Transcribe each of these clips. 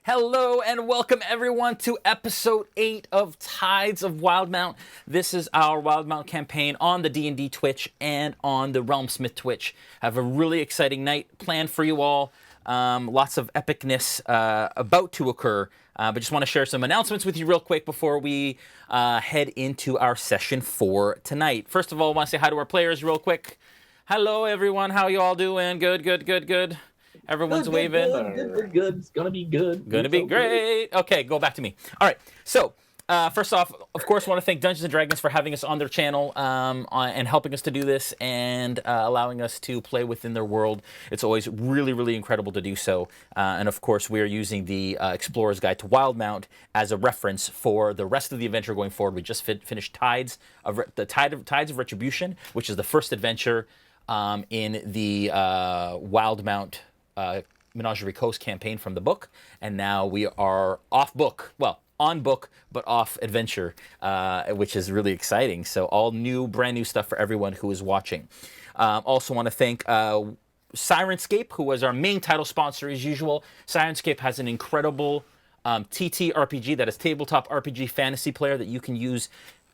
Hello and welcome everyone to episode 8 of Tides of Wildemount. This is our Wildemount campaign on the D&D Twitch and on the RealmSmith Twitch. I have a really exciting night planned for you all. Lots of epicness about to occur. But just want to share some announcements with you real quick before we head into our session for tonight. First of all, I want to say hi to our players real quick. Hello everyone, how you all doing? Good. Everyone's waving. Good. It's gonna be good. Gonna be great. Okay, go back to me. All right. So, first off, of course, want to thank Dungeons and Dragons for having us on their channel and helping us to do this and allowing us to play within their world. It's always really incredible to do so. And of course, we are using the Explorer's Guide to Wildemount as a reference for the rest of the adventure going forward. We just finished Tides of Retribution, which is the first adventure in the Wildemount Menagerie Coast campaign from the book, and now we are off book. Well, on book, but off adventure, which is really exciting. So all brand new stuff for everyone who is watching. Also want to thank Syrinscape, who was our main title sponsor as usual. Syrinscape has an incredible TTRPG, that is tabletop RPG fantasy player, that you can use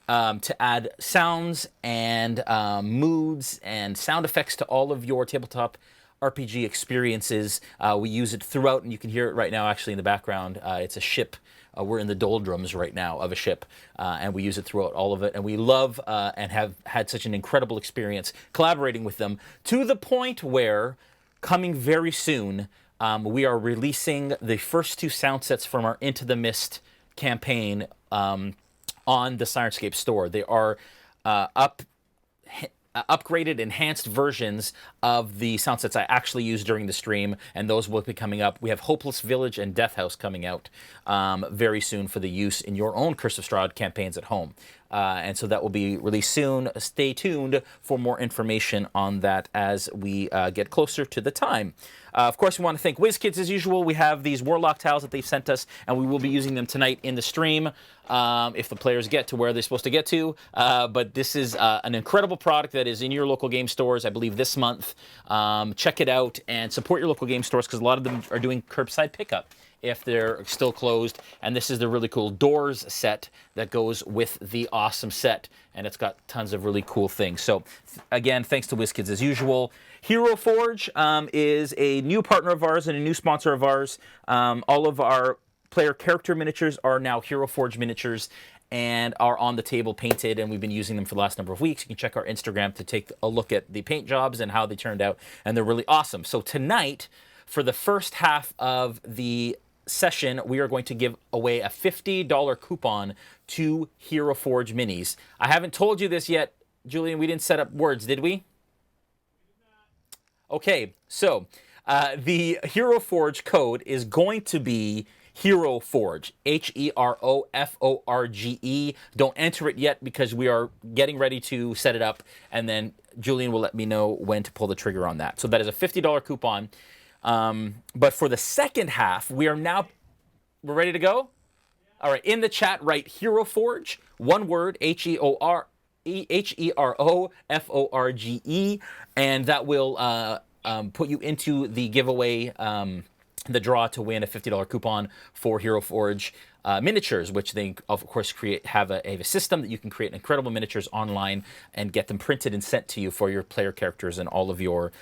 to add sounds and moods and sound effects to all of your tabletop RPG experiences. We use it throughout, and you can hear it right now actually in the background. It's a ship. We're in the doldrums right now of a ship, and we use it throughout all of it. And we love and have had such an incredible experience collaborating with them, to the point where, coming very soon, we are releasing the first 2 sound sets from our Into the Mist campaign on the Syrinscape store. They are upgraded, enhanced versions of the sound sets I actually used during the stream, and those will be coming up. We have Hopeless Village and Death House coming out very soon for the use in your own Curse of Strahd campaigns at home. And so that will be released soon. Stay tuned for more information on that as we get closer to the time. Of course, we want to thank WizKids as usual. We have these Warlock towels that they've sent us, and we will be using them tonight in the stream if the players get to where they're supposed to get to. But this is an incredible product that is in your local game stores, I believe, this month. Check it out and support your local game stores, because a lot of them are doing curbside pickup if they're still closed. And this is the really cool Doors set that goes with the awesome set, and it's got tons of really cool things. So again, thanks to WizKids as usual. Hero Forge is a new partner of ours and a new sponsor of ours. All of our player character miniatures are now Hero Forge miniatures and are on the table painted, and we've been using them for the last number of weeks. You can check our Instagram to take a look at the paint jobs and how they turned out, and they're really awesome. So tonight, for the first half of the session, we are going to give away a $50 coupon to Hero Forge minis. I haven't told you this yet, Julian. We didn't set up words, did we? Okay, so the Hero Forge code is going to be Hero Forge, HEROFORGE. Don't enter it yet because we are getting ready to set it up, and then Julian will let me know when to pull the trigger on that. So that is a $50 coupon. But for the second half, we're ready to go? All right, in the chat, write Hero Forge, one word, HEROFORGE, and that will put you into the giveaway, the draw to win a $50 coupon for Hero Forge miniatures, which they, of course, have a system that you can create incredible miniatures online and get them printed and sent to you for your player characters and all of your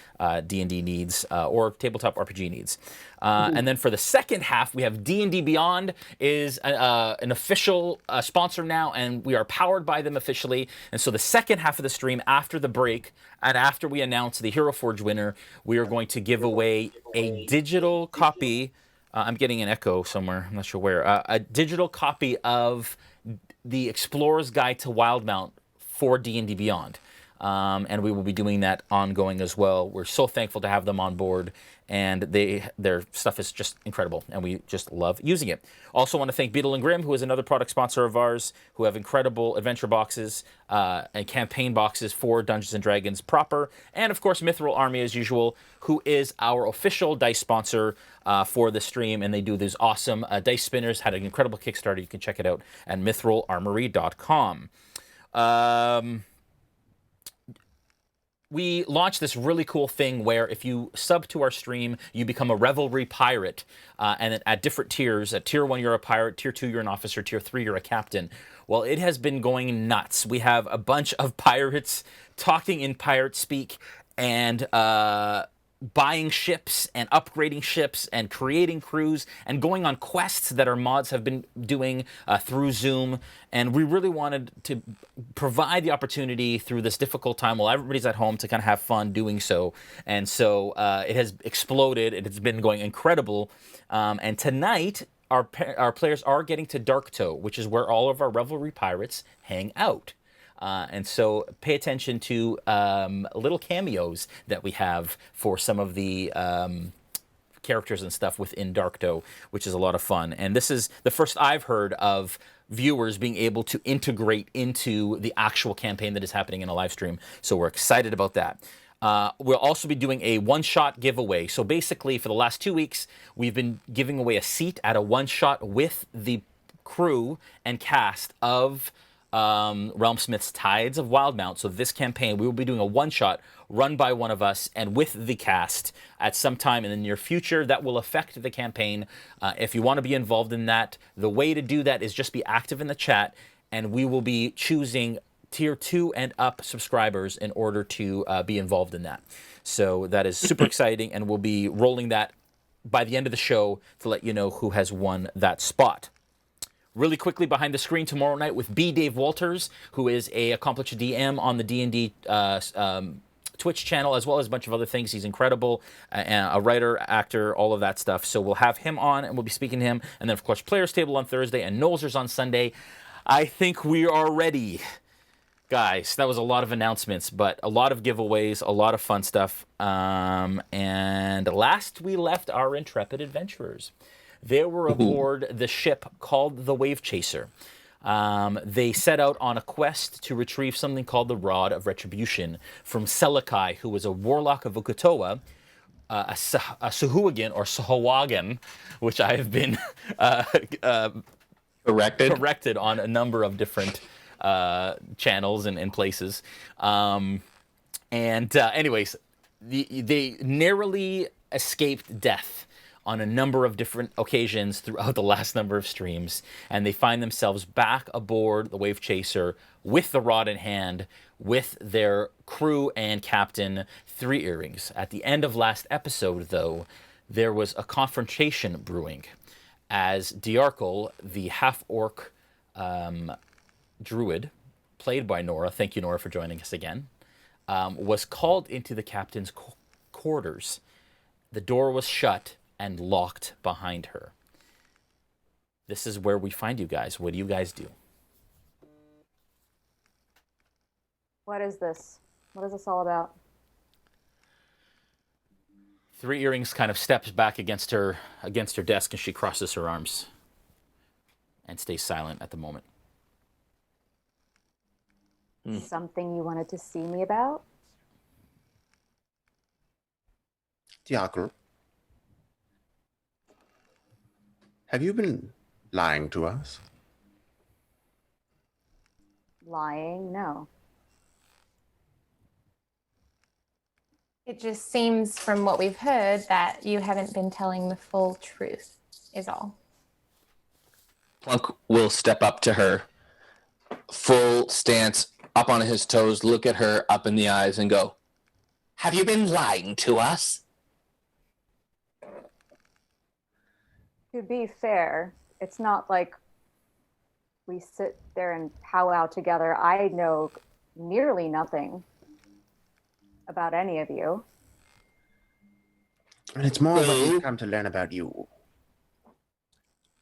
D&D needs or tabletop RPG needs. And then for the second half, we have D&D Beyond is an official sponsor now, and we are powered by them officially. And so the second half of the stream, after the break, and after we announce the Hero Forge winner, we are going to give away a digital copy. I'm getting an echo somewhere. I'm not sure where. A digital copy of the Explorer's Guide to Wildemount for D&D Beyond. And we will be doing that ongoing as well. We're so thankful to have them on board, and their stuff is just incredible, and we just love using it. Also want to thank Beetle and Grimm, who is another product sponsor of ours, who have incredible adventure boxes and campaign boxes for Dungeons & Dragons proper. And, of course, Mithril Army, as usual, who is our official dice sponsor for the stream, and they do these awesome dice spinners. Had an incredible Kickstarter. You can check it out at mithrilarmory.com. we launched this really cool thing where if you sub to our stream, you become a Revelry pirate. And at different tiers, at tier 1, you're a pirate, tier 2, you're an officer, tier 3, you're a captain. Well, it has been going nuts. We have a bunch of pirates talking in pirate speak and buying ships and upgrading ships and creating crews and going on quests that our mods have been doing through Zoom. And we really wanted to provide the opportunity through this difficult time while everybody's at home to kind of have fun doing so. And so it has exploded. It has been going incredible. And tonight, our players are getting to Darktow, which is where all of our Revelry pirates hang out. And so pay attention to little cameos that we have for some of the characters and stuff within Darktow, which is a lot of fun. And this is the first I've heard of viewers being able to integrate into the actual campaign that is happening in a live stream. So we're excited about that. We'll also be doing a one-shot giveaway. So basically, for the last 2 weeks, we've been giving away a seat at a one-shot with the crew and cast of RealmSmith's Tides of Wildemount. So this campaign, we will be doing a one-shot run by one of us and with the cast at some time in the near future. That will affect the campaign. If you want to be involved in that, the way to do that is just be active in the chat, and we will be choosing tier 2 and up subscribers in order to be involved in that. So that is super exciting, and we'll be rolling that by the end of the show to let you know who has won that spot. Really quickly, behind the screen tomorrow night with B. Dave Walters, who is a accomplished DM on the DnD Twitch channel, as well as a bunch of other things. He's incredible, a writer, actor, all of that stuff. So we'll have him on, and we'll be speaking to him. And then, of course, Players Table on Thursday, and Nolzers on Sunday. I think we are ready. Guys, that was a lot of announcements, but a lot of giveaways, a lot of fun stuff. And last we left our intrepid adventurers. They were aboard the ship called the Wave Chaser. They set out on a quest to retrieve something called the Rod of Retribution from Selakai, who was a warlock of Ukatoa, a Sahuagin or Sahuagin, which I have been corrected on a number of different channels and places. Anyways, they narrowly escaped death on a number of different occasions throughout the last number of streams, and they find themselves back aboard the Wave Chaser with the rod in hand, with their crew and captain, Three Earrings. At the end of last episode, though, there was a confrontation brewing, as Dajarkal, the half-orc druid, played by Noura, thank you, Noura, for joining us again, was called into the captain's quarters. The door was shut and locked behind her. This is where we find you guys. What do you guys do? What is this? What is this all about? Three Earrings kind of steps back against her desk, and she crosses her arms and stays silent at the moment. Something you wanted to see me about? Dajarkal, have you been lying to us? Lying? No. It just seems from what we've heard that you haven't been telling the full truth, is all. Plunk will step up to her, full stance, up on his toes, look at her up in the eyes and go, "Have you been lying to us?" To be fair, it's not like we sit there and powwow together. I know nearly nothing about any of you. And it's more what we've come to learn about you.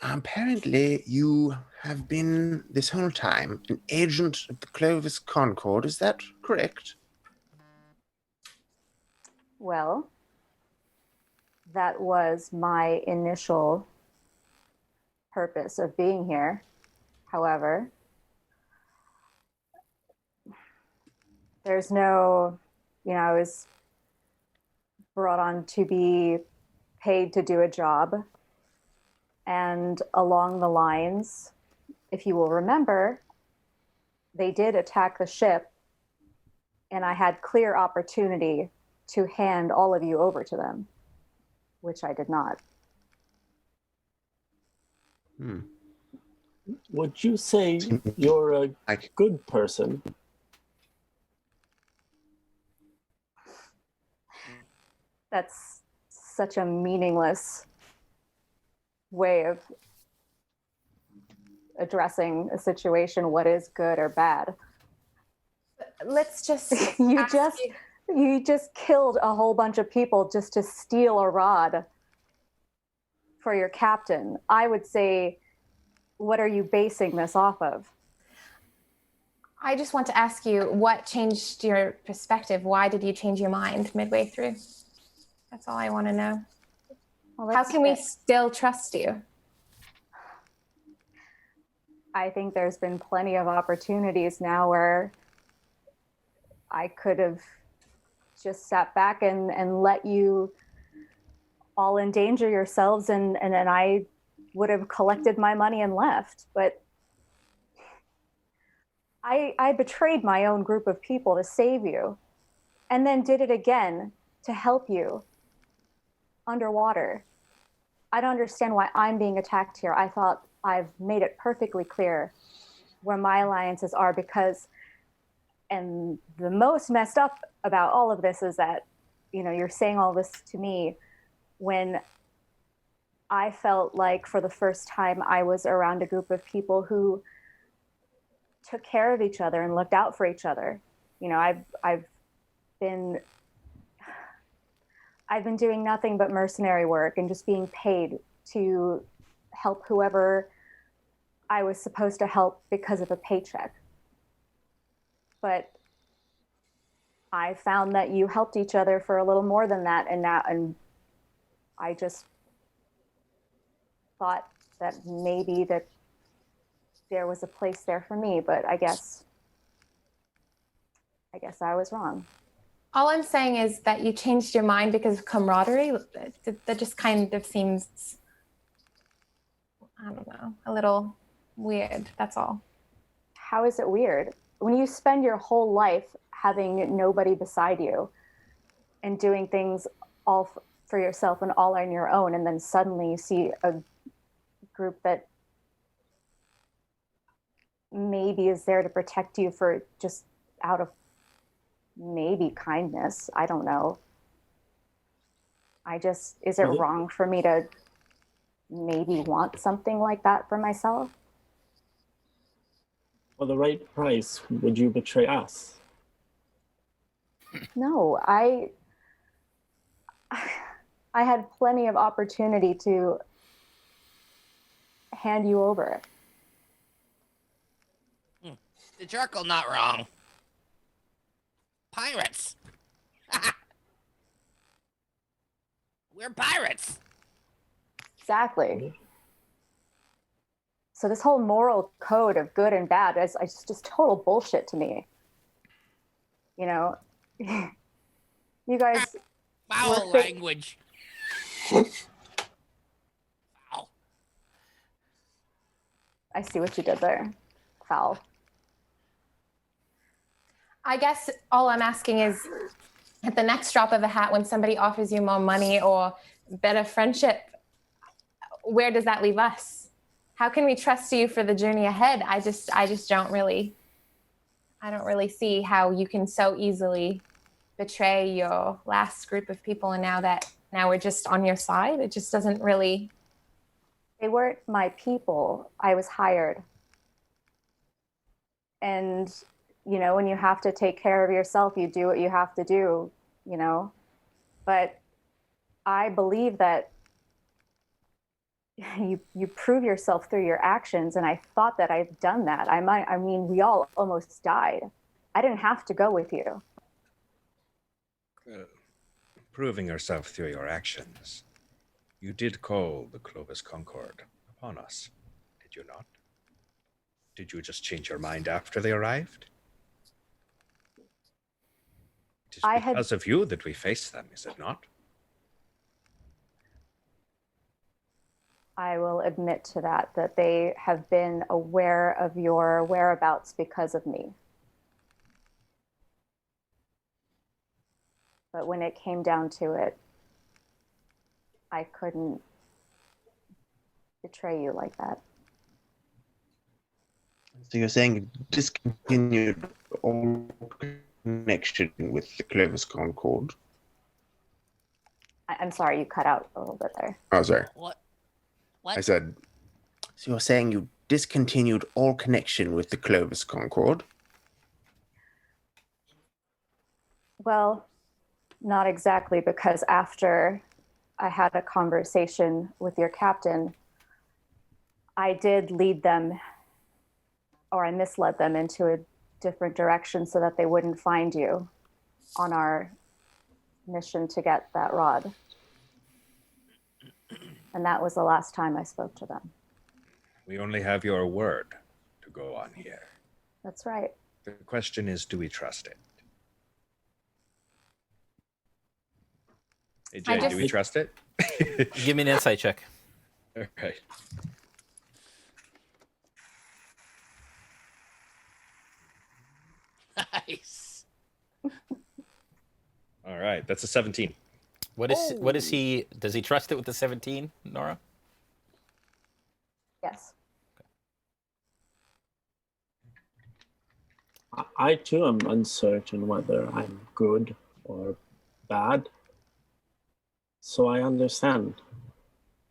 Apparently, you have been, this whole time, an agent of the Clovis Concord. Is that correct? Well, that was my initial purpose of being here. However, there's no, I was brought on to be paid to do a job. And along the lines, if you will remember, they did attack the ship And I had clear opportunity to hand all of you over to them, which I did not. Would you say you're a good person? That's such a meaningless way of addressing a situation. What is good or bad? Let's just You just killed a whole bunch of people just to steal a rod for your captain. I would say, what are you basing this off of? I just want to ask you, what changed your perspective? Why did you change your mind midway through? That's all I want to know. Well, how can we still trust you? I think there's been plenty of opportunities now where I could have just sat back and let you all endanger yourselves, and then I would have collected my money and left. But I betrayed my own group of people to save you, and then did it again to help you underwater. I don't understand why I'm being attacked here. I thought I've made it perfectly clear where my alliances are, because, and the most messed up about all of this is that, you know, you're saying all this to me when I felt like for the first time I was around a group of people who took care of each other and looked out for each other. You know, I've been doing nothing but mercenary work and just being paid to help whoever I was supposed to help because of a paycheck. But I found that you helped each other for a little more than that, and I just thought that maybe that there was a place there for me, but I guess I was wrong. All I'm saying is that you changed your mind because of camaraderie. That just kind of seems, I don't know, a little weird. That's all. How is it weird? When you spend your whole life having nobody beside you and doing things all for yourself and all on your own, and then suddenly you see a group that maybe is there to protect you for just out of maybe kindness. I don't know. Is it wrong for me to maybe want something like that for myself? For the right price, would you betray us? No, I had plenty of opportunity to hand you over. Dajarkal not wrong. Pirates. We're pirates. Exactly. So this whole moral code of good and bad is just total bullshit to me. You know, you guys. Foul language. Foul. I see what you did there. Foul. I guess all I'm asking is, at the next drop of a hat, when somebody offers you more money or better friendship, where does that leave us? How can we trust you for the journey ahead? I just don't really see how you can so easily betray your last group of people, and now we're just on your side. It just doesn't really. They weren't my people. I was hired. And, you know, when you have to take care of yourself, you do what you have to do, you know. But I believe that you prove yourself through your actions, and I thought that I've done that. I mean, we all almost died. I didn't have to go with you. Proving yourself through your actions. You did call the Clovis Concord upon us, did you not? Did you just change your mind after they arrived? It is because of you that we face them, is it not? I will admit to that they have been aware of your whereabouts because of me. But when it came down to it, I couldn't betray you like that. So you're saying you discontinued all connection with the Clovis Concord? I'm sorry, you cut out a little bit there. Oh, sorry. What? I said, so you're saying you discontinued all connection with the Clovis Concord? Well, not exactly, because after I had a conversation with your captain, I did lead them, or I misled them into a different direction so that they wouldn't find you on our mission to get that rod. And that was the last time I spoke to them. We only have your word to go on here. That's right. The question is, do we trust it? Hey, Jay, do we trust it? Give me an insight check. Okay. Nice. All right, that's a 17. What is he? Does he trust it with the 17, Noura? Yes. I too am uncertain whether I'm good or bad. So I understand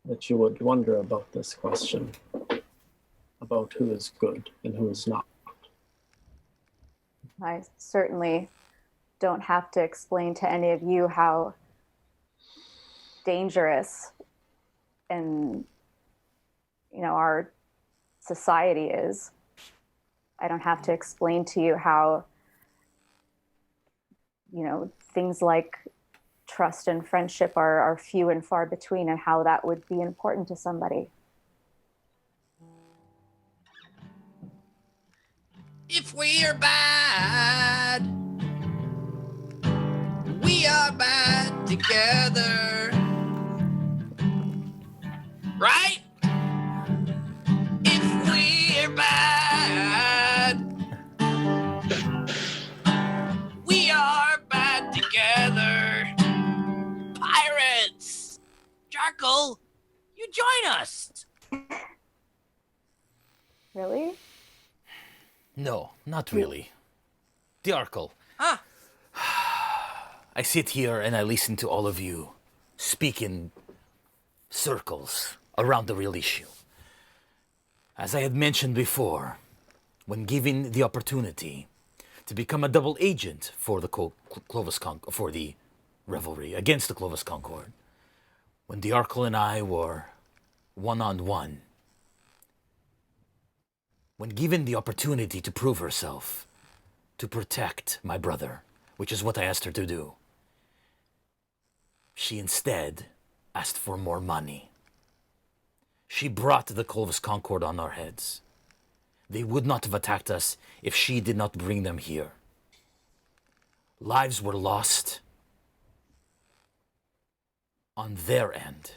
that you would wonder about this question, about who is good and who is not. I certainly don't have to explain to any of you how dangerous and our society is. I don't have to explain to you how things like trust and friendship are few and far between, and how that would be important to somebody. If we are bad, we are bad together. Right? If we're bad, we are bad together. Pirates! Dajarkal, you join us! Really? No, not really. Dajarkal. Huh? I sit here and I listen to all of you speak in circles around the real issue. As I had mentioned before, when given the opportunity to become a double agent for the for the revelry against the Clovis Concord, when Dajarkal and I were one-on-one, when given the opportunity to prove herself, to protect my brother, which is what I asked her to do, she instead asked for more money. She brought the Clovis Concord on our heads. They would not have attacked us if she did not bring them here. Lives were lost on their end,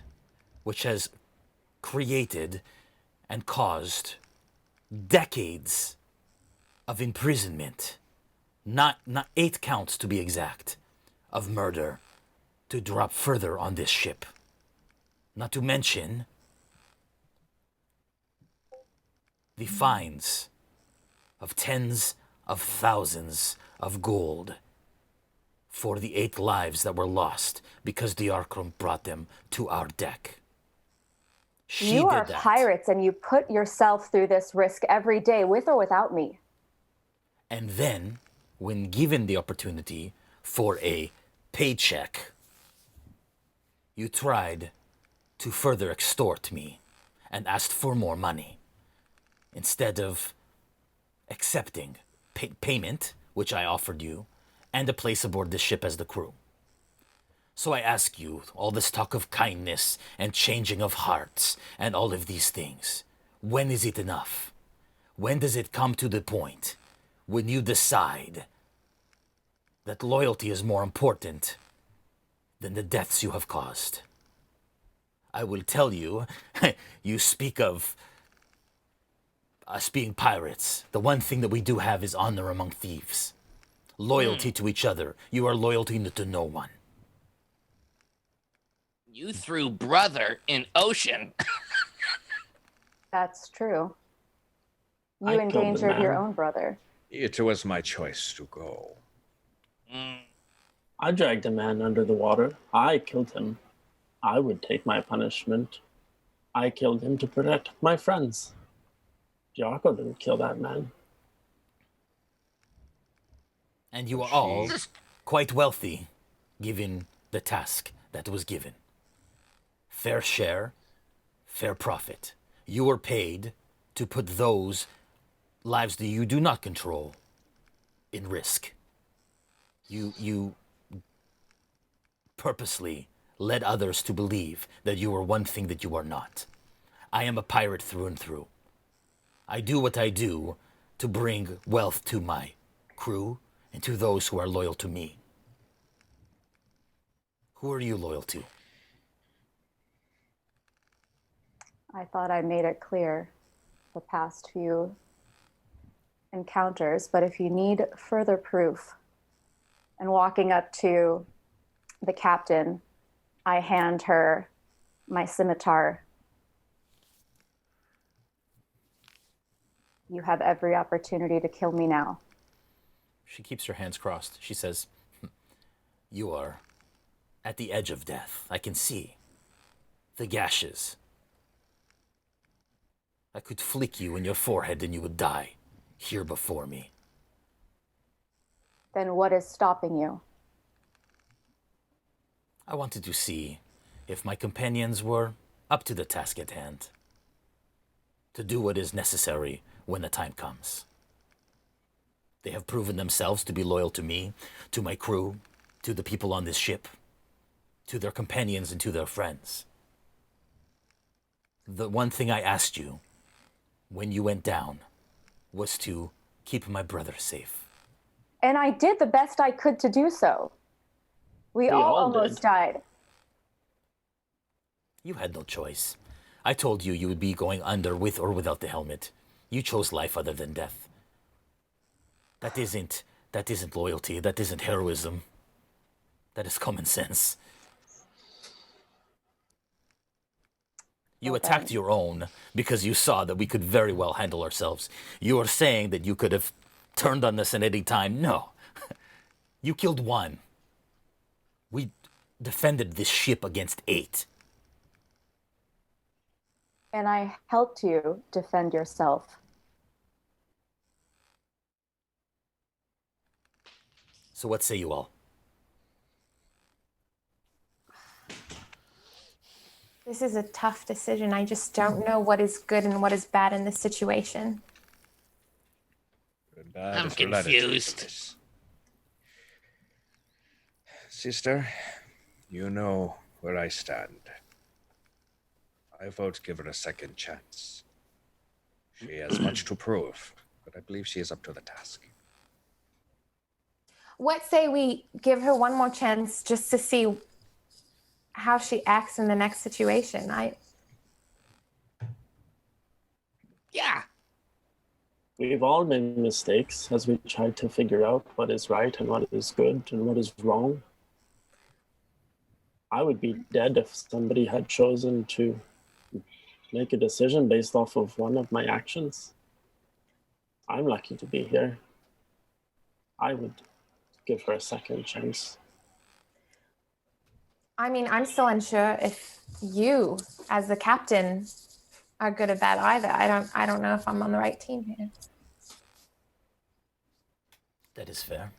which has created and caused decades of imprisonment, not 8 counts to be exact, of murder to drop further on this ship. Not to mention the fines of tens of thousands of gold for the 8 lives that were lost because Dajarkal brought them to our deck. You are pirates, and you put yourself through this risk every day, with or without me. And then, when given the opportunity for a paycheck, you tried to further extort me and asked for more money instead of accepting payment, which I offered you, and a place aboard the ship as the crew. So I ask you, all this talk of kindness and changing of hearts and all of these things, when is it enough? When does it come to the point when you decide that loyalty is more important than the deaths you have caused? I will tell you, you speak of us being pirates. The one thing that we do have is honor among thieves. loyalty to each other. You are loyalty to no one. You threw brother in ocean. That's true. I You killed the endangered your man. own brother. It was my choice to go. I dragged a man under the water. I killed him. I would take my punishment. I killed him to protect my friends. Dajarkal didn't kill that man. And you are all quite wealthy, given the task that was given. Fair share, fair profit. You were paid to put those lives that you do not control in risk. You purposely led others to believe that you are one thing that you are not. I am a pirate through and through. I do what I do to bring wealth to my crew and to those who are loyal to me. Who are you loyal to? I thought I made it clear the past few encounters, but if you need further proof, and walking up to the captain, I hand her my scimitar. You have every opportunity to kill me now. She keeps her hands crossed. She says, you are at the edge of death. I can see the gashes. I could flick you in your forehead and you would die here before me. Then what is stopping you? I wanted to see if my companions were up to the task at hand, to do what is necessary when the time comes. They have proven themselves to be loyal to me, to my crew, to the people on this ship, to their companions and to their friends. The one thing I asked you when you went down was to keep my brother safe. And I did the best I could to do so. We all almost did. died. You had no choice. I told you you would be going under with or without the helmet. You chose life other than death. That isn't loyalty. That isn't heroism. That is common sense. You attacked your own because you saw that we could very well handle ourselves. You are saying that you could have turned on us at any time. No. You killed one. We defended this ship against 8. And I helped you defend yourself. So what say you all? This is a tough decision. I just don't know what is good and what is bad in this situation. Good and bad I'm is relative to confused. this. Sister, you know where I stand. I vote give her a second chance. She has much to prove, but I believe she is up to the task. What say we give her one more chance just to see how she acts in the next situation? Yeah. We've all made mistakes as we try to figure out what is right and what is good and what is wrong. I would be dead if somebody had chosen to make a decision based off of one of my actions. I'm lucky to be here. I would give her a second chance. I mean, I'm still unsure if you, as the captain, are good or bad either. I don't know if I'm on the right team here. That is fair.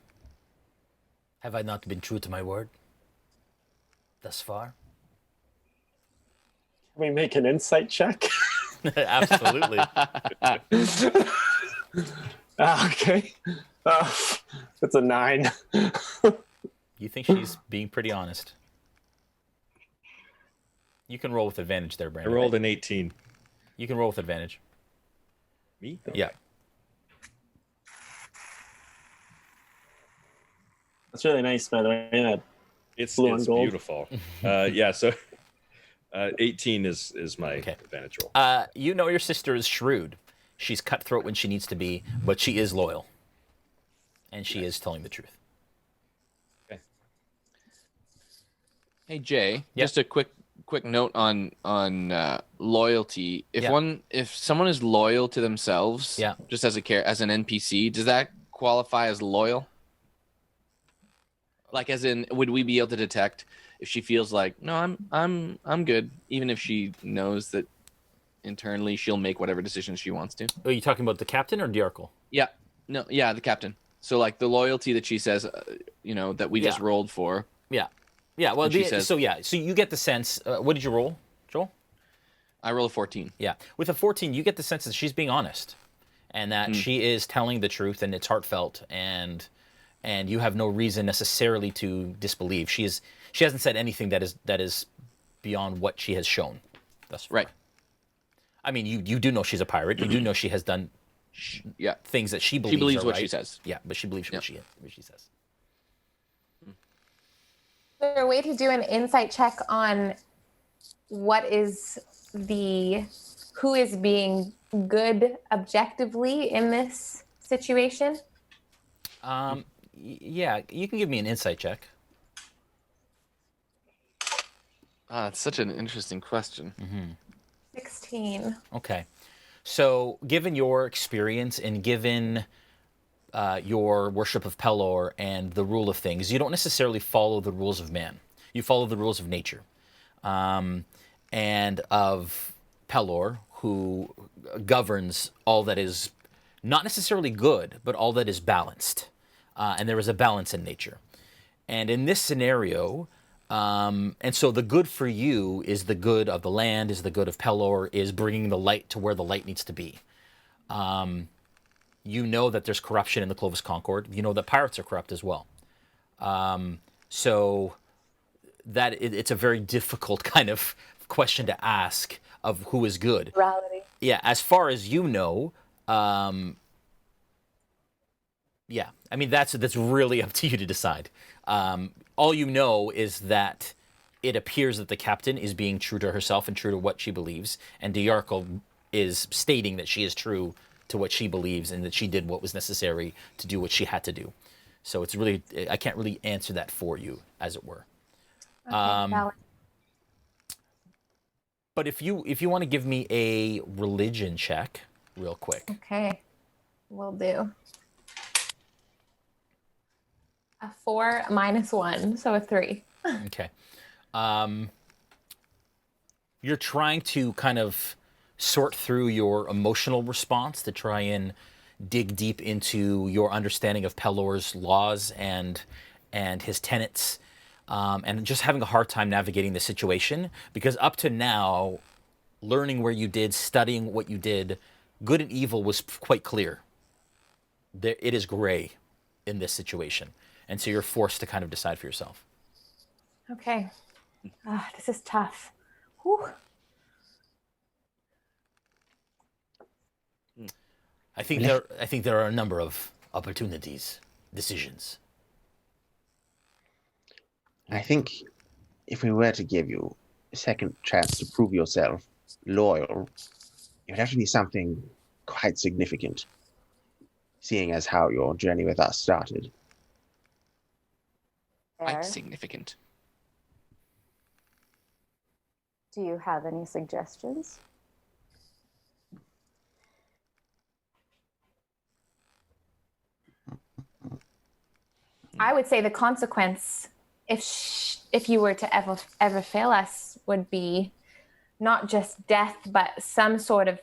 Have I not been true to my word thus far? Can we make an insight check? Absolutely. Okay. It's a 9. You think she's being pretty honest? You can roll with advantage there, I Brandon. rolled an 18. You can roll with advantage. Me? Yeah. That's really nice, by the way. That It's blue and gold. beautiful. Yeah, so 18 is my Okay. advantage roll. You know your sister is shrewd. She's cutthroat when she needs to be, but she is loyal. and she is telling the truth. Hey Jay, Yep. just a quick note on loyalty. If someone is loyal to themselves, Yeah. just as an NPC, does that qualify as loyal? Like, as in, would we be able to detect if she feels like, no, I'm good, even if she knows that internally she'll make whatever decisions she wants to? Are you talking about the captain or Dajarkal? Yeah, no, yeah, the captain. So like the loyalty that she says, that we just rolled for. Yeah. Yeah, well, she says, so you get the sense. What did you roll, Joel? I rolled a 14. Yeah, with a 14, you get the sense that she's being honest, and that she is telling the truth, and it's heartfelt, and you have no reason necessarily to disbelieve. She hasn't said anything that is beyond what she has shown thus far. Right. I mean, you do know she's a pirate. You do know she has done things that she believes. She believes are what right. she says. Yeah, but she believes what she says. Is there a way to do an insight check on who is being good objectively in this situation? Yeah, you can give me an insight check. It's such an interesting question. 16. Okay. So, given your experience and given your worship of Pelor and the rule of things, you don't necessarily follow the rules of man. You follow the rules of nature. And of Pelor, who governs all that is not necessarily good, but all that is balanced. And there is a balance in nature. And in this scenario, and so the good for you is the good of the land, is the good of Pelor, is bringing the light to where the light needs to be. You know that there's corruption in the Clovis Concord. You know that pirates are corrupt as well. So that it's a very difficult kind of question to ask of who is good. Morality. Yeah, as far as you know, yeah, I mean that's really up to you to decide. All you know is that it appears that the captain is being true to herself and true to what she believes, and Dajarkal is stating that she is true to what she believes and that she did what was necessary to do what she had to do. So it's really, I can't really answer that for you, as it were. Okay, But if you want to give me a religion check, real quick. Okay, will do. A 4 minus 1, so a 3. Okay. You're trying to kind of sort through your emotional response to try and dig deep into your understanding of Pelor's laws and his tenets, and just having a hard time navigating the situation, because up to now, learning where you did, studying what you did, good and evil was quite clear. It is gray in this situation, and so you're forced to kind of decide for yourself. Okay. This is tough. Whew. I think there are a number of opportunities, decisions. I think if we were to give you a second chance to prove yourself loyal, it would have to be something quite significant, seeing as how your journey with us started. Quite significant. Do you have any suggestions? I would say the consequence, if you were to ever fail us, would be not just death, but some sort of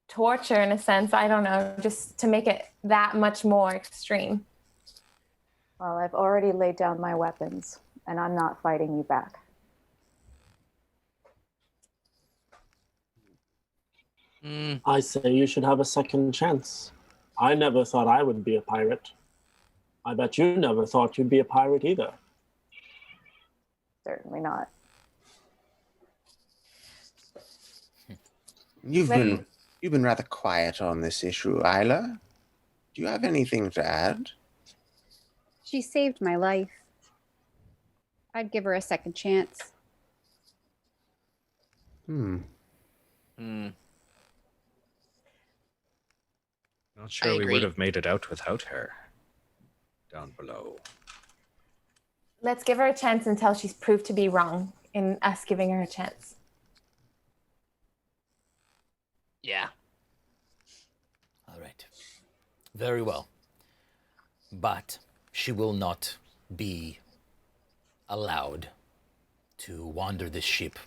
torture in a sense. I don't know, just to make it that much more extreme. Well, I've already laid down my weapons, and I'm not fighting you back. I say you should have a second chance. I never thought I would be a pirate. I bet you never thought you'd be a pirate either. Certainly not. You've been rather quiet on this issue, Aella. Do you have anything to add? She saved my life. I'd give her a second chance. Not sure we would have made it out without her. Down below. Let's give her a chance until she's proved to be wrong in us giving her a chance. Yeah. All right. Very well. But she will not be allowed to wander this ship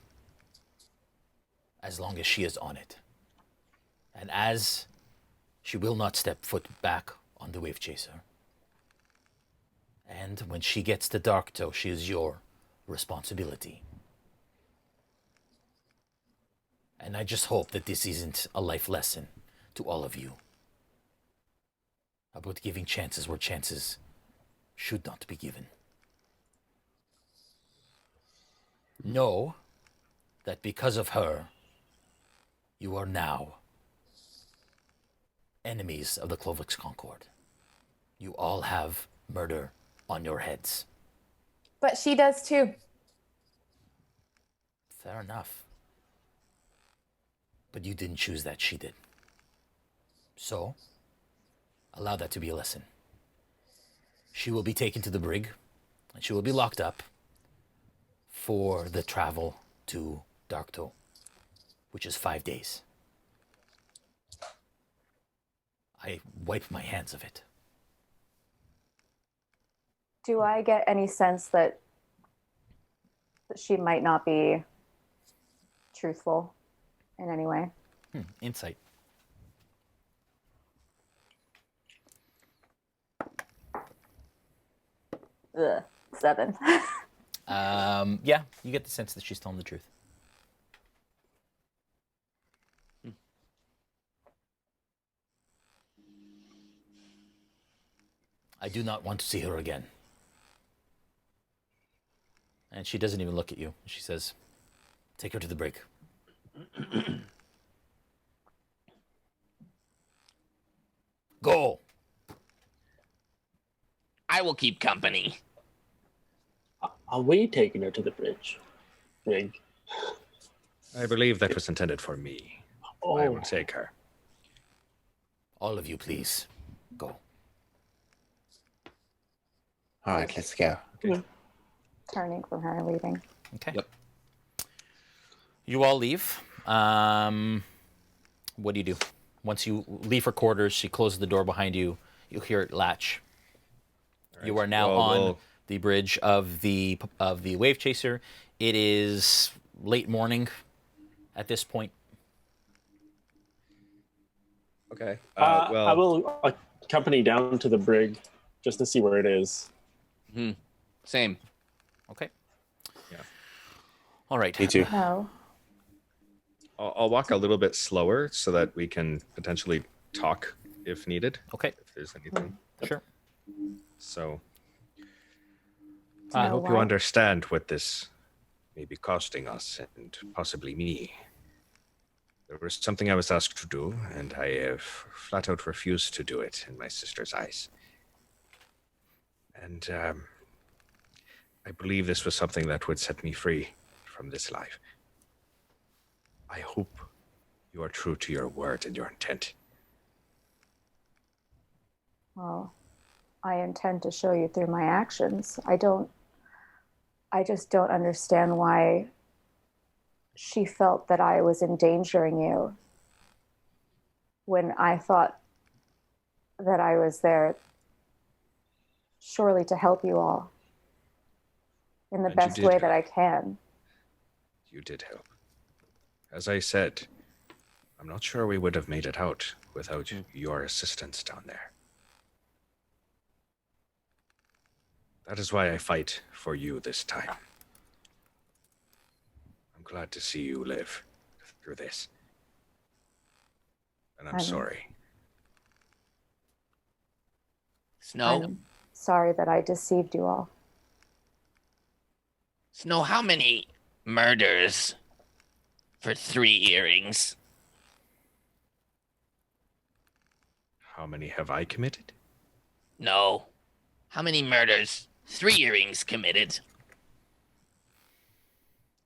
as long as she is on it. And as she will not step foot back on the Wave Chaser. And when she gets to Darktow, she is your responsibility. And I just hope that this isn't a life lesson to all of you about giving chances where chances should not be given. Know that because of her, you are now enemies of the Clovix Concord. You all have murder on your heads. But she does too. Fair enough. But you didn't choose that, she did. So, allow that to be a lesson. She will be taken to the brig, and she will be locked up for the travel to Darktow, which is 5 days. I wipe my hands of it. Do I get any sense that she might not be truthful in any way? Insight. Ugh, 7. Yeah, you get the sense that she's telling the truth. I do not want to see her again. And she doesn't even look at you. She says, take her to the brig. Go. I will keep company. Are we taking her to the brig? I believe that was intended for me. Oh. I will take her. All of you, please, go. All right, let's go. Okay. Turning from her and leaving. Okay. Yep. You all leave. What do you do? Once you leave her quarters, she closes the door behind you. You hear it latch. All You right. are now Well, on we'll- the bridge of the Wave Chaser. It is late morning at this point. Okay. I will accompany down to the brig just to see where it is. Same. Okay. Yeah. All right. Me too. No. I'll walk a little bit slower so that we can potentially talk if needed. Okay. If there's anything. Sure. So Do I know hope you why? understand what this may be costing us and possibly me. There was something I was asked to do, and I have flat out refused to do it in my sister's eyes. And I believe this was something that would set me free from this life. I hope you are true to your word and your intent. Well, I intend to show you through my actions. I just don't understand why she felt that I was endangering you when I thought that I was there surely to help you all in the And you best did way help. that I can. You did help. As I said, I'm not sure we would have made it out without your assistance down there. That is why I fight for you this time. I'm glad to see you live through this. And I'm I'm- sorry. Snow? I'm sorry that I deceived you all. Snow, how many murders for 3 earrings? How many have I committed? No. How many murders? 3 earrings committed.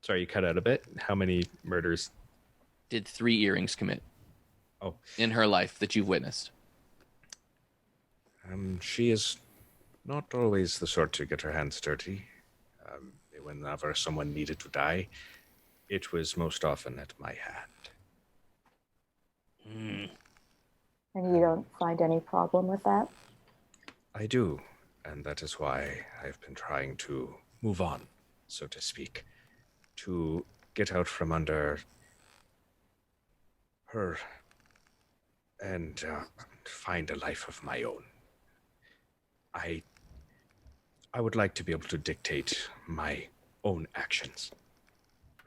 Sorry, you cut out a bit. How many murders? Did 3 earrings commit? Oh, in her life that you've witnessed? She is not always the sort to get her hands dirty. Whenever someone needed to die, it was most often at my hand. And you don't find any problem with that? I do, and that is why I've been trying to move on, so to speak, to get out from under her and find a life of my own. I would like to be able to dictate my own actions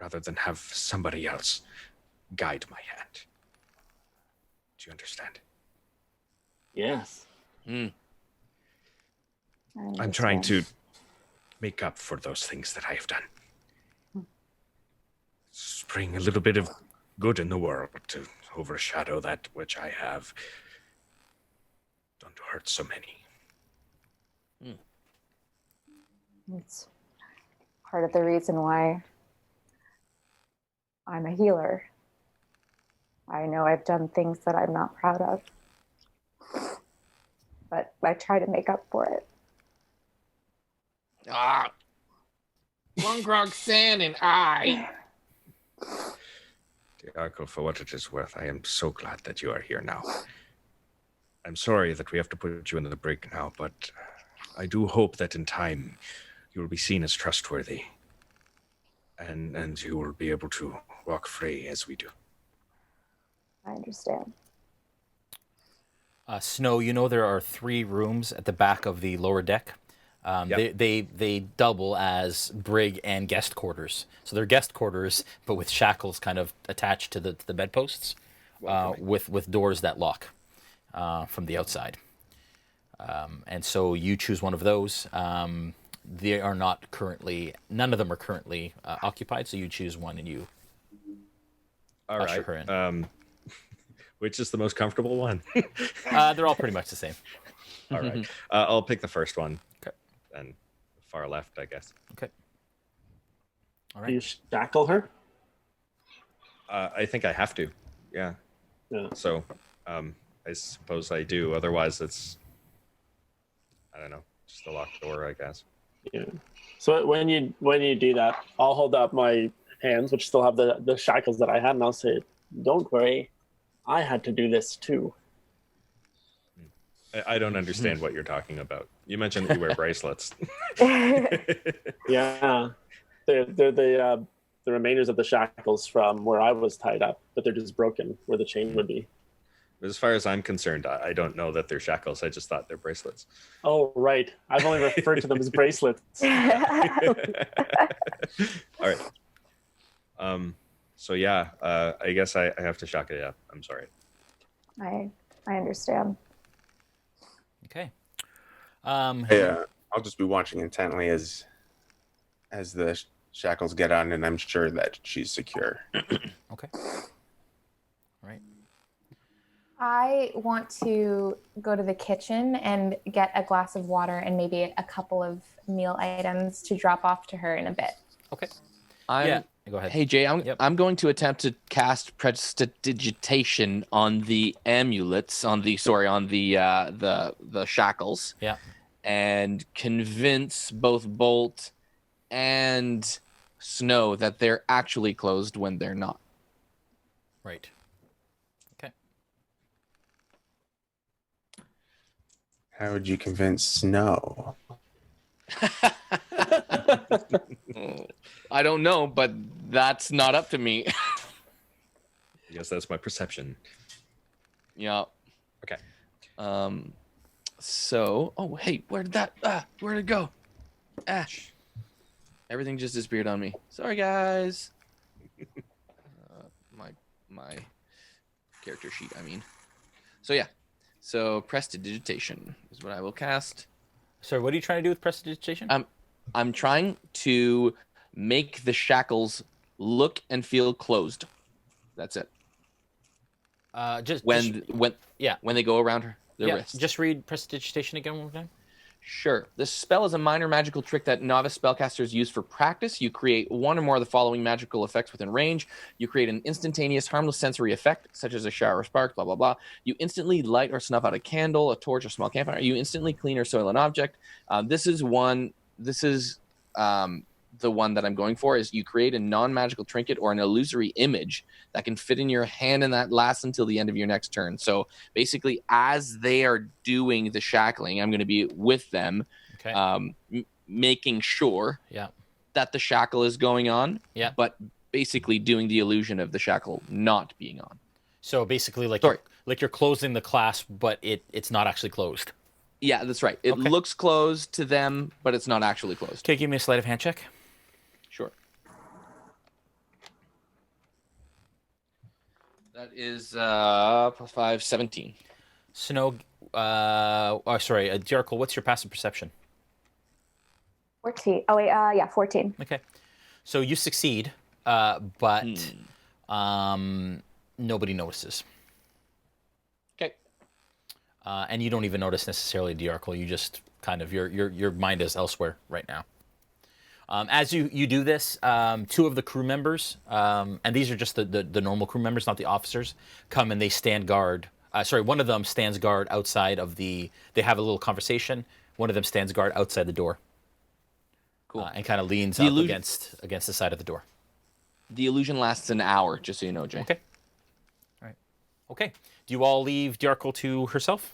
rather than have somebody else guide my hand. Do you understand? Yes. I'm trying to make up for those things that I have done. Bring a little bit of good in the world to overshadow that which I have done to hurt so many. It's part of the reason why I'm a healer. I know I've done things that I'm not proud of, but I try to make up for it. Plunkrawk, San, and I. Dajarkal, for what it is worth, I am so glad that you are here now. I'm sorry that we have to put you in the brig now, but I do hope that in time you will be seen as trustworthy, and you will be able to walk free as we do. I understand. Snow, you know there are 3 rooms at the back of the lower deck. Yep. They double as brig and guest quarters. So they're guest quarters, but with shackles kind of attached to the bedposts, with doors that lock from the outside. And so you choose one of those. They are not currently, none of them are currently occupied, so you choose one and you usher her in. Which is the most comfortable one? They're all pretty much the same. All right. I'll pick the first one. Okay. And far left, I guess. Okay. All Do you right. shackle her? I think I have to. Yeah. So, I suppose I do. Otherwise, it's, I don't know, just a locked door, I guess. Yeah. So when you do that, I'll hold up my hands, which still have the shackles that I had, and I'll say, "Don't worry, I had to do this too." I don't understand what you're talking about. You mentioned that you wear bracelets. Yeah, they're the remainders of the shackles from where I was tied up, but they're just broken where the chain would be. As far as I'm concerned, I don't know that they're shackles. I just thought they're bracelets. Oh, right. I've only referred to them as bracelets. All right. So yeah, I guess I have to shock it up. I'm sorry. I understand. Okay. Yeah, I'll just be watching intently as the shackles get on, and I'm sure that she's secure. Okay. All right. I want to go to the kitchen and get a glass of water and maybe a couple of meal items to drop off to her in a bit. Okay. Yeah, go ahead. Hey Jay, Yep. I'm going to attempt to cast prestidigitation on the amulets, on the shackles. Yeah. And convince both Bolt and Snow that they're actually closed when they're not. Right. Okay. How would you convince Snow? I don't know, but that's not up to me. I guess that's my perception. Yeah. Okay. So, oh hey, where'd it go? Everything just disappeared on me. Sorry, guys. My character sheet, I mean. So yeah. So prestidigitation is what I will cast. Sorry, what are you trying to do with prestidigitation? I'm trying to make the shackles look and feel closed. That's it. When they go around their wrists. Just read prestidigitation again one more time. Sure. This spell is a minor magical trick that novice spellcasters use for practice. You create one or more of the following magical effects within range. You create an instantaneous, harmless sensory effect, such as a shower or spark, blah, blah, blah. You instantly light or snuff out a candle, a torch, or small campfire. You instantly clean or soil an object. This is the one that I'm going for, is you create a non-magical trinket or an illusory image that can fit in your hand, and that lasts until the end of your next turn. So basically, as they are doing the shackling, I'm going to be with them, making sure that the shackle is going on, but basically doing the illusion of the shackle not being on. So basically, like you're closing the clasp, but it's not actually closed. Yeah, that's right. It looks closed to them, but it's not actually closed. Okay, give me a sleight of hand check. Sure. That is plus 5, 17. Dajarkal, what's your passive perception? 14. Oh, wait, 14. Okay. So you succeed, but nobody notices. Okay. And you don't even notice necessarily Dajarkal. You just kind of, your mind is elsewhere right now. As you do this, two of the crew members, and these are just the normal crew members, not the officers, come and they stand guard. One of them stands guard outside of they have a little conversation. One of them stands guard outside the door. Cool. And kind of leans up against the side of the door. The illusion lasts an hour, just so you know, Jay. Okay. All right. Okay. Do you all leave Dajarkal to herself?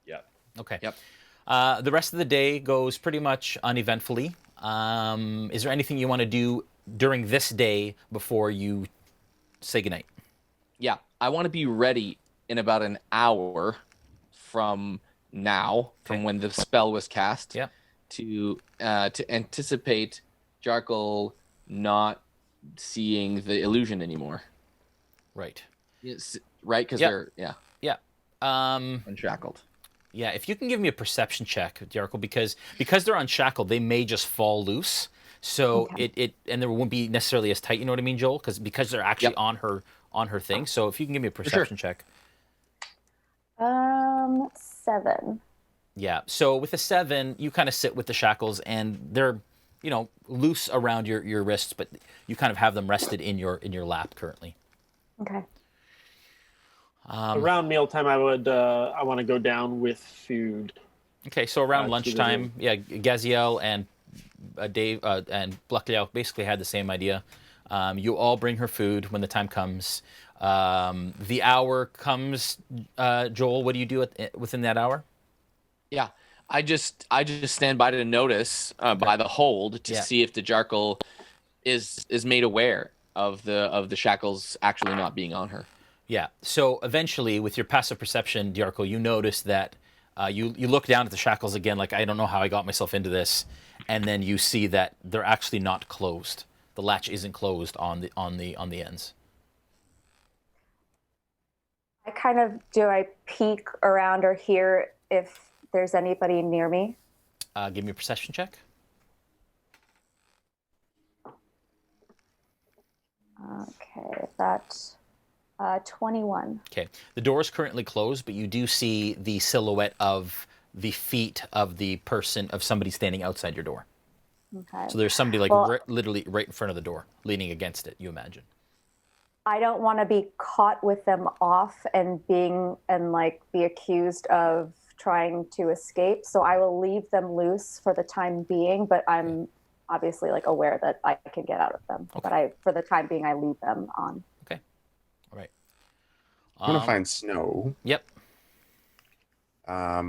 Yeah. Okay. Yep. The rest of the day goes pretty much uneventfully. Is there anything you want to do during this day before you say goodnight? Yeah, I want to be ready in about an hour from now, from when the spell was cast. Yeah. To anticipate Dajarkal not seeing the illusion anymore. Right. Yes, right, because they're unshackled. Yeah, if you can give me a perception check, Dajarkal, because they're unshackled, they may just fall loose. So and there won't be necessarily as tight. You know what I mean, Joel? Because they're actually on her thing. So if you can give me a perception check. 7. Yeah. So with a 7, you kind of sit with the shackles, and they're, loose around your wrists, but you kind of have them rested in your lap currently. Okay. Around mealtime, I want to go down with food. Okay, so around lunchtime, Gaziel and Dave and Bacalhau basically had the same idea. You all bring her food when the time comes. The hour comes. Joel, what do you do within that hour? Yeah, I just stand by to notice by the hold to see if Dajarkal is made aware of the shackles actually not being on her. Yeah. So eventually, with your passive perception, Dajarkal, you notice that you look down at the shackles again, like, I don't know how I got myself into this, and then you see that they're actually not closed. The latch isn't closed on the ends. Do I peek around or hear if there's anybody near me? Give me a perception check. Okay, that's 21. Okay. The door is currently closed, but you do see the silhouette of the feet of somebody standing outside your door. Okay. So there's somebody literally right in front of the door, leaning against it, you imagine. I don't want to be caught with them off and be accused of trying to escape. So I will leave them loose for the time being, but I'm obviously aware that I can get out of them. Okay. But for the time being, I leave them on. Okay. All right. I'm going to find Snow. Yep. I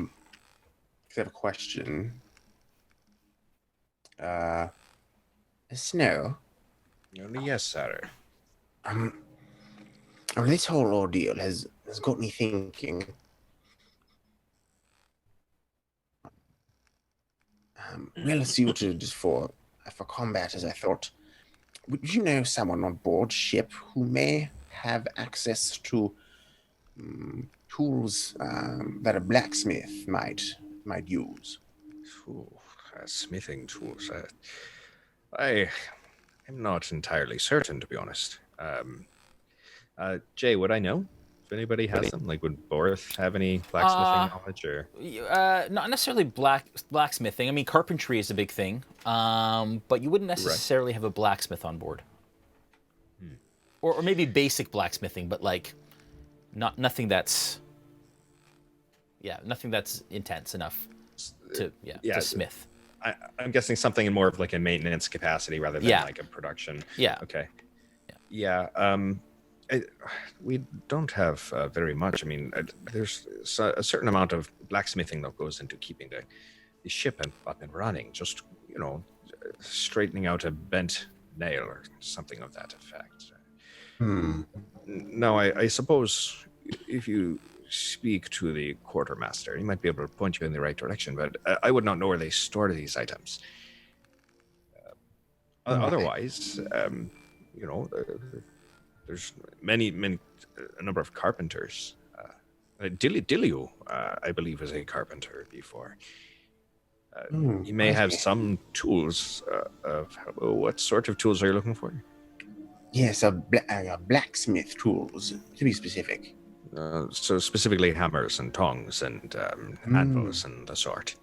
have a question. Snow? Yes, sir. This whole ordeal has got me thinking. Well suited for combat, as I thought. Would you know someone on board ship who may have access to tools that a blacksmith might use? Smithing tools. I am not entirely certain, to be honest. Jay, would I know anybody has them? Like, would Borth have any blacksmithing knowledge, or? Not necessarily blacksmithing. I mean, carpentry is a big thing, but you wouldn't necessarily have a blacksmith on board. Or maybe basic blacksmithing, but like, nothing that's intense enough to smith. I'm guessing something in more of like a maintenance capacity rather than like a production. Yeah. Okay. Yeah. We don't have very much. I mean, there's a certain amount of blacksmithing that goes into keeping the ship up and running. Just, straightening out a bent nail or something of that effect. Now, I suppose if you speak to the quartermaster, he might be able to point you in the right direction, but I would not know where they store these items. Otherwise, there's a number of carpenters. Dilliu, I believe, is a carpenter before. He may have some tools. What sort of tools are you looking for? Yes, blacksmith tools, to be specific. So specifically hammers and tongs and anvils and the sort.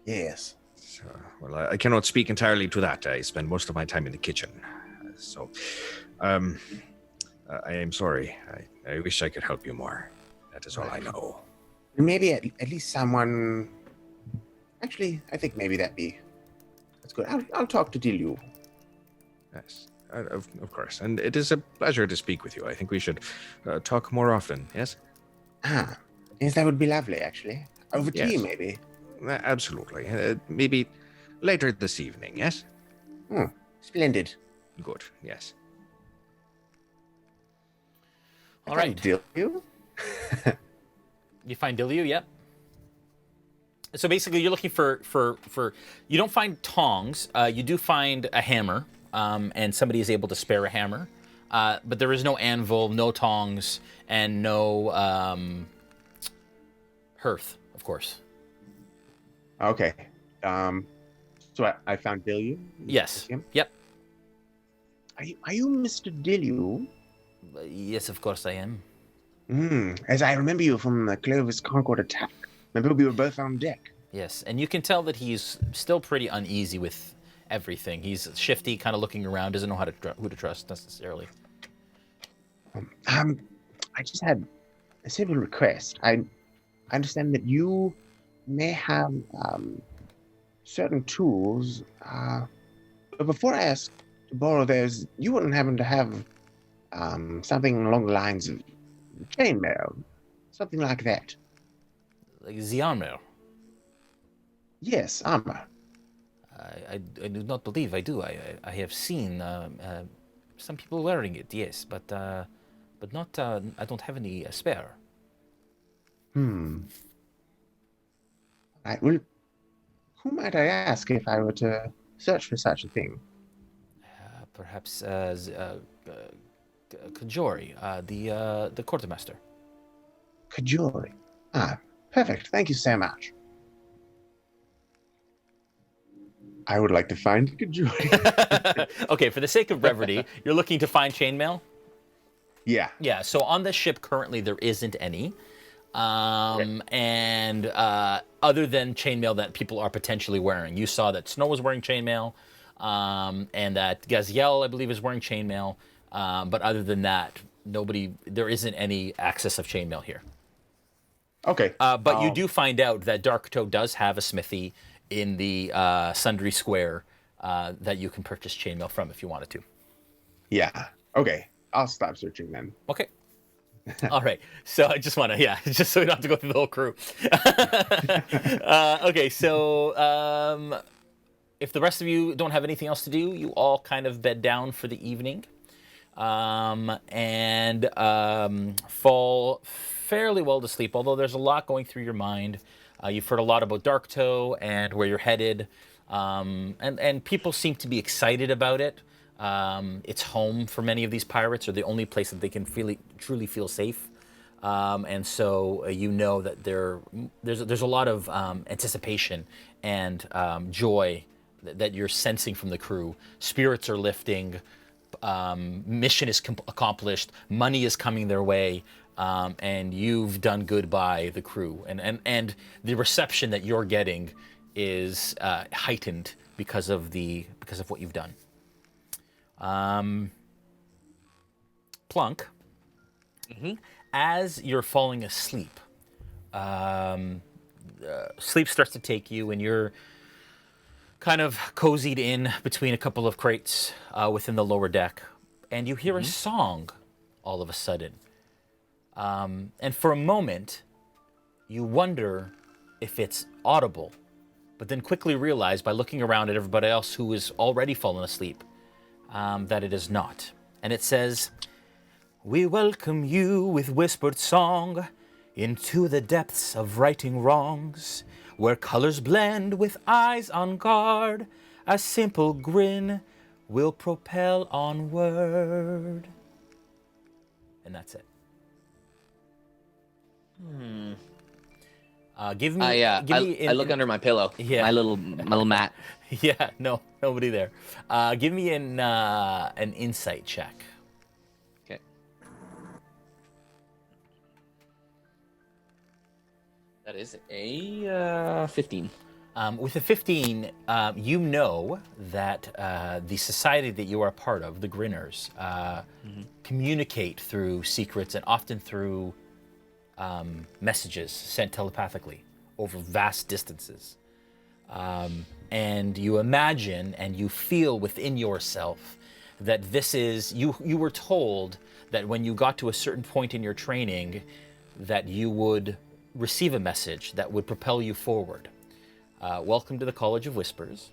Yes. So, well, I cannot speak entirely to that. I spend most of my time in the kitchen. So, I am sorry. I wish I could help you more. That is all I know. Maybe at least someone... Actually, I think maybe that's good. I'll talk to Dilliu. Yes. Of course, and it is a pleasure to speak with you. I think we should talk more often, yes? Yes, that would be lovely, actually. Over tea, maybe? Absolutely. Maybe later this evening, yes? Splendid. Good, yes. All right. Dilliu? You find Dilliu, yep. So basically, you're looking for you don't find tongs. You do find a hammer. And somebody is able to spare a hammer. But there is no anvil, no tongs, and no hearth, of course. Okay. So I found Dilliu? Yes. Yep. Are you Mr. Dilliu? Yes, of course I am. As I remember you from the Clovis Concord attack. Remember we were both on deck. Yes, and you can tell that he's still pretty uneasy with everything. He's shifty, kind of looking around, doesn't know who to trust necessarily. I just had a simple request. I understand that you may have certain tools, but before I ask to borrow those, you wouldn't happen to have something along the lines of chainmail, something like that. Like the armor? Yes, armor. I do not believe I do. I have seen some people wearing it, yes, but not. I don't have any spare. Right. Well, who might I ask if I were to search for such a thing? Perhaps Kajori, the quartermaster. Kajori. Perfect. Thank you so much. I would like to find Kajori. Okay, for the sake of brevity, you're looking to find chainmail? Yeah. Yeah, so on this ship currently there isn't any. And other than chainmail that people are potentially wearing. You saw that Snow was wearing chainmail, and that Gaziel, I believe, is wearing chainmail. But other than that, there isn't any access of chainmail here. Okay. But you do find out that Darktow does have a smithy in the Sundry Square that you can purchase chainmail from if you wanted to. Yeah. Okay. I'll stop searching then. Okay. All right. So I just want to, just so we don't have to go through the whole crew. Okay. So if the rest of you don't have anything else to do, you all kind of bed down for the evening and fall fairly well to sleep, although there's a lot going through your mind. You've heard a lot about Darktow and where you're headed, and people seem to be excited about it. It's home for many of these pirates, or the only place that they can truly feel safe. And so you know that there's a lot of anticipation and joy that you're sensing from the crew. Spirits are lifting, mission is accomplished, money is coming their way. and you've done good by the crew, and the reception that you're getting is heightened because of what you've done. Plunk, as you're falling asleep, sleep starts to take you, and you're kind of cozied in between a couple of crates within the lower deck, and you hear a song all of a sudden. And for a moment, you wonder if it's audible, but then quickly realize by looking around at everybody else who is already fallen asleep that it is not. And it says, "We welcome you with whispered song into the depths of righting wrongs, where colors blend with eyes on guard. A simple grin will propel onward." And that's it. Give me. I look under my pillow. Yeah. My little mat. Yeah, no, nobody there. Give me an insight check. Okay. That is a 15. With a 15, you know that the society that you are a part of, the Grinners, communicate through secrets and often through messages sent telepathically over vast distances. And you imagine and you feel within yourself that this is, you were told that when you got to a certain point in your training that you would receive a message that would propel you forward. Welcome to the College of Whispers.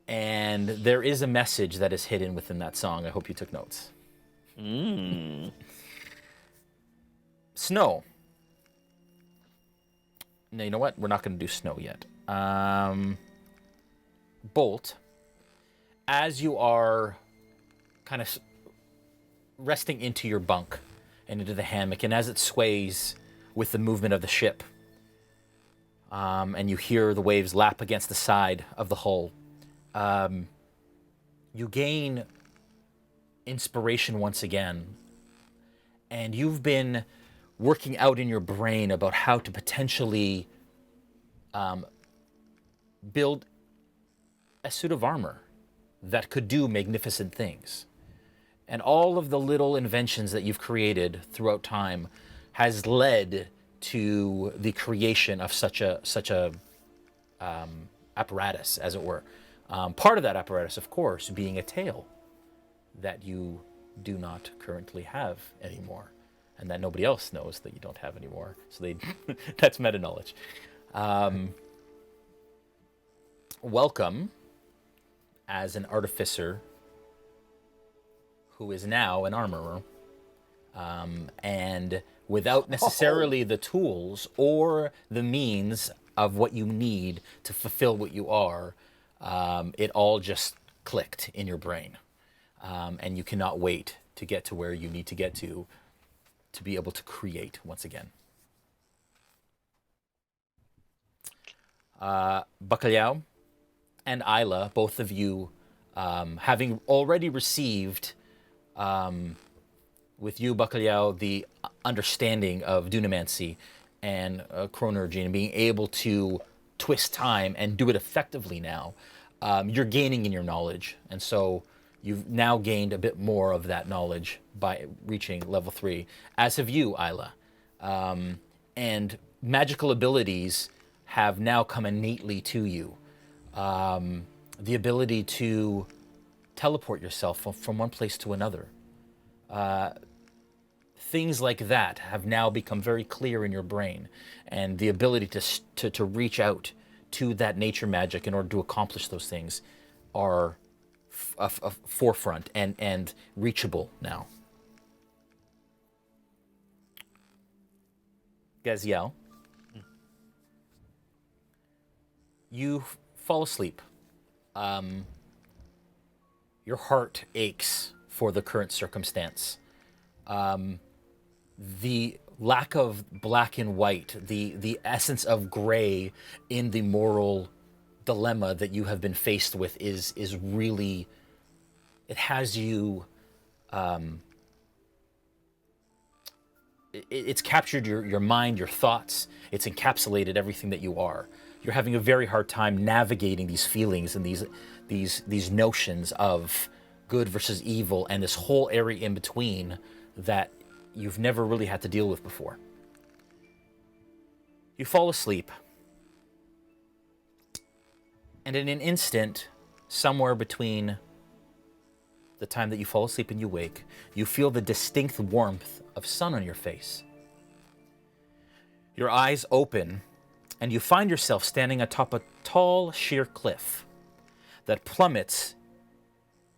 And there is a message that is hidden within that song. I hope you took notes. Snow. No, you know what? We're not going to do snow yet. Bolt, as you are kind of resting into your bunk and into the hammock, and as it sways with the movement of the ship, and you hear the waves lap against the side of the hull, you gain inspiration once again, and you've been working out in your brain about how to potentially build a suit of armor that could do magnificent things. And all of the little inventions that you've created throughout time has led to the creation of such a apparatus, as it were. Part of that apparatus, of course, being a tail that you do not currently have anymore, and that nobody else knows that you don't have anymore. So that's meta knowledge. Welcome as an artificer who is now an armorer, and without necessarily the tools or the means of what you need to fulfill what you are, it all just clicked in your brain, and you cannot wait to get to where you need to get to be able to create once again. Bacalhau and Aella, both of you, having already received, with you, Bacalhau, the understanding of Dunamancy and chronergy, and being able to twist time and do it effectively now, you're gaining in your knowledge. And so you've now gained a bit more of that knowledge by reaching level 3, as have you, Aella. And magical abilities have now come innately to you. The ability to teleport yourself from one place to another. Things like that have now become very clear in your brain, and the ability to reach out to that nature magic in order to accomplish those things are a forefront and reachable now. Gaziel, you fall asleep. Your heart aches for the current circumstance. The lack of black and white, the essence of gray in the moral dilemma that you have been faced with is really, it has you it's captured your mind, your thoughts. It's encapsulated everything that you are. You're having a very hard time navigating these feelings and these notions of good versus evil and this whole area in between that you've never really had to deal with before. You fall asleep. And in an instant, somewhere between the time that you fall asleep and you wake, you feel the distinct warmth of sun on your face. Your eyes open, and you find yourself standing atop a tall, sheer cliff that plummets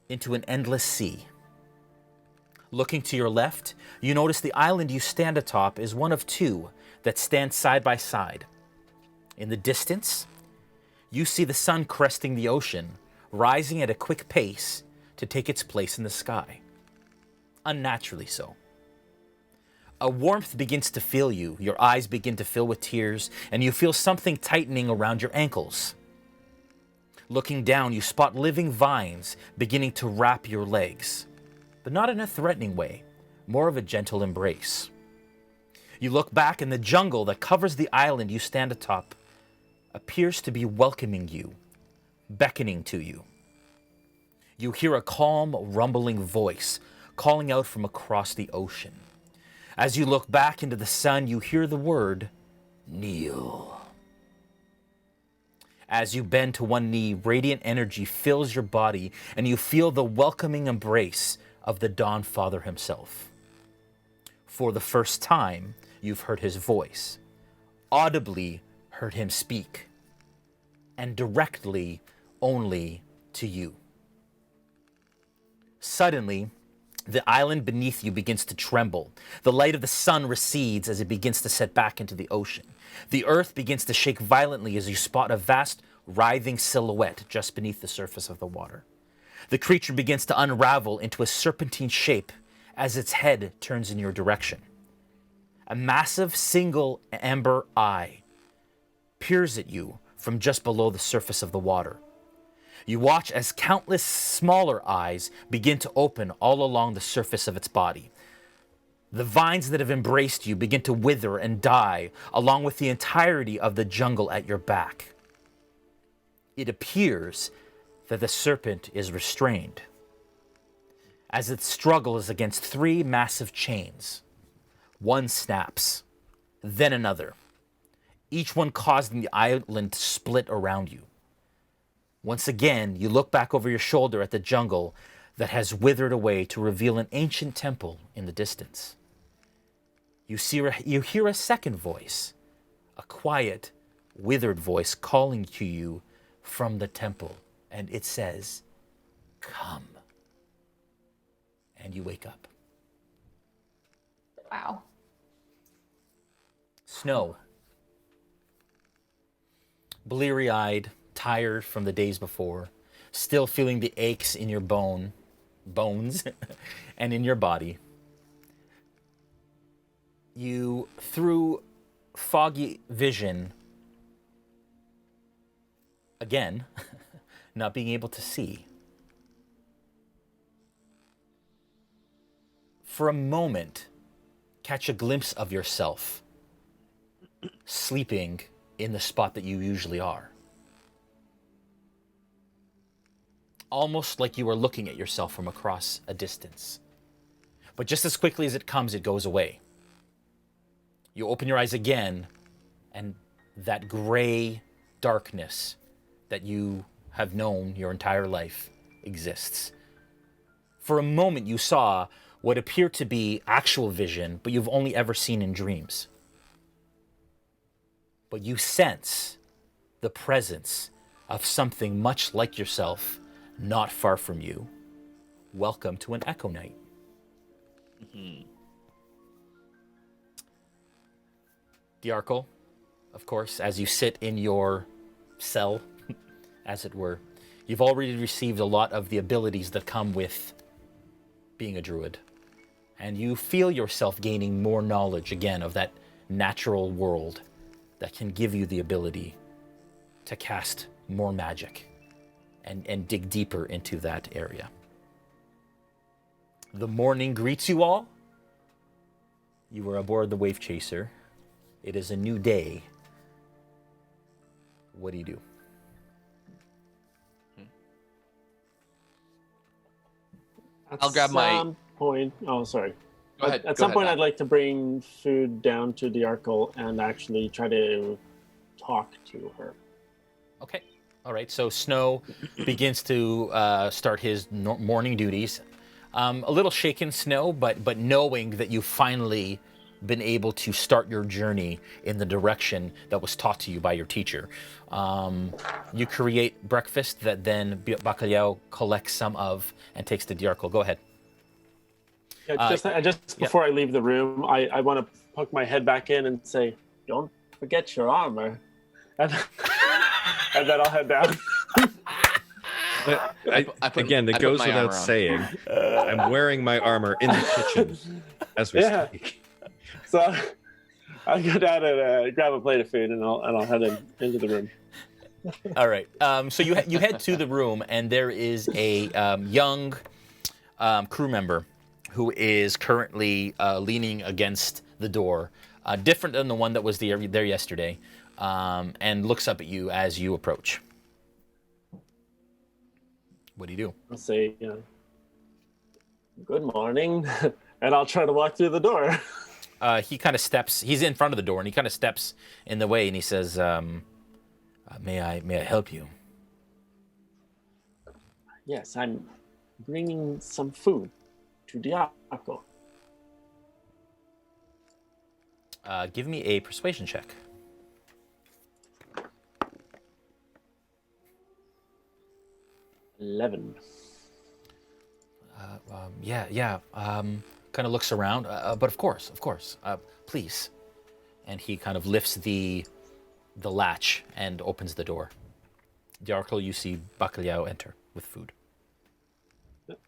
into an endless sea. Looking to your left, you notice the island you stand atop is one of two that stand side by side. In the distance, you see the sun cresting the ocean, rising at a quick pace to take its place in the sky. Unnaturally so. A warmth begins to fill you, your eyes begin to fill with tears, and you feel something tightening around your ankles. Looking down, you spot living vines beginning to wrap your legs, but not in a threatening way, more of a gentle embrace. You look back, and the jungle that covers the island you stand atop appears to be welcoming you, beckoning to you. You hear a calm, rumbling voice calling out from across the ocean. As you look back into the sun, you hear the word, kneel. As you bend to one knee, radiant energy fills your body, and you feel the welcoming embrace of the Dawn Father himself. For the first time, you've heard his voice, audibly heard him speak, and directly only to you. Suddenly, the island beneath you begins to tremble. The light of the sun recedes as it begins to set back into the ocean. The earth begins to shake violently as you spot a vast, writhing silhouette just beneath the surface of the water. The creature begins to unravel into a serpentine shape as its head turns in your direction. A massive single amber eye peers at you from just below the surface of the water. You watch as countless smaller eyes begin to open all along the surface of its body. The vines that have embraced you begin to wither and die, along with the entirety of the jungle at your back. It appears that the serpent is restrained, as it struggles against three massive chains. One snaps, then another, each one causing the island to split around you. Once again, you look back over your shoulder at the jungle that has withered away to reveal an ancient temple in the distance. You hear a second voice, a quiet, withered voice calling to you from the temple, and it says, "Come." And you wake up. Wow. Snow. Bleary-eyed, tired from the days before, still feeling the aches in your bones and in your body. You, through foggy vision, again, not being able to see, for a moment, catch a glimpse of yourself sleeping in the spot that you usually are. Almost like you are looking at yourself from across a distance. But just as quickly as it comes, it goes away. You open your eyes again, and that gray darkness that you have known your entire life exists. For a moment, you saw what appeared to be actual vision, but you've only ever seen in dreams. But you sense the presence of something much like yourself not far from you. Welcome to an Echo Night. Diarchel, of course, as you sit in your cell, as it were, you've already received a lot of the abilities that come with being a druid. And you feel yourself gaining more knowledge, again, of that natural world that can give you the ability to cast more magic and dig deeper into that area. The morning greets you all, You were aboard the Wave Chaser. It is a new day. What do you do? I'll grab my- At some point, oh, sorry. Go ahead. At some point, I'd like to bring food down to Dajarkal and actually try to talk to her. Okay. All right. So Snow begins to start his morning duties. A little shaken, Snow, but knowing that you've finally been able to start your journey in the direction that was taught to you by your teacher. You create breakfast that then Bacalhau collects some of and takes to Dajarkal. Go ahead. Yeah, just before I leave the room, I want to poke my head back in and say, "Don't forget your armor," and then I'll head down. Again, it goes without saying. I'm wearing my armor in the kitchen as we speak. So I'll go down and grab a plate of food, and I'll head into the room. All right. So you head to the room, and there is a young crew member who is currently leaning against the door, different than the one that was there yesterday, and looks up at you as you approach. What do you do? I'll say, "Good morning," and I'll try to walk through the door. He kind of steps. He's in front of the door, and he kind of steps in the way, and he says, "May I help you?" Yes, I'm bringing some food to Dajarkal. Give me a persuasion check. $11. Kind of looks around, but of course, please. And he kind of lifts the latch and opens the door. Dajarkal, you see Bacalhau enter with food.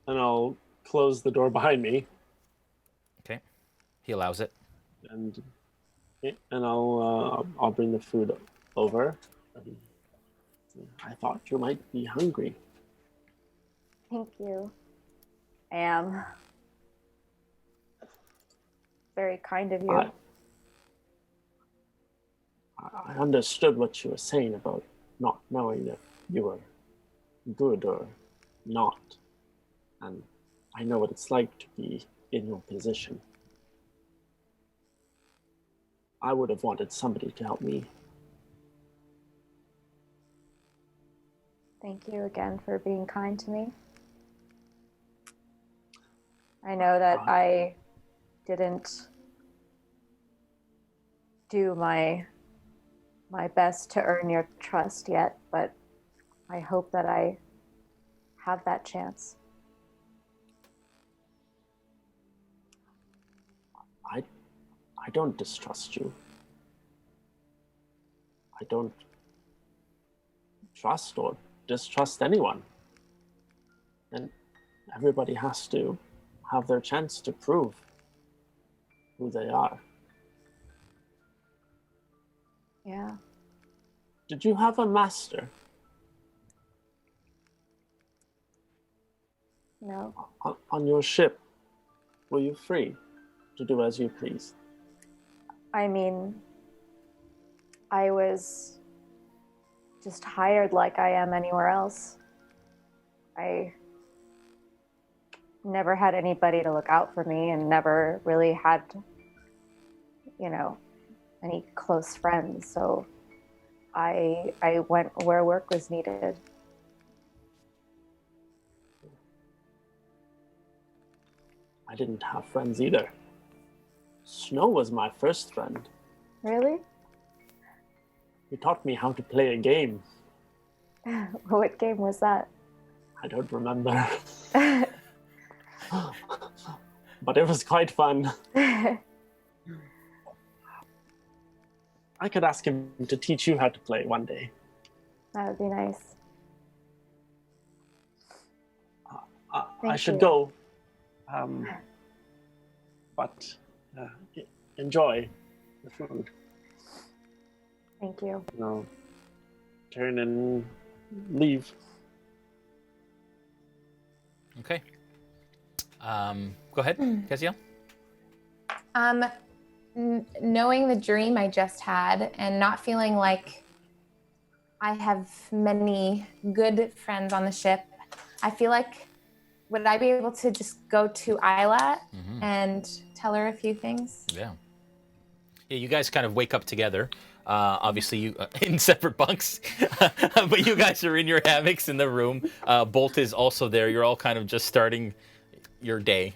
And I'll close the door behind me. Okay, he allows it. And I'll bring the food over. I thought you might be hungry. Thank you. I am. Very kind of you. I understood what you were saying about not knowing if you were good or not. And I know what it's like to be in your position. I would have wanted somebody to help me. Thank you again for being kind to me. I know that I didn't do my best to earn your trust yet, but I hope that I have that chance. I don't distrust you. I don't trust or distrust anyone. And everybody has to have their chance to prove who they are. Yeah. Did you have a master? No. On your ship, were you free to do as you pleased? I mean, I was just hired like I am anywhere else. I never had anybody to look out for me and never really had, any close friends. So I went where work was needed. I didn't have friends either. Snow was my first friend. Really? He taught me how to play a game. What game was that? I don't remember. But it was quite fun. I could ask him to teach you how to play one day. That would be nice. I should go. But enjoy the food. Thank you. No. Turn and leave. Okay. Go ahead, Gaziel. Knowing the dream I just had and not feeling like I have many good friends on the ship, I feel like, would I be able to just go to Aella and tell her a few things? Yeah. Yeah, you guys kind of wake up together. Obviously, you in separate bunks, but you guys are in your hammocks in the room. Bolt is also there. You're all kind of just starting your day.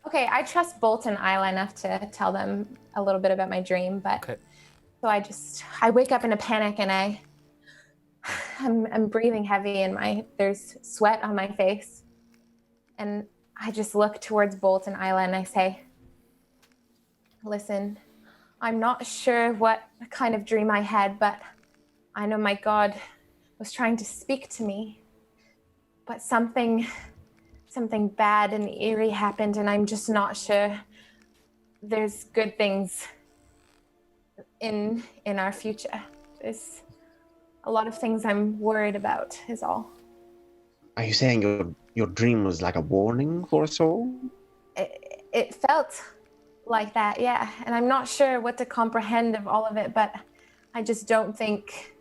Okay, I trust Bolt and Aella enough to tell them a little bit about my dream, but so I wake up in a panic and I'm breathing heavy and there's sweat on my face, and I just look towards Bolt and Aella and I say, listen, I'm not sure what kind of dream I had, but I know my God was trying to speak to me, but something bad and eerie happened, and I'm just not sure there's good things in our future. There's a lot of things I'm worried about, is all. Are you saying your dream was like a warning for us all? It felt like that, yeah. And I'm not sure what to comprehend of all of it, but I just don't think...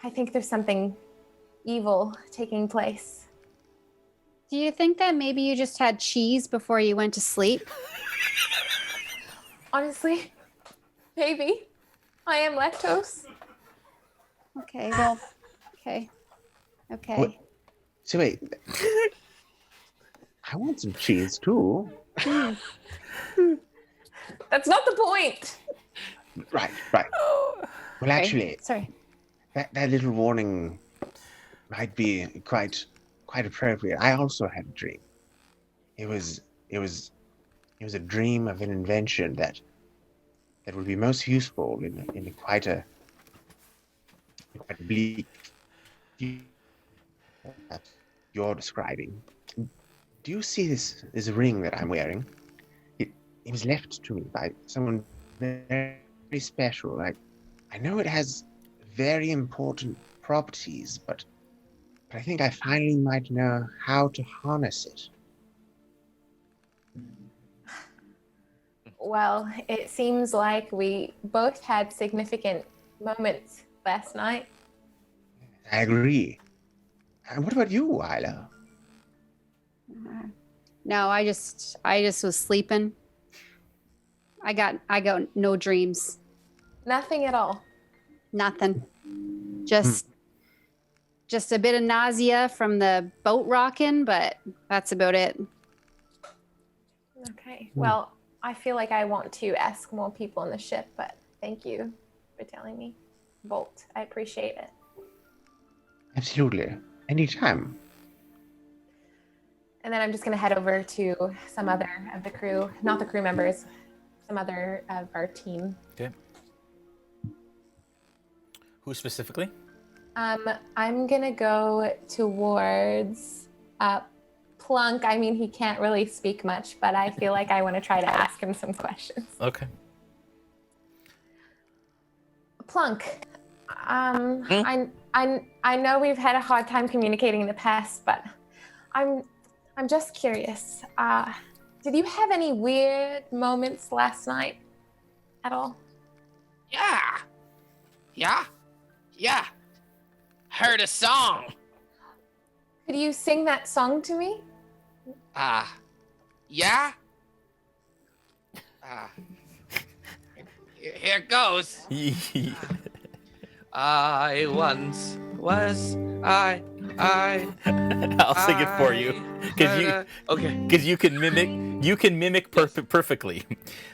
I think there's something evil taking place. Do you think that maybe you just had cheese before you went to sleep? Honestly, maybe. I am lactose. Okay, well, okay. What? So wait, I want some cheese too. That's not the point. Right. Well, actually, sorry. That little warning might be quite appropriate. I also had a dream. It was a dream of an invention that would be most useful in quite a bleak that you're describing. Do you see this ring that I'm wearing? It was left to me by someone very special. I know it has very important properties, but I think I finally might know how to harness it. Well, it seems like we both had significant moments last night. I agree. And what about you, Aella? No, I just was sleeping. I got no dreams. Nothing at all. Nothing. Just a bit of nausea from the boat rocking, but that's about it. Okay. Well, I feel like I want to ask more people on the ship, but thank you for telling me. Bolt, I appreciate it. Absolutely. Anytime. And then I'm just going to head over to some other of the crew, not the crew members, some other of our team. Okay. Who specifically? I'm going to go towards Plunk. I mean, he can't really speak much, but I feel like I want to try to ask him some questions. Okay. Plunk, I know we've had a hard time communicating in the past, but I'm just curious. Did you have any weird moments last night at all? Yeah. Heard a song. Could you sing that song to me? Yeah. Here it goes. I once was I. I'll sing it for you because you can mimic perfectly.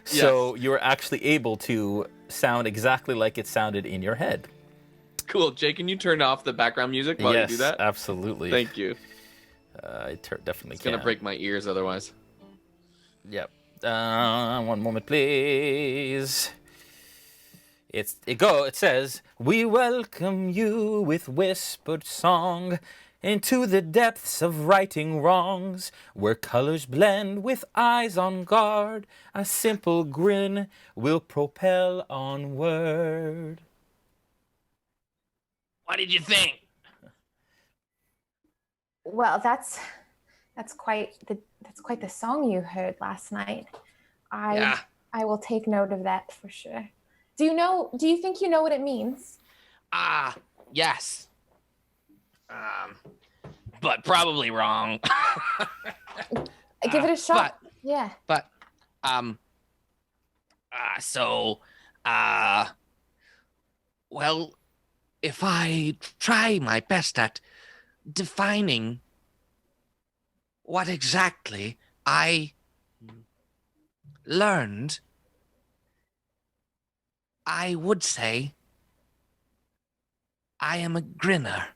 So Yes. you're actually able to sound exactly like it sounded in your head. Cool. Jay, can you turn off the background music while you do that? Absolutely. Thank you. I definitely It's can. going to break my ears otherwise. Yep. One moment, please. It says, "We welcome you with whispered song into the depths of righting wrongs, where colors blend with eyes on guard. A simple grin will propel onward." What did you think? Well, that's quite the song you heard last night. I I will take note of that for sure. Do you think you know what it means? Yes. But probably wrong. Give it a shot. Yeah. But, well, if I try my best at defining what exactly I learned, I would say I am a grinner.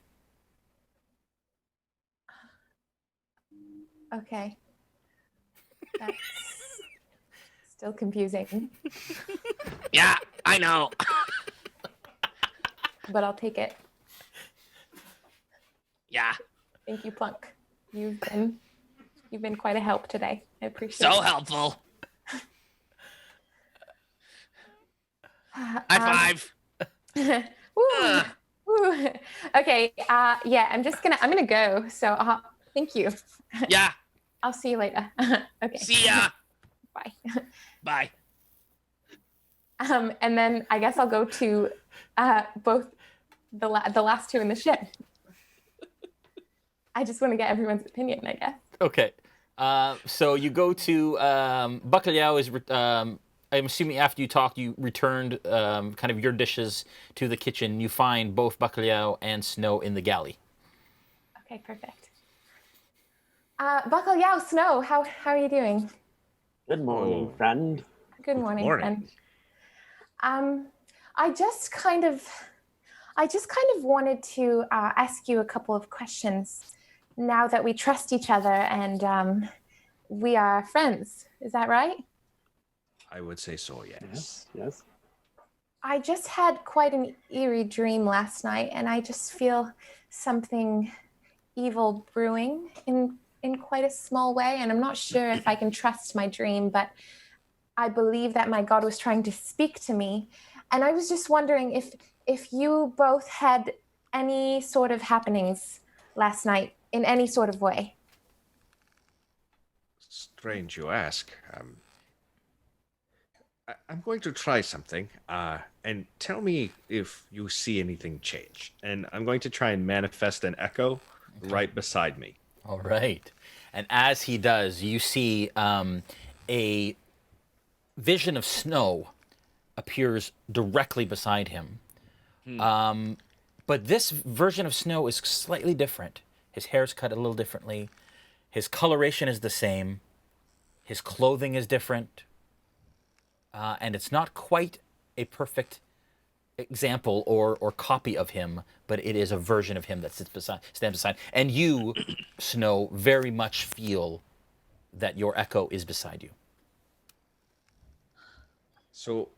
Okay. That's still confusing. Yeah, I know. But I'll take it. Yeah. Thank you, Plunk. You've been quite a help today. I appreciate it. So helpful. High five. Woo, woo. Okay. Yeah, I'm gonna go. So thank you. Yeah. I'll see you later. Okay. See ya. Bye. Bye. And then I guess I'll go to both the last two in the ship. I just want to get everyone's opinion, I guess. Okay. So you go to Bacalhau is. I'm assuming after you talked, you returned kind of your dishes to the kitchen. You find both Bacalhau and Snow in the galley. Okay, perfect. Bacalhau, Snow, how are you doing? Good morning, friend. Good morning, friend. I just kind of wanted to ask you a couple of questions now that we trust each other and we are friends. Is that right? I would say so, yes. Yes. I just had quite an eerie dream last night, and I just feel something evil brewing in quite a small way, and I'm not sure if I can trust my dream, but I believe that my God was trying to speak to me, and I was just wondering if you both had any sort of happenings last night in any sort of way. Strange you ask. I'm going to try something, and tell me if you see anything change. And I'm going to try and manifest an echo right beside me. All right. And as he does, you see a vision of Snow appears directly beside him. But this version of Snow is slightly different. His hair's cut a little differently. His coloration is the same. His clothing is different. And it's not quite a perfect example or copy of him, but it is a version of him that stands beside. And you, Snow, very much feel that your echo is beside you. So,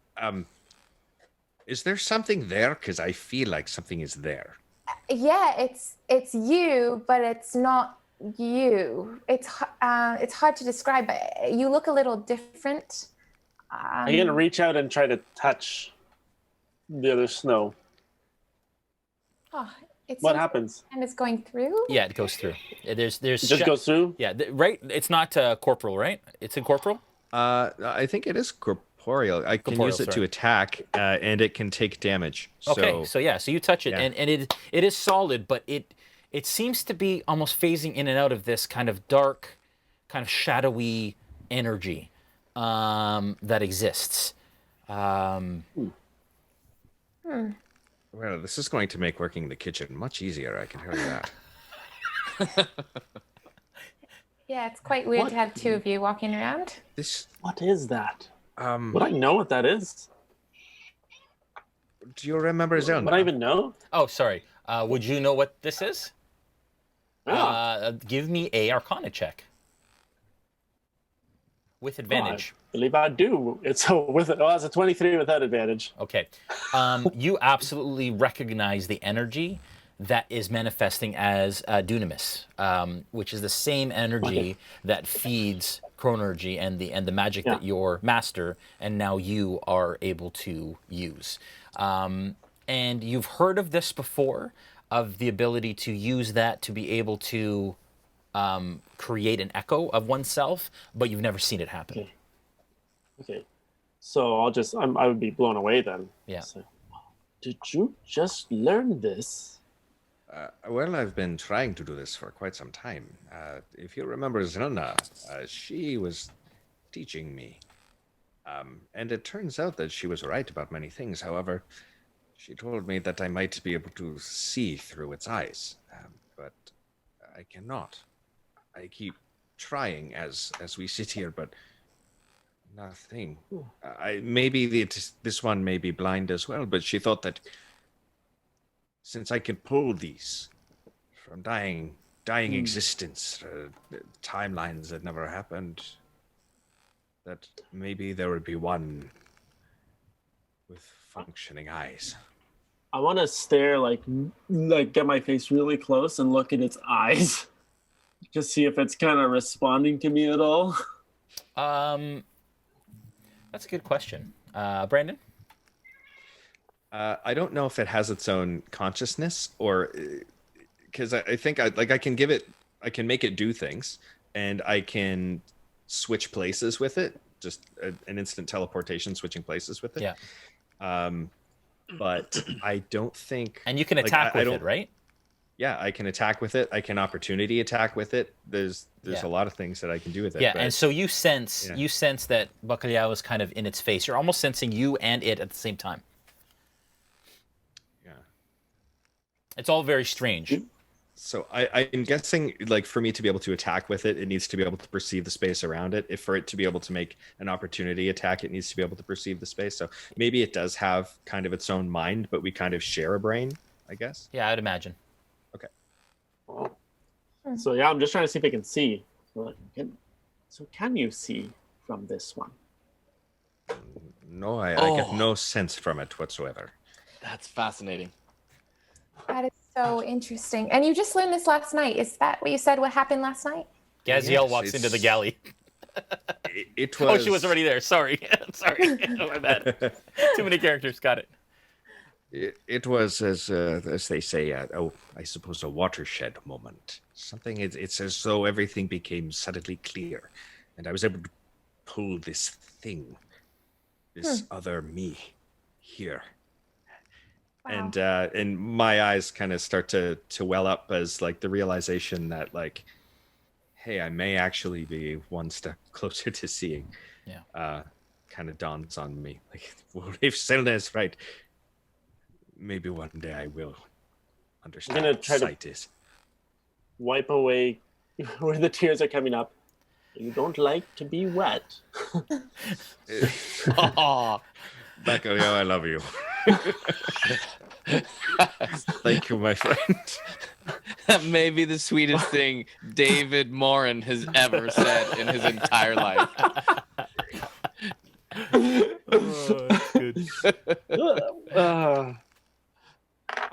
is there something there? Because I feel like something is there. Yeah, it's you, but it's not you. It's hard to describe, but you look a little different. I'm going to reach out and try to touch the other Snow. Oh, What happens? And it's going through? Yeah, it goes through. There's It just goes through? Yeah, right? It's not corporal, right? It's incorporeal? I think it is corporeal. I can use it to attack, and it can take damage. Okay, so you touch it, yeah. and it is solid, but it seems to be almost phasing in and out of this kind of dark, kind of shadowy energy that exists. Well, this is going to make working in the kitchen much easier, I can tell you that. Yeah, it's quite weird to have two of you walking around. What is that? Would I know what that is? Do you remember Zelda? Would I even know? Oh, sorry. Would you know what this is? Give me a Arcana check. With advantage. I believe I do. It's it's a 23 without advantage. Okay. You absolutely recognize the energy that is manifesting as Dunamis, which is the same energy that feeds Chronergy and the magic that your master and now you are able to use. And you've heard of this before, of the ability to use that to be able to create an echo of oneself, but you've never seen it happen. Okay. So I would be blown away then. Yeah. So, did you just learn this? Well, I've been trying to do this for quite some time. If you remember Zelna, she was teaching me. And it turns out that she was right about many things. However, she told me that I might be able to see through its eyes. But I cannot. I keep trying as we sit here, but nothing. Maybe this one may be blind as well, but she thought that since I can pull these from dying existence, timelines that never happened, that maybe there would be one with functioning eyes. I want to stare, like get my face really close and look at its eyes, just see if it's kind of responding to me at all. That's a good question. Brandon? I don't know if it has its own consciousness, or because I think I can make it do things, and I can switch places with it, just an instant teleportation, switching places with it. Yeah. But I don't think. And you can attack with it, right? Yeah, I can attack with it. I can opportunity attack with it. There's a lot of things that I can do with it. Yeah, and so you sense that Bacalhau is kind of in its face. You're almost sensing you and it at the same time. Yeah. It's all very strange. So I'm guessing, like, for me to be able to attack with it, it needs to be able to perceive the space around it. If for it to be able to make an opportunity attack, it needs to be able to perceive the space. So maybe it does have kind of its own mind, but we kind of share a brain, I guess. Yeah, I'd imagine. Okay. So yeah, I'm just trying to see if I can see. So can you see from this one? No, I get no sense from it whatsoever. That's fascinating. That is so interesting. And you just learned this last night. Is that what you said? What happened last night? Gaziel walks into the galley. It was. Oh, she was already there. Sorry. Sorry. My bad. Too many characters. Got it. It was, as they say, I suppose a watershed moment. Something. It's as though everything became suddenly clear, and I was able to pull this thing, this other me, here. Wow. And my eyes kind of start to well up as, like, the realization that, like, hey, I may actually be one step closer to seeing. Yeah. Kind of dawns on me. Like, well, if Selena is right, maybe one day I will understand gonna what try to- sight is. Wipe away where the tears are coming up. You don't like to be wet. Oh, Bacalhau, I love you. Thank you, my friend. that may be the sweetest thing David Morin has ever said in his entire life. Oh, that's good.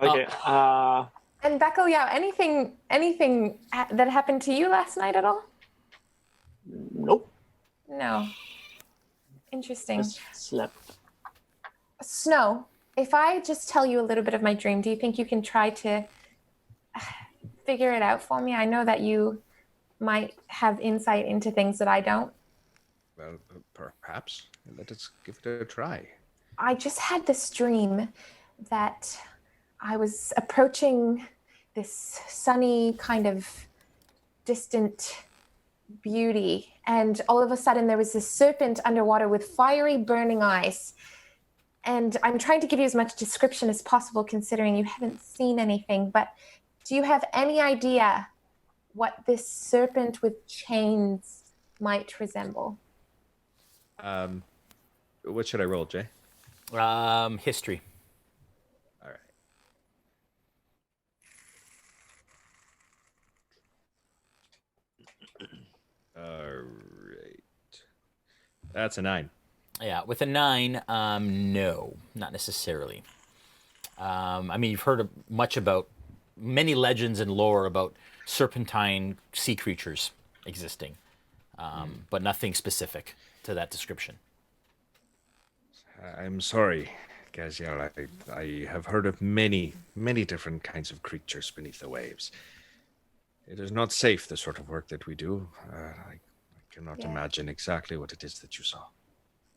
Okay. And Bacalhau, anything that happened to you last night at all? Nope. No. Interesting. Just slept. Snow, if I just tell you a little bit of my dream, do you think you can try to figure it out for me? I know that you might have insight into things that I don't. Well, perhaps. Let us give it a try. I just had this dream that I was approaching this sunny kind of distant beauty, and all of a sudden there was this serpent underwater with fiery burning eyes. And I'm trying to give you as much description as possible considering you haven't seen anything, but do you have any idea what this serpent with chains might resemble? What should I roll, Jay? History. All right. All right. That's a 9. Yeah, with a 9, no, not necessarily. I mean, you've heard much about many legends and lore about serpentine sea creatures existing, but nothing specific to that description. I'm sorry, Gaziel. I have heard of many, many different kinds of creatures beneath the waves. It is not safe, the sort of work that we do. I cannot imagine exactly what it is that you saw.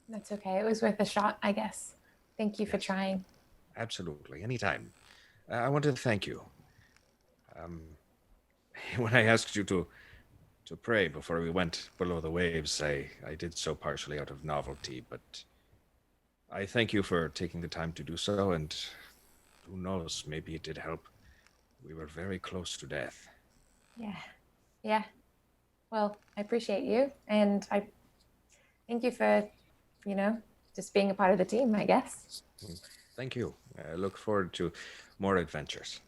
That's okay. It was worth a shot, I guess. Thank you for trying. Absolutely. Anytime. I want to thank you. When I asked you to pray before we went below the waves, I did so partially out of novelty, but I thank you for taking the time to do so, and who knows, maybe it did help. We were very close to death. Yeah. Well, I appreciate you, and I thank you for, just being a part of the team, I guess. Thank you. I look forward to more adventures.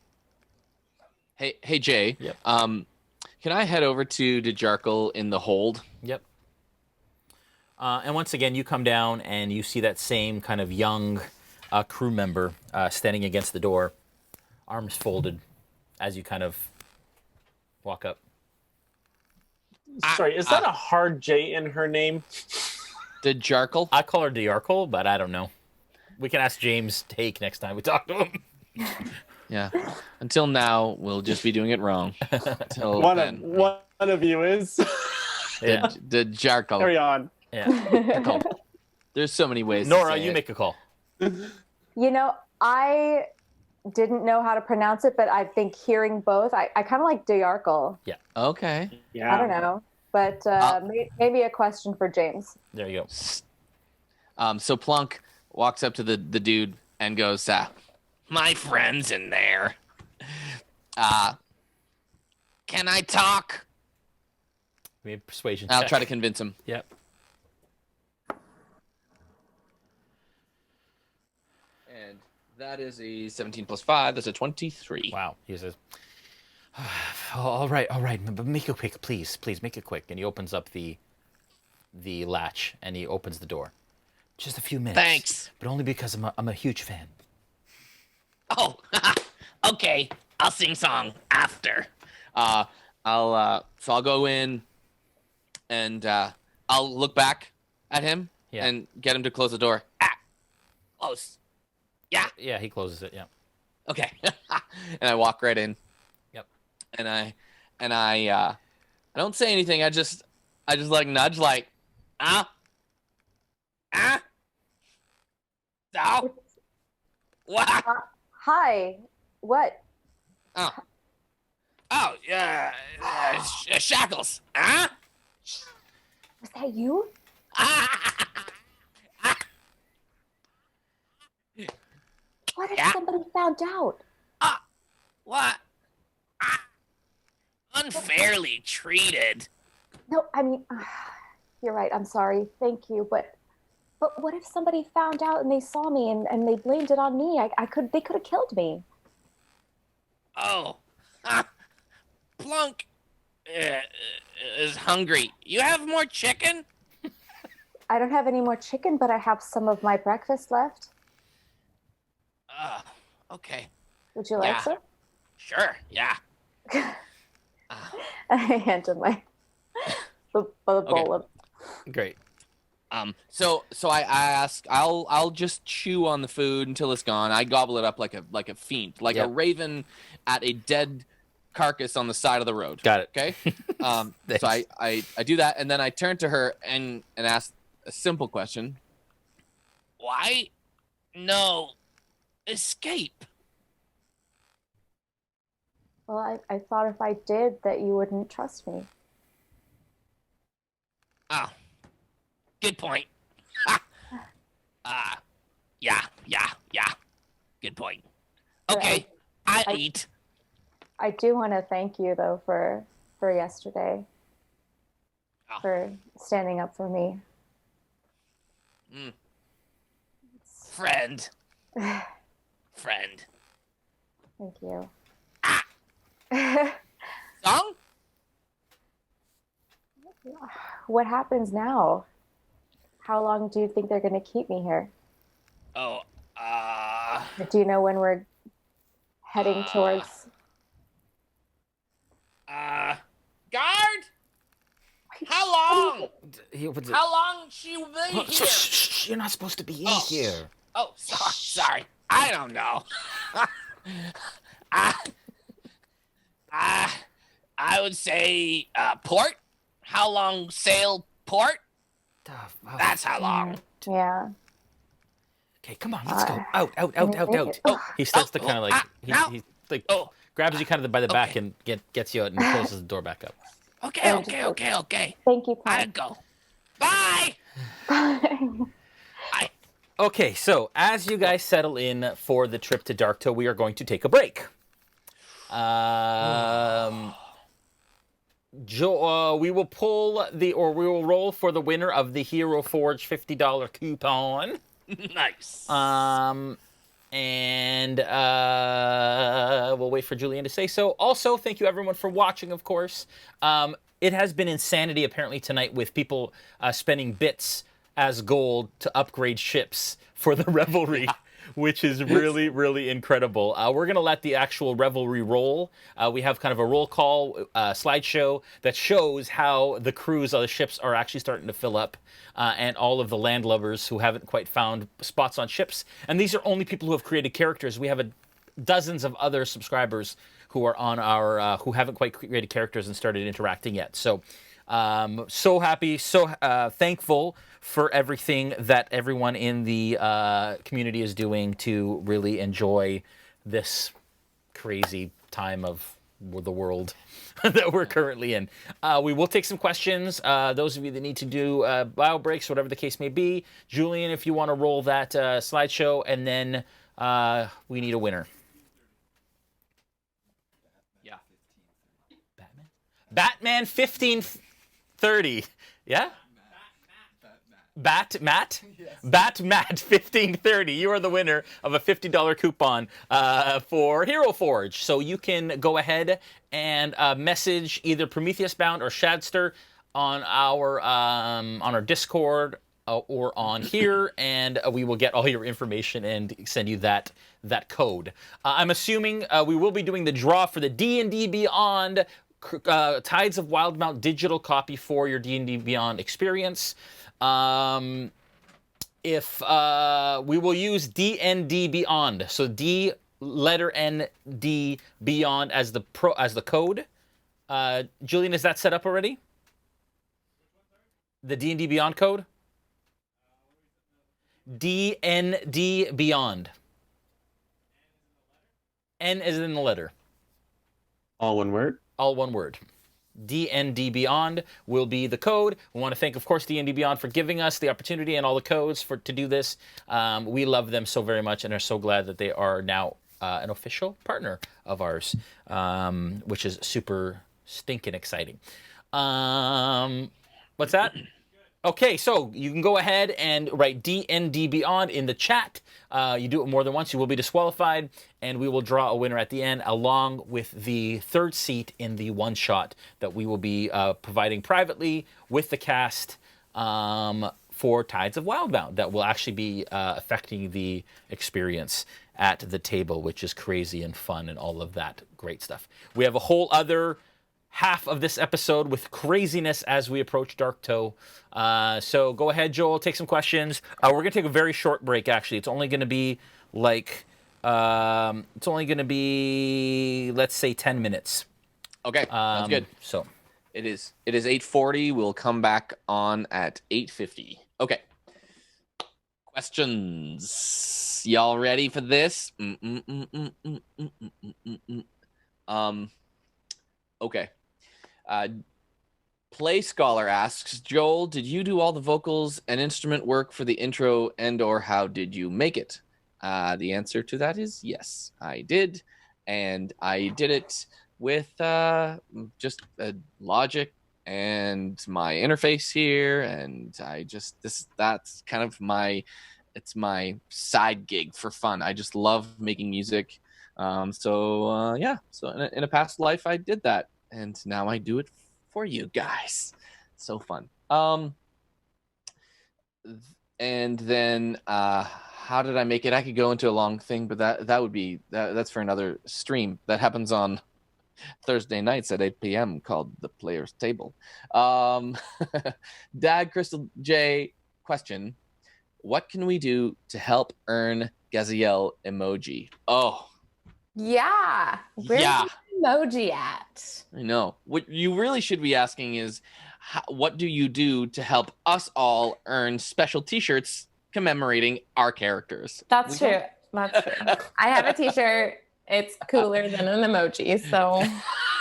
Hey, Jay. Yep. Can I head over to Dajarkal in the hold? Yep. And once again, you come down and you see that same kind of young crew member standing against the door, arms folded, as you kind of walk up. Sorry, is that a hard J in her name? Dajarkal? I call her Dajarkal, but I don't know. We can ask James Take next time we talk to him. Yeah. Until now, we'll just be doing it wrong. Until One then. of you is. Yeah. Dajarkal. Carry on. Yeah. There's so many ways. Noura, to say you it. make a call. I didn't know how to pronounce it, but I think hearing both, I kind of like Dajarkal. Yeah. Okay. Yeah. I don't know, but maybe a question for James. There you go. So Plunk walks up to the dude and goes, My friend's in there. Can I talk? we have persuasion. I'll check. try to convince him. Yep. And that is a 17 plus 5. That's a 23. Wow. He says, all right, but make it quick, please, make it quick. And he opens up the latch and he opens the door. Just a few minutes. Thanks. But only because I'm a huge fan. Oh, okay. I'll sing song after. I'll go in and I'll look back at him and get him to close the door. Close. Yeah. Yeah, he closes it. Yeah. Okay. And I walk right in. Yep. And I don't say anything. I just like nudge like, So? What? Hi. What? Oh, yeah. Shackles. Huh? Was that you? What if somebody found out? What? Unfairly treated. No, I mean, you're right. I'm sorry. Thank you. But what if somebody found out and they saw me and they blamed it on me? They could have killed me. Oh. Plunk is hungry. You have more chicken? I don't have any more chicken, but I have some of my breakfast left. Okay. Would you like some? Sure, yeah. I handed my the bowl of. Great. So I ask, I'll just chew on the food until it's gone. I gobble it up like a fiend, like a raven at a dead carcass on the side of the road. Got it. Okay. So I do that, and then I turn to her and ask a simple question. Why no escape? Well, I thought if I did that you wouldn't trust me. Oh, good point. Yeah. Good point. Okay, I'll eat. I do want to thank you though for yesterday. For standing up for me. Friend. Friend. Thank you. Song? What happens now? How long do you think they're going to keep me here? Oh, Do you know when we're heading towards? Guard? How long? He opens it. How long she will be here? You're not supposed to be in here. Oh, sorry. I don't know. I would say port. How long sail port? That's how long. Yeah. Okay, come on, let's go. Out. Oh, he starts to kind of like he like grabs you kind of by the back and gets you out and closes the door back up. Okay. Thank you, Gotta Con. go. Bye. Okay, so as you guys settle in for the trip to Darktow, we are going to take a break. We will roll for the winner of the Hero Forge $50 coupon. Nice. And we'll wait for Julian to say so. Also, thank you everyone for watching, of course. It has been insanity apparently tonight with people spending bits as gold to upgrade ships for the Revelry, which is really, really incredible. We're going to let the actual Revelry roll. We have kind of a roll call slideshow that shows how the crews of the ships are actually starting to fill up, and all of the landlubbers who haven't quite found spots on ships. And these are only people who have created characters. We have dozens of other subscribers who are on our who haven't quite created characters and started interacting yet. So so happy, so thankful for everything that everyone in the community is doing to really enjoy this crazy time of the world that we're currently in. We will take some questions. Those of you that need to do bio breaks, whatever the case may be. Julian, if you want to roll that slideshow, and then we need a winner. Yeah. Batman 1530. Yeah? Matt 1530. You are the winner of a $50 coupon for Hero Forge. So you can go ahead and message either Prometheus Bound or Shadster on our Discord or on here, and we will get all your information and send you that code. I'm assuming we will be doing the draw for the D&D Beyond Tides of Wildemount digital copy for your D&D Beyond experience. If we will use DnD Beyond, so D letter ND Beyond as the code. Julian, is that set up already? The D&D Beyond code? DnD Beyond. N is in the letter. All one word? All one word. DnD Beyond will be the code. We want to thank, of course, DnD Beyond for giving us the opportunity and all the codes to do this. We love them so very much and are so glad that they are now an official partner of ours, which is super stinking exciting. What's that? Okay, so you can go ahead and write DnD Beyond in the chat. You do it more than once, you will be disqualified, and we will draw a winner at the end, along with the third seat in the one-shot that we will be providing privately with the cast for Tides of Wildemount. That will actually be affecting the experience at the table, which is crazy and fun and all of that great stuff. We have a whole other half of this episode with craziness as we approach Darktow. So go ahead, Joel, take some questions. We're going to take a very short break, actually. It's only going to be like, let's say 10 minutes. Okay, sounds good. So it is 8:40. We'll come back on at 8:50. Okay. Questions. Y'all ready for this? Okay. Play Scholar asks, Joel, did you do all the vocals and instrument work for the intro, and or how did you make it? The answer to that is yes, I did. And I did it with just Logic and my interface here. And that's kind of my side gig for fun. I just love making music. So in a past life, I did that. And now I do it for you guys. So fun. And then how did I make it? I could go into a long thing, but that's for another stream that happens on Thursday nights at 8 p.m. called The Player's Table. Dad Crystal J question: what can we do to help earn Gaziel emoji? Oh. Yeah. Where's the emoji at? I know. What you really should be asking is, what do you do to help us all earn special t-shirts commemorating our characters. That's true. That's true. I have a t-shirt. It's cooler than an emoji, so.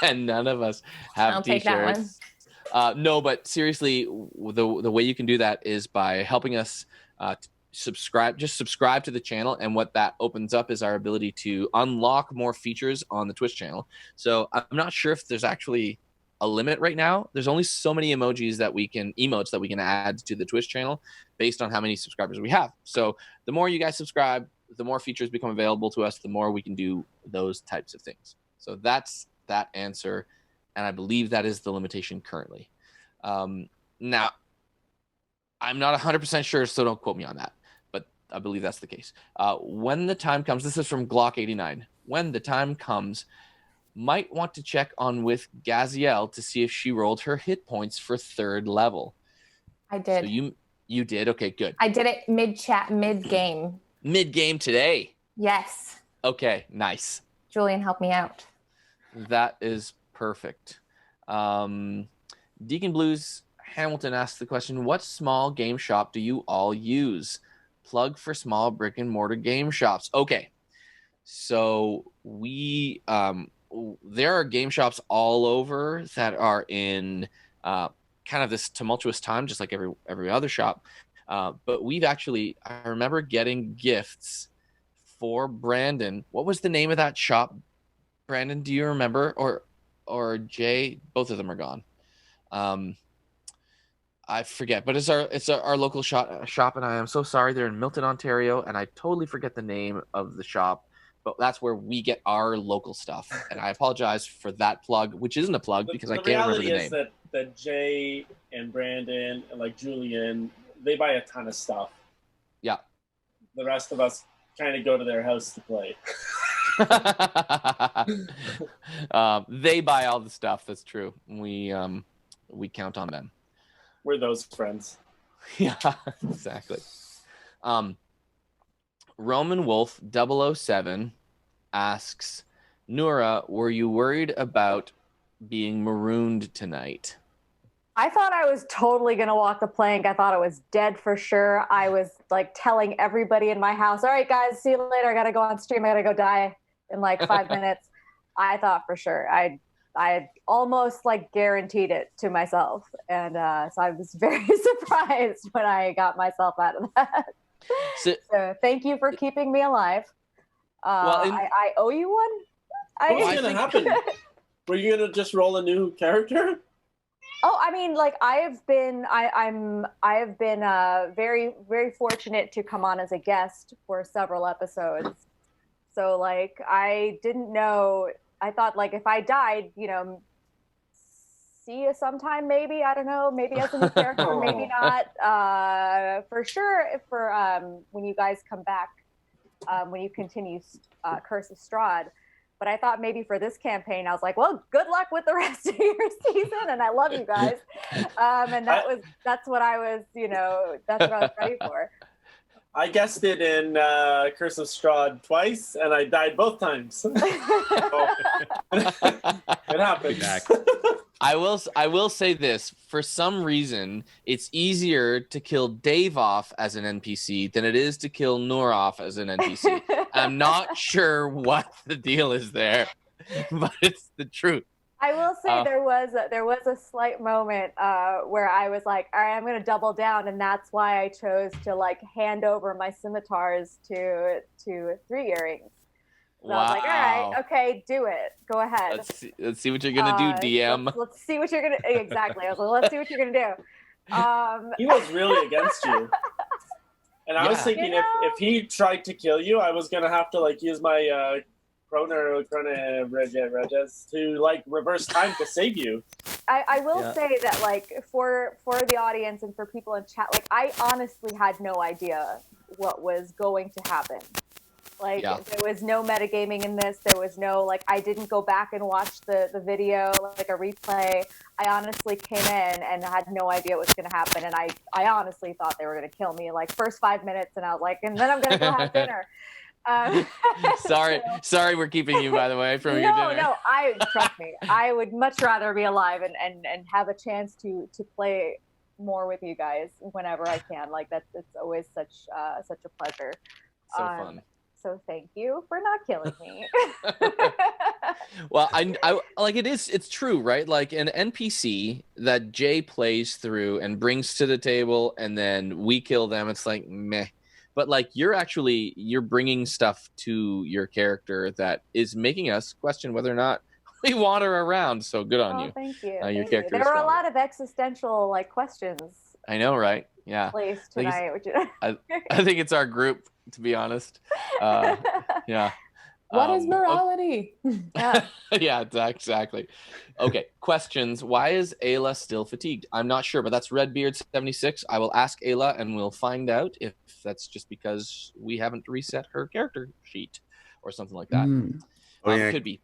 And none of us have I'll t-shirts. take that one. No, but seriously, the way you can do that is by helping us subscribe. Just subscribe to the channel, and what that opens up is our ability to unlock more features on the Twitch channel. So I'm not sure if there's actually a limit right now. There's only so many emotes that we can add to the Twitch channel based on how many subscribers we have. So the more you guys subscribe, the more features become available to us, the more we can do those types of things. So that's that answer, and I believe that is the limitation currently. Now, I'm not 100% sure, so don't quote me on that, but I believe that's the case. When the time comes, this is from Glock89. When the time comes, might want to check on with Gaziel to see if she rolled her hit points for 3rd level. I did. So you did? Okay, good. I did it mid-game. Mid-game today? Yes. Okay, nice. Julian, help me out. That is perfect. Deacon Blues Hamilton asked the question, what small game shop do you all use? Plug for small brick and mortar game shops. Okay. So we there are game shops all over that are in kind of this tumultuous time, just like every other shop. But we've actually, I remember getting gifts for Brandon. What was the name of that shop? Brandon, do you remember? Or Jay? Both of them are gone. I forget, but it's our local shop, and I am so sorry. They're in Milton, Ontario, and I totally forget the name of the shop. But that's where we get our local stuff, and I apologize for that plug, which isn't a plug because I can't remember the name. The reality is that Jay and Brandon and like Julian, they buy a ton of stuff. Yeah. The rest of us kind of go to their house to play. They buy all the stuff. That's true. We count on them. We're those friends. Yeah, exactly. Roman Wolf 007 asks, Noura, were you worried about being marooned tonight? I thought I was totally going to walk the plank. I thought it was dead for sure. I was like telling everybody in my house, all right, guys, see you later. I got to go on stream. I got to go die in like 5 minutes. I thought for sure. I almost like guaranteed it to myself. And so I was very surprised when I got myself out of that. So thank you for keeping me alive. I owe you one. What's going to happen? Were you going to just roll a new character? Oh, I mean, like I have been very, very fortunate to come on as a guest for several episodes. So like, I didn't know. I thought like if I died, see you sometime, maybe. I don't know, maybe as a new character, maybe not. For sure, for when you guys come back, when you continue Curse of Strahd. But I thought maybe for this campaign, I was like, well, good luck with the rest of your season, and I love you guys. And that's what I was, that's what I was ready for. I guessed it in Curse of Strahd twice, and I died both times. It happened. Exactly. I will say this. For some reason, it's easier to kill Dave off as an NPC than it is to kill Noura off as an NPC. I'm not sure what the deal is there, but it's the truth. I will say there was a slight moment where I was like, all right, I'm going to double down, and that's why I chose to like hand over my scimitars to 3 earrings. So wow. I was like, all right, okay, do it. Go ahead. Let's see what you're gonna do, DM. Let's see what you're gonna exactly. I was like, let's see what you're gonna do. He was really against you, and I was thinking if he tried to kill you, I was gonna have to like use my Chrono Reges to like reverse time to save you. I will say that like for the audience and for people in chat, like I honestly had no idea what was going to happen. Like there was no metagaming in this. There was no like I didn't go back and watch the video like a replay. I honestly came in and had no idea what was going to happen, and I honestly thought they were going to kill me like first 5 minutes, and I was like, and then I'm going to go have dinner. Sorry, we're keeping you, by the way, from your dinner. No, trust me. I would much rather be alive and have a chance to play more with you guys whenever I can. Like it's always such a pleasure. So fun. So thank you for not killing me. Well, I like it's true, right? Like an NPC that Jay plays through and brings to the table, and then we kill them. It's like meh. But like you're bringing stuff to your character that is making us question whether or not we want her around. So good on you. Thank you. Your Thank character you. is There were a strong. lot of existential like questions I know, right? Yeah. placed tonight. I think it's our group, to be honest. Yeah. What is morality? Yeah. Yeah, exactly. Okay, questions. Why is Aella still fatigued? I'm not sure, but that's Redbeard76. I will ask Aella, and we'll find out if that's just because we haven't reset her character sheet or something like that. It could be.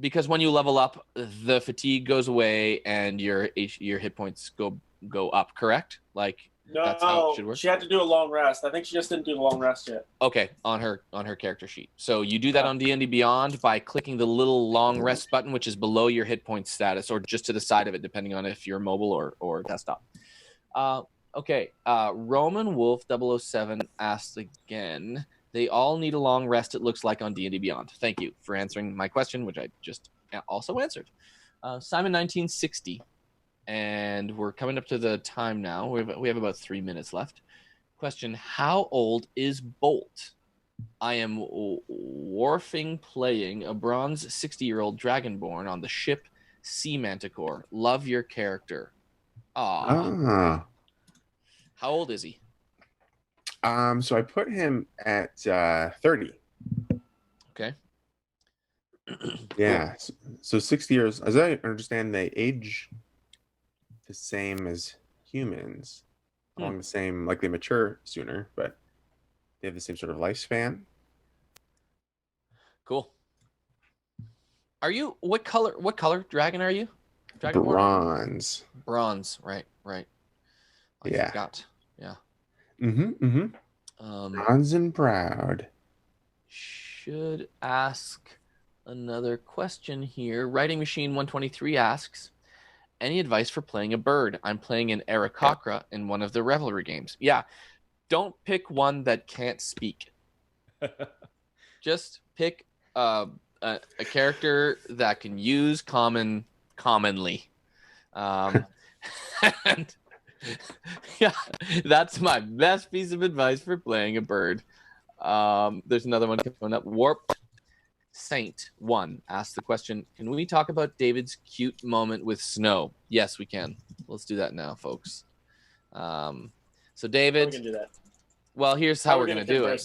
Because when you level up, the fatigue goes away and your hit points go up, correct? Like that's how it should work. She had to do a long rest. I think she just didn't do the long rest yet. Okay, on her character sheet. So you do that on D&D Beyond by clicking the little long rest button, which is below your hit point status, or just to the side of it, depending on if you're mobile or desktop. Okay, Roman Wolf 007 asked again. They all need a long rest, it looks like, on D&D Beyond. Thank you for answering my question, which I just also answered. Simon 1960. And we're coming up to the time now. We have about 3 minutes left. Question: how old is Bolt? I am wharfing playing a bronze 60-year-old dragonborn on the ship Sea Manticore. Love your character. Aww. How old is he? So I put him at 30. Okay. Yeah. So 60 years. As I understand, they age the same as humans, along the same, like they mature sooner, but they have the same sort of lifespan. Cool. Are you what color dragon are you? Dragon Bronze. Bronze, right. I forgot. Yeah. Bronze and proud. Should ask another question here. Writing Machine 123 asks, any advice for playing a bird? I'm playing an Aarakocra in one of the Revelry games. Yeah. Don't pick one that can't speak. Just pick a character that can use commonly. And yeah, that's my best piece of advice for playing a bird. There's another one coming up. Warp Saint 1 asked the question, can we talk about David's cute moment with Snow? Yes, we can. Let's do that now, folks. So David, We can do that. well, here's how we're going to do it.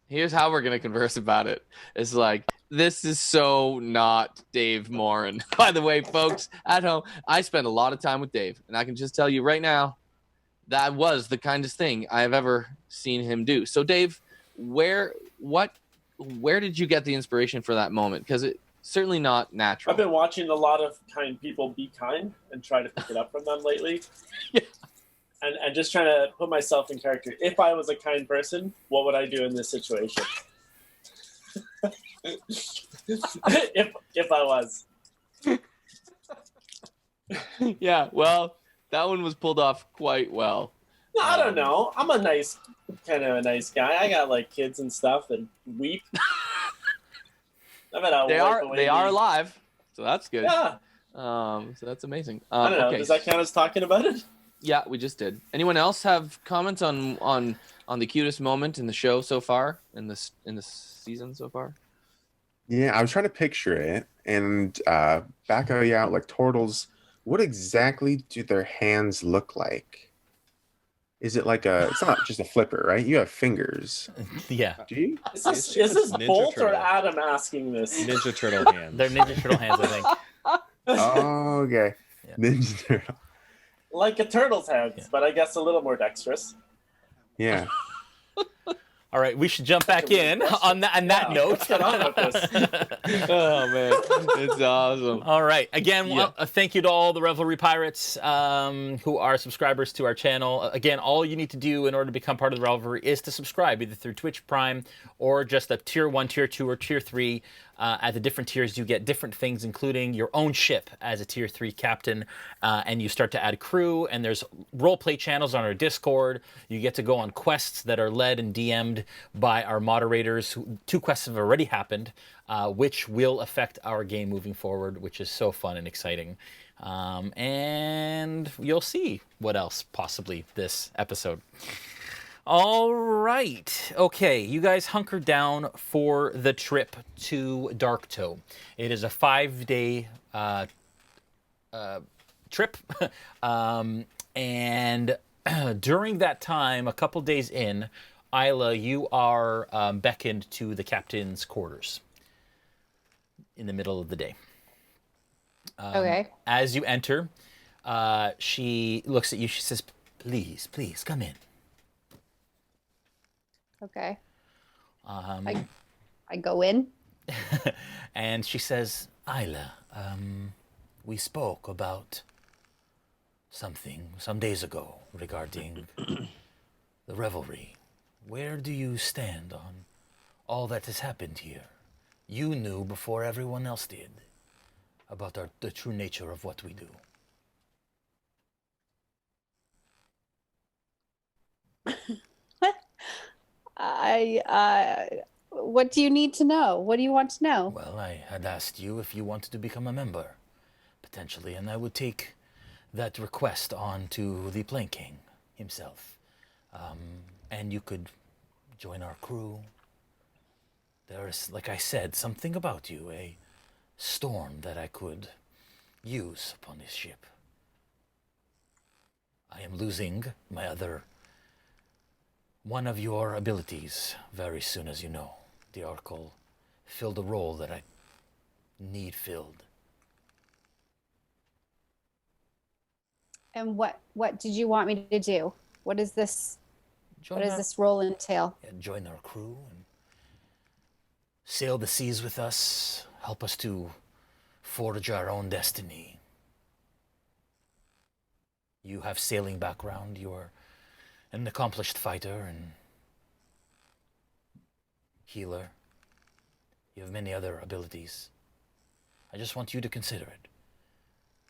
Here's how we're going to converse about it. It's like, this is so not Dave Morin. By the way, folks, at home, I spend a lot of time with Dave, and I can just tell you right now, that was the kindest thing I've ever seen him do. So Dave, where did you get the inspiration for that moment? Because it's certainly not natural. I've been watching a lot of kind people be kind and try to pick it up from them lately. Yeah. And just trying to put myself in character. If I was a kind person, what would I do in this situation? if I was. Yeah, well, that one was pulled off quite well. No, I don't know. I'm a nice guy. I got like kids and stuff and weep. They are alive, so that's good. Yeah. So that's amazing. I don't know. Okay. Does that count as talking about it? Yeah, we just did. Anyone else have comments on the cutest moment in the show so far, in this season so far? Yeah, I was trying to picture it, and Bacalhau, like turtles, what exactly do their hands look like? Is it like it's not just a flipper, right? You have fingers. Yeah. Do you? Is this Ninja Bolt or Turtle. Adam asking this? Ninja Turtle hands. They're Ninja Turtle hands, I think. Oh, okay. Yeah. Ninja Turtle. Like a turtle's hands, Yeah. but I guess a little more dexterous. Yeah. All right, we should jump back in on that note. Let's get on with this. Oh man, it's awesome. All right. Again, Yeah. thank you to all the Revelry Pirates who are subscribers to our channel. Again, all you need to do in order to become part of the Revelry is to subscribe, either through Twitch Prime or just a Tier 1, Tier 2, or Tier 3. at the different tiers, you get different things, including your own ship as a tier 3 captain, and you start to add crew, and there's roleplay channels on our Discord. You get to go on quests that are led and DM'd by our moderators. 2 quests have already happened, which will affect our game moving forward, which is so fun and exciting. And you'll see what else possibly this episode. All right. Okay, you guys hunker down for the trip to Darktow. It is a 5-day trip. And during that time, a couple days in, Aella, you are beckoned to the captain's quarters in the middle of the day. Okay. As you enter, she looks at you. She says, please, please, come in. Okay. I go in. And she says, Aella, we spoke about something some days ago regarding the revelry. Where do you stand on all that has happened here? You knew before everyone else did about the true nature of what we do. What do you need to know? What do you want to know? Well, I had asked you if you wanted to become a member, potentially, and I would take that request on to the Plain King himself. And you could join our crew. There is, like I said, something about you, a storm that I could use upon this ship. I am losing my other one of your abilities very soon, as you know. Dajarkal filled a role that I need filled. And what did you want me to do? What is this? What does this role entail? Yeah, join our crew and sail the seas with us. Help us to forge our own destiny. You have sailing background. You are an accomplished fighter and healer. You have many other abilities. I just want you to consider it.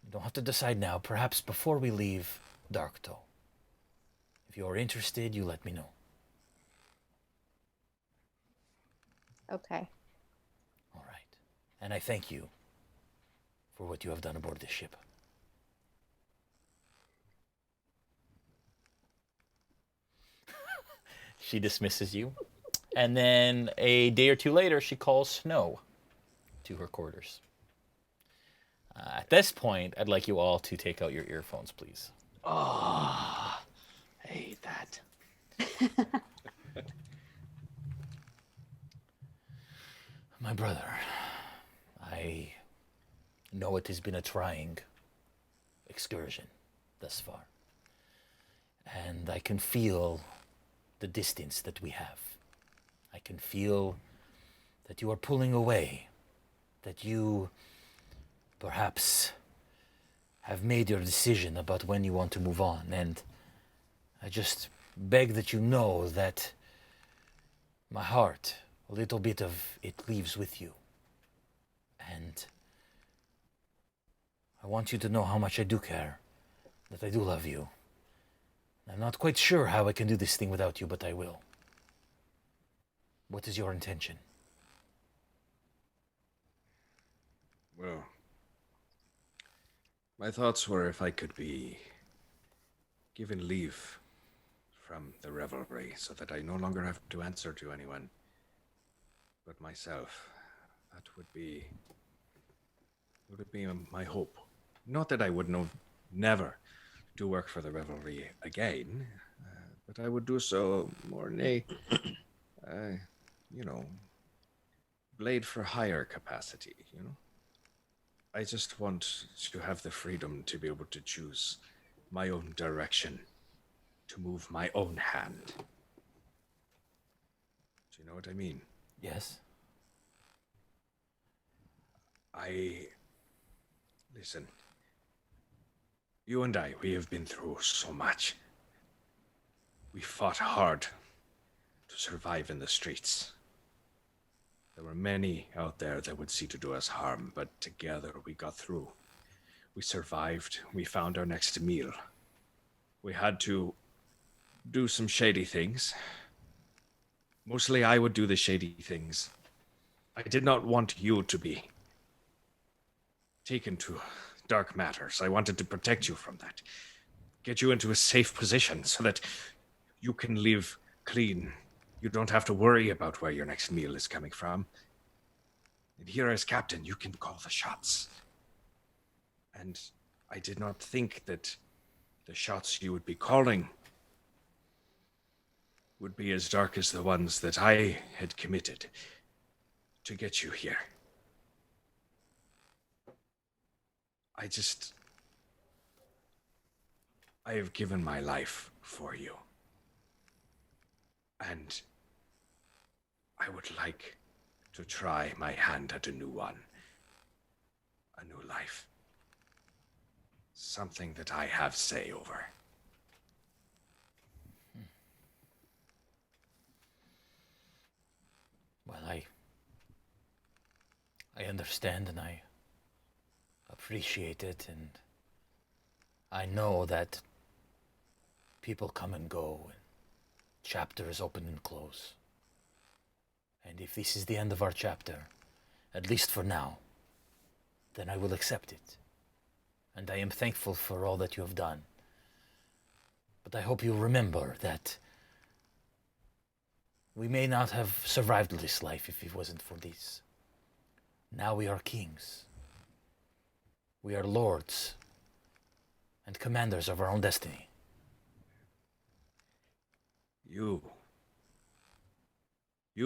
You don't have to decide now. Perhaps before we leave Darktow. If you are interested, you let me know. Okay. All right. And I thank you for what you have done aboard this ship. She dismisses you. And then a day or two later, she calls Snow to her quarters. At this point, I'd like you all to take out your earphones, please. Oh, I hate that. My brother, I know it has been a trying excursion thus far. And I can feel the distance that we have. I can feel that you are pulling away, that you perhaps have made your decision about when you want to move on, and I just beg that you know that my heart, a little bit of it leaves with you. And I want you to know how much I do care, that I do love you. I'm not quite sure how I can do this thing without you, but I will. What is your intention? Well, my thoughts were if I could be given leave from the revelry so that I no longer have to answer to anyone but myself. That would be my hope. Not that I would never do work for the revelry again, but I would do so more in a, blade for hire capacity, I just want to have the freedom to be able to choose my own direction, to move my own hand. Do you know what I mean? Yes. Listen, you and I, we have been through so much. We fought hard to survive in the streets. There were many out there that would seek to do us harm, but together we got through. We survived. We found our next meal. We had to do some shady things. Mostly I would do the shady things. I did not want you to be taken to dark matters. I wanted to protect you from that. Get you into a safe position so that you can live clean. You don't have to worry about where your next meal is coming from. And here as captain, you can call the shots. And I did not think that the shots you would be calling would be as dark as the ones that I had committed to get you here. I have given my life for you. And I would like to try my hand at a new one. A new life. Something that I have say over. Well, I understand and I appreciate it, and I know that people come and go, and chapters open and close. And if this is the end of our chapter, at least for now, then I will accept it. And I am thankful for all that you have done. But I hope you remember that we may not have survived this life if it wasn't for this. Now we are kings. We are lords and commanders of our own destiny. You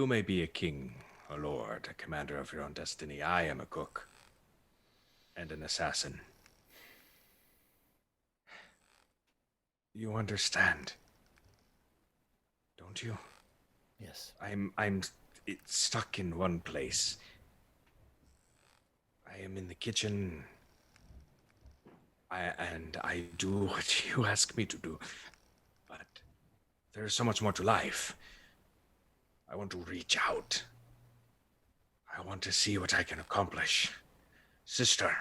may be a king, a lord, a commander of your own destiny. I am a cook and an assassin. You understand, don't you? Yes. I'm stuck in one place. I am in the kitchen, and I do what you ask me to do. But there is so much more to life. I want to reach out. I want to see what I can accomplish. Sister,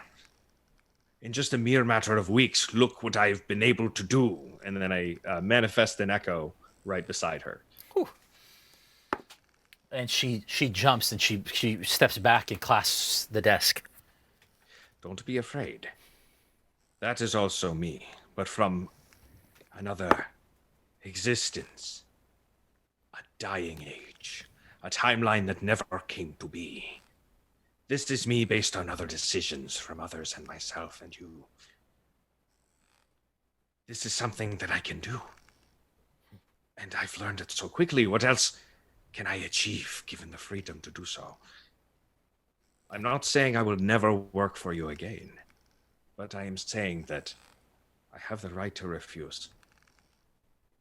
in just a mere matter of weeks, look what I've been able to do. And then I manifest an echo right beside her. Whew. And she jumps and she steps back and clasps the desk. Don't be afraid. That is also me, but from another existence. A dying age. A timeline that never came to be. This is me based on other decisions from others and myself and you. This is something that I can do. And I've learned it so quickly. What else can I achieve given the freedom to do so? I'm not saying I will never work for you again, but I am saying that I have the right to refuse.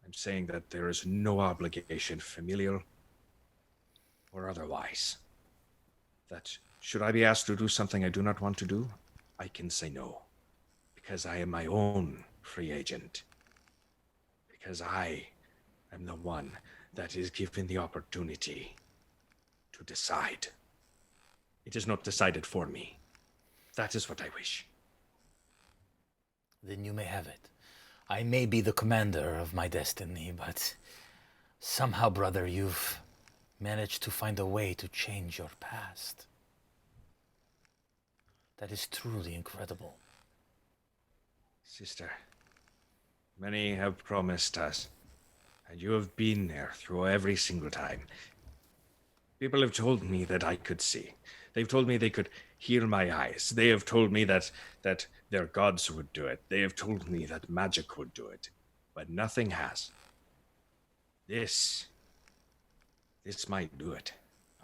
I'm saying that there is no obligation, familial or otherwise, that should I be asked to do something I do not want to do, I can say no, because I am my own free agent, because I am the one that is given the opportunity to decide. It is not decided for me. That is what I wish. Then you may have it. I may be the commander of my destiny, but somehow, brother, you've managed to find a way to change your past. That is truly incredible. Sister, many have promised us, and you have been there through every single time. People have told me that I could see. They've told me they could heal my eyes. They have told me that their gods would do it. They have told me that magic would do it. But nothing has. This might do it.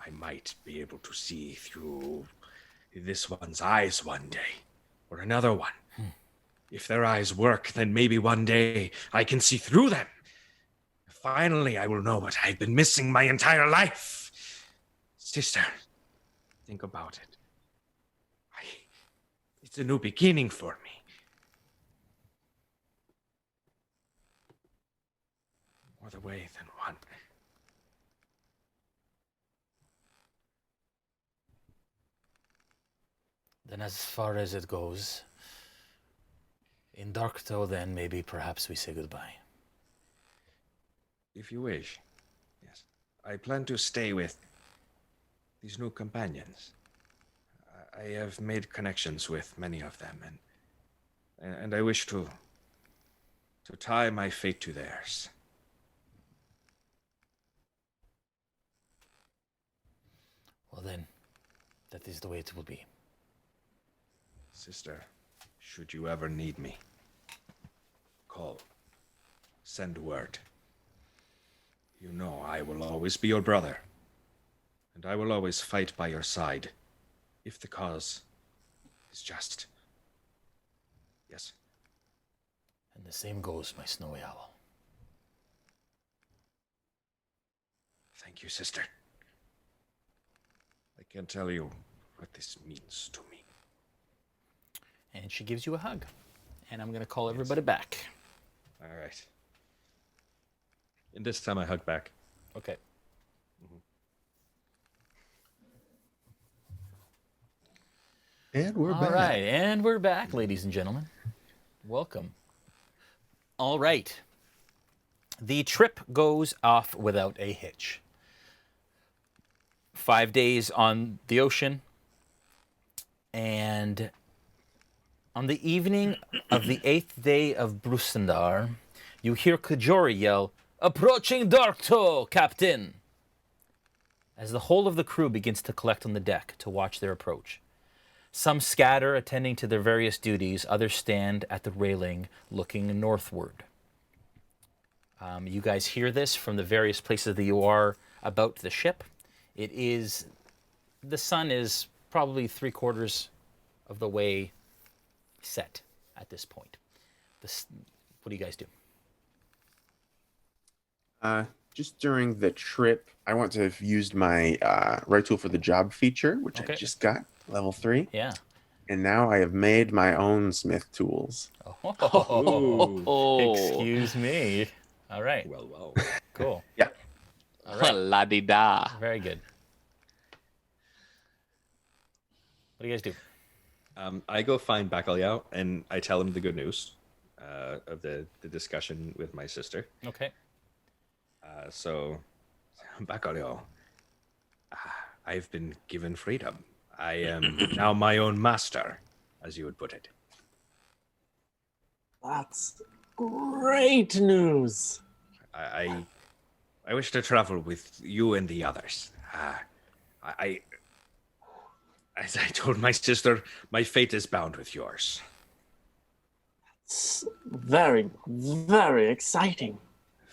I might be able to see through this one's eyes one day, or another one. If their eyes work, then maybe one day I can see through them. Finally, I will know what I've been missing my entire life. Sister, think about it. It's a new beginning for me. More the way than one. Then as far as it goes, in Darktow then maybe perhaps we say goodbye. If you wish. Yes. I plan to stay with these new companions. I have made connections with many of them, and I wish to tie my fate to theirs. Well then, that is the way it will be. Sister, should you ever need me, call, send word. You know I will always be your brother, and I will always fight by your side, if the cause is just. Yes. And the same goes, my snowy owl. Thank you, sister. I can't tell you what this means to me. And she gives you a hug. And I'm going to call everybody back. All right. And this time I hug back. Okay. And we're All back. right, and we're back, ladies and gentlemen. Welcome. All right. The trip goes off without a hitch. 5 days on the ocean, and on the evening of the 8th day of Brusendar, you hear Kajori yell, "Approaching Darktow, Captain!" as the whole of the crew begins to collect on the deck to watch their approach. Some scatter, attending to their various duties. Others stand at the railing, looking northward. You guys hear this from the various places that you are about the ship. The sun is probably 3/4 of the way set at this point. What do you guys do? Just during the trip, I want to have used my right tool for the job feature, which I just got, level 3. Yeah. And now I have made my own smith tools. Oh, excuse me. All right. Well. Cool. Yeah. All right. La-di-da. Very good. What do you guys do? I go find Bacalhau and I tell him the good news of the discussion with my sister. Okay. So, Bacalhau, I've been given freedom. I am now my own master, as you would put it. That's great news. I wish to travel with you and the others. As I told my sister, my fate is bound with yours. It's very, very exciting.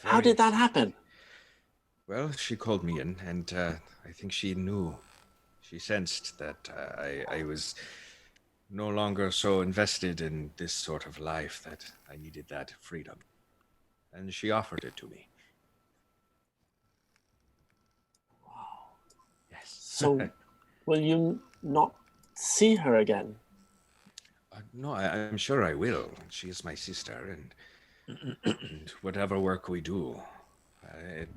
How did that happen? Well, she called me in, and I think she knew. She sensed that I was no longer so invested in this sort of life, that I needed that freedom. And she offered it to me. Wow. Yes. So, will you not see her again? No, I'm sure I will. She is my sister, and whatever work we do,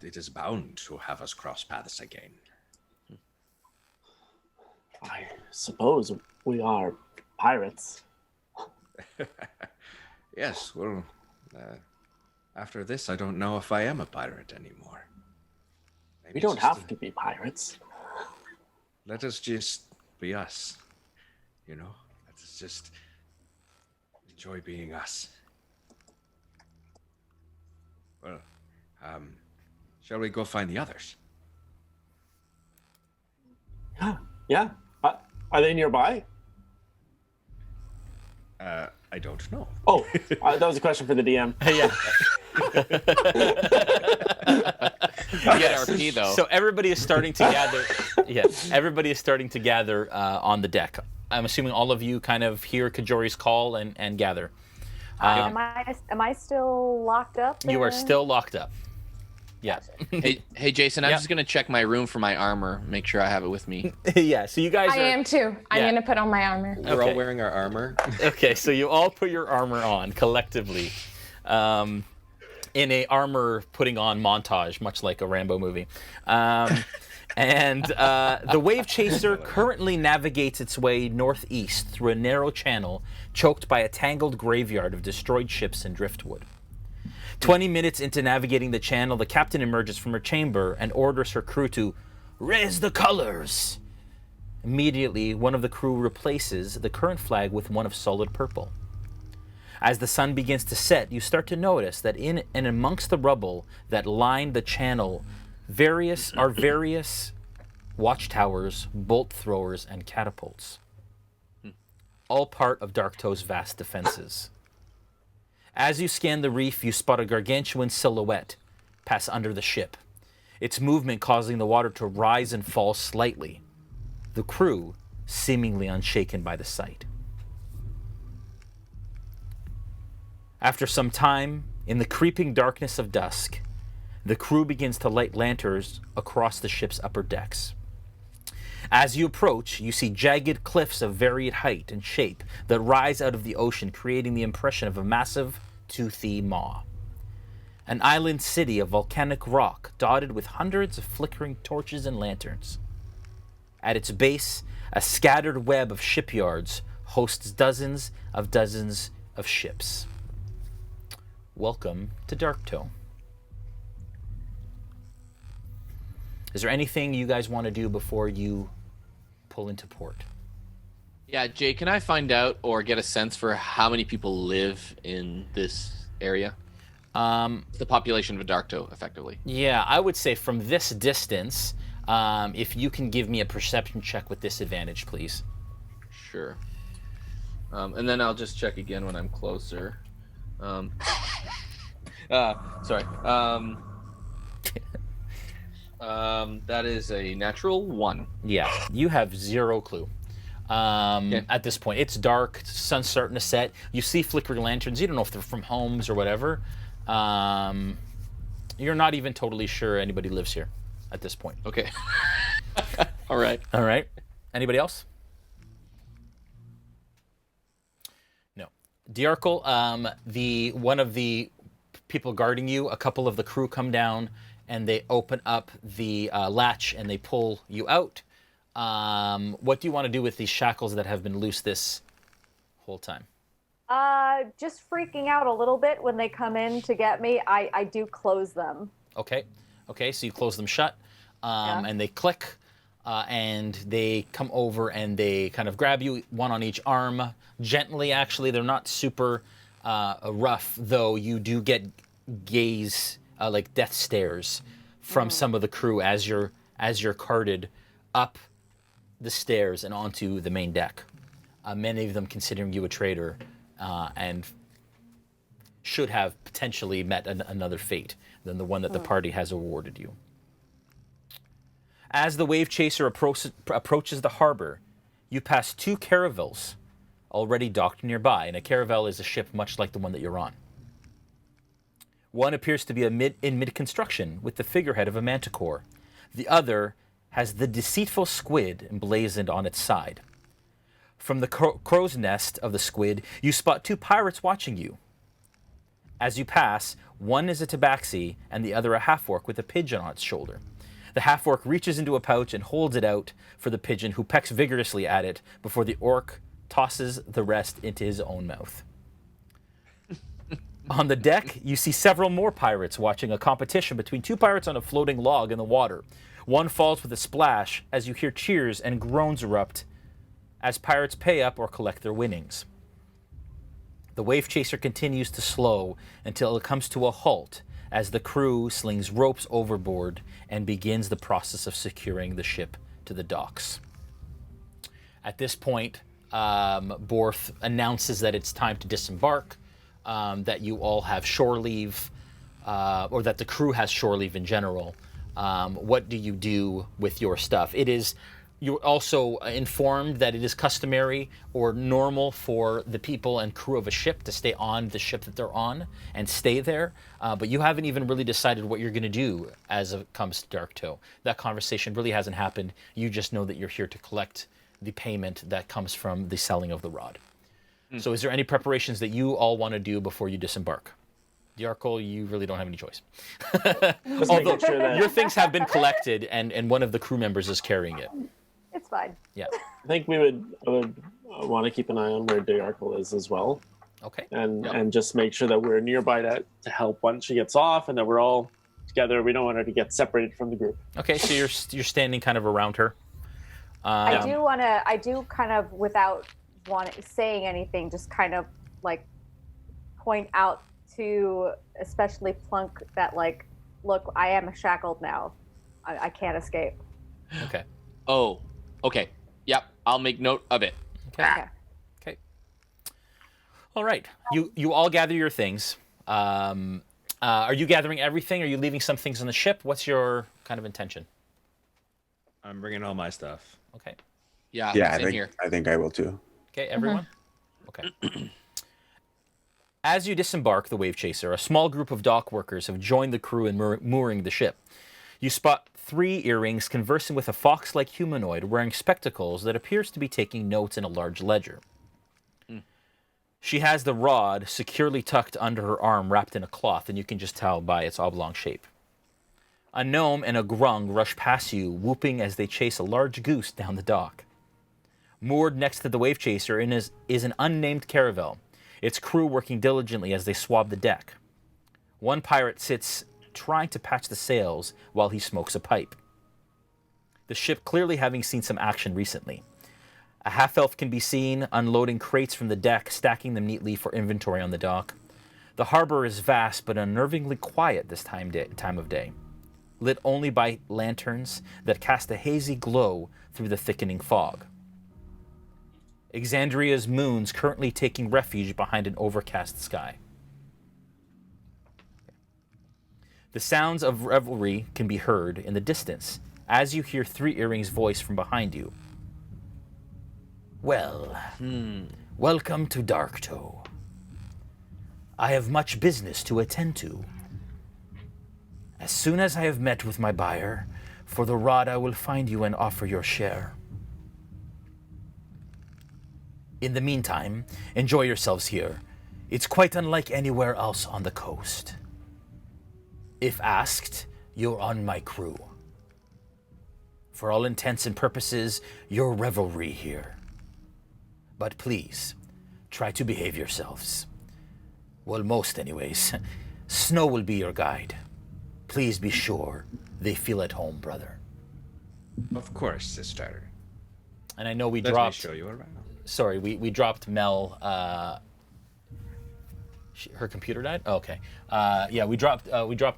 it is bound to have us cross paths again. I suppose we are pirates. Yes, well, after this, I don't know if I am a pirate anymore. Maybe We don't it's just have to be pirates. Let us just be us. You know? Let us just enjoy being us. Well, shall we go find the others? Yeah. Are they nearby? I don't know. Oh, that was a question for the DM. Yeah. Yes. RP though. So everybody is starting to gather. Yes, everybody is starting to gather on the deck. I'm assuming all of you kind of hear Kajori's call and gather. Am I still locked up? You are there? still locked up. Yeah. Hey, Jason, I'm Yeah. just gonna check my room for my armor. Make sure I have it with me. Yeah. So you guys I am too. I'm Yeah. gonna put on my armor. We're Okay. all wearing our armor. Okay, so you all put your armor on collectively, in a armor putting on montage, much like a Rambo movie. And the wave chaser currently navigates its way northeast through a narrow channel choked by a tangled graveyard of destroyed ships and driftwood. 20 minutes into navigating the channel, the captain emerges from her chamber and orders her crew to raise the colors. Immediately, one of the crew replaces the current flag with one of solid purple. As the sun begins to set, you start to notice that in and amongst the rubble that line the channel various watchtowers, bolt throwers, and catapults. All part of Darktow's vast defenses. As you scan the reef, you spot a gargantuan silhouette pass under the ship, its movement causing the water to rise and fall slightly, the crew seemingly unshaken by the sight. After some time, in the creeping darkness of dusk, the crew begins to light lanterns across the ship's upper decks. As you approach, you see jagged cliffs of varied height and shape that rise out of the ocean, creating the impression of a massive, toothy maw. An island city of volcanic rock dotted with hundreds of flickering torches and lanterns. At its base, a scattered web of shipyards hosts dozens of ships. Welcome to Darktow. Is there anything you guys want to do before you pull into port? Yeah, Jay, can I find out or get a sense for how many people live in this area? The population of Darktow, effectively. Yeah, I would say from this distance, if you can give me a perception check with disadvantage, please. Sure. And then I'll just check again when I'm closer. Sorry. That is a natural 1. Yeah, you have zero clue. At this point, it's dark. Sun's starting to set. You see flickering lanterns. You don't know if they're from homes or whatever. You're not even totally sure anybody lives here at this point. Okay. All right. All right. Anybody else? No. Dajarkal, one of the people guarding you, a couple of the crew come down and they open up the latch and they pull you out. What do you want to do with these shackles that have been loose this whole time? Just freaking out a little bit when they come in to get me. I do close them. Okay, so you close them shut, and they click, and they come over and they kind of grab you, one on each arm, gently. Actually, they're not super rough, though. You do get gaze, like death stares, from some of the crew as you're carted up the stairs and onto the main deck. Many of them considering you a traitor, and should have potentially met another fate than the one that the party has awarded you. As the wave chaser approaches the harbor, you pass 2 caravels already docked nearby, and a caravel is a ship much like the one that you're on. One appears to be in mid-construction with the figurehead of a manticore. The other has the deceitful squid emblazoned on its side. From the crow's nest of the squid, you spot 2 pirates watching you. As you pass, one is a tabaxi and the other a half-orc with a pigeon on its shoulder. The half-orc reaches into a pouch and holds it out for the pigeon, who pecks vigorously at it before the orc tosses the rest into his own mouth. On the deck, you see several more pirates watching a competition between 2 pirates on a floating log in the water. One falls with a splash as you hear cheers and groans erupt as pirates pay up or collect their winnings. The wave chaser continues to slow until it comes to a halt as the crew slings ropes overboard and begins the process of securing the ship to the docks. At this point, Borth announces that it's time to disembark, that you all have shore leave, or that the crew has shore leave in general. What do you do with your stuff? You're also informed that it is customary or normal for the people and crew of a ship to stay on the ship that they're on and stay there, but you haven't even really decided what you're going to do as it comes to Darktow. That conversation really hasn't happened. You just know that you're here to collect the payment that comes from the selling of the rod. So is there any preparations that you all want to do before you disembark? Dajarkal, you really don't have any choice. Just Although making sure that your things have been collected, and one of the crew members is carrying it. It's fine. Yeah. I think I would want to keep an eye on where Dajarkal is as well, Okay. and just make sure that we're nearby to help once she gets off, and that we're all together. We don't want her to get separated from the group. Okay, so you're standing kind of around her. I do kind of, without saying anything, just kind of like point out to especially Plunk that, like, look, I am shackled now. I can't escape. Okay. Oh, okay. Yep, I'll make note of it. Okay. Okay. All right. You all gather your things. Are you gathering everything? Are you leaving some things on the ship? What's your kind of intention? I'm bringing all my stuff. Okay. Yeah, Yeah, it's in here. I think I will too. Okay, everyone? Okay. As you disembark the Wave Chaser, a small group of dock workers have joined the crew in mooring the ship. You spot 3 earrings conversing with a fox-like humanoid wearing spectacles that appears to be taking notes in a large ledger. She has the rod securely tucked under her arm, wrapped in a cloth, and you can just tell by its oblong shape. A gnome and a grung rush past you, whooping as they chase a large goose down the dock. Moored next to the Wave Chaser is an unnamed caravel, its crew working diligently as they swab the deck. One pirate sits trying to patch the sails while he smokes a pipe. The ship clearly having seen some action recently. A half-elf can be seen unloading crates from the deck, stacking them neatly for inventory on the dock. The harbor is vast but unnervingly quiet this time of day, lit only by lanterns that cast a hazy glow through the thickening fog. Exandria's moon's currently taking refuge behind an overcast sky. The sounds of revelry can be heard in the distance as you hear 3 earrings' voice from behind you. Well, welcome to Darktow. I have much business to attend to. As soon as I have met with my buyer, for the rod I will find you and offer your share. In the meantime, enjoy yourselves here. It's quite unlike anywhere else on the coast. If asked, you're on my crew. For all intents and purposes, you're revelry here. But please, try to behave yourselves. Well, most anyways. Snow will be your guide. Please be sure they feel at home, brother. Of course, sister. And I know we Let dropped... me show you around. Sorry, we dropped Mel. Her computer died? Oh, okay. Yeah, we dropped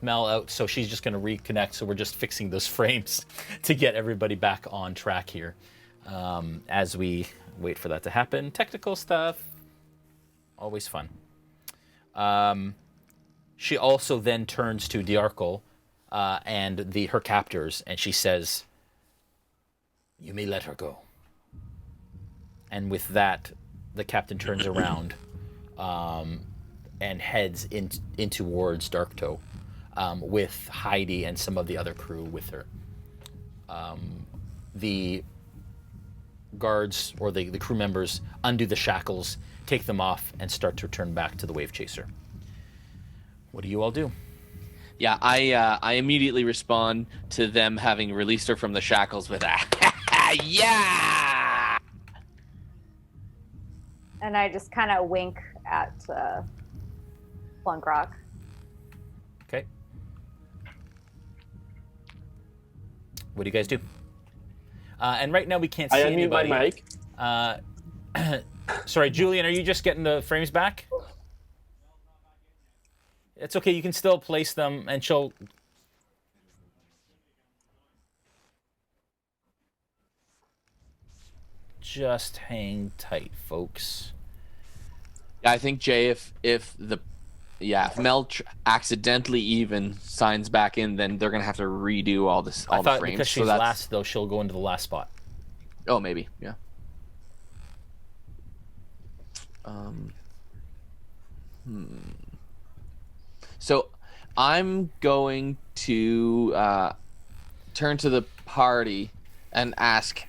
Mel out, so she's just going to reconnect. So we're just fixing those frames to get everybody back on track here as we wait for that to happen. Technical stuff, always fun. She also then turns to Dajarkal and her captors, and she says, "You may let her go." And with that, the captain turns around and heads in towards Darktow with Heidi and some of the other crew with her. The guards or the crew members undo the shackles, take them off, and start to return back to the Wave Chaser. What do you all do? Yeah, I immediately respond to them having released her from the shackles with a yeah! And I just kind of wink at Plunkrawk. Okay. What do you guys do? And right now we can't see I unmute anybody. my mic. Sorry, Julian, are you just getting the frames back? It's okay, you can still place them, and she'll... Just hang tight, folks. Yeah, I think Jay, if Mel accidentally even signs back in, then they're gonna have to redo all the frames. Because she's last, though, she'll go into the last spot. Oh, maybe, yeah. So I'm going to turn to the party and ask,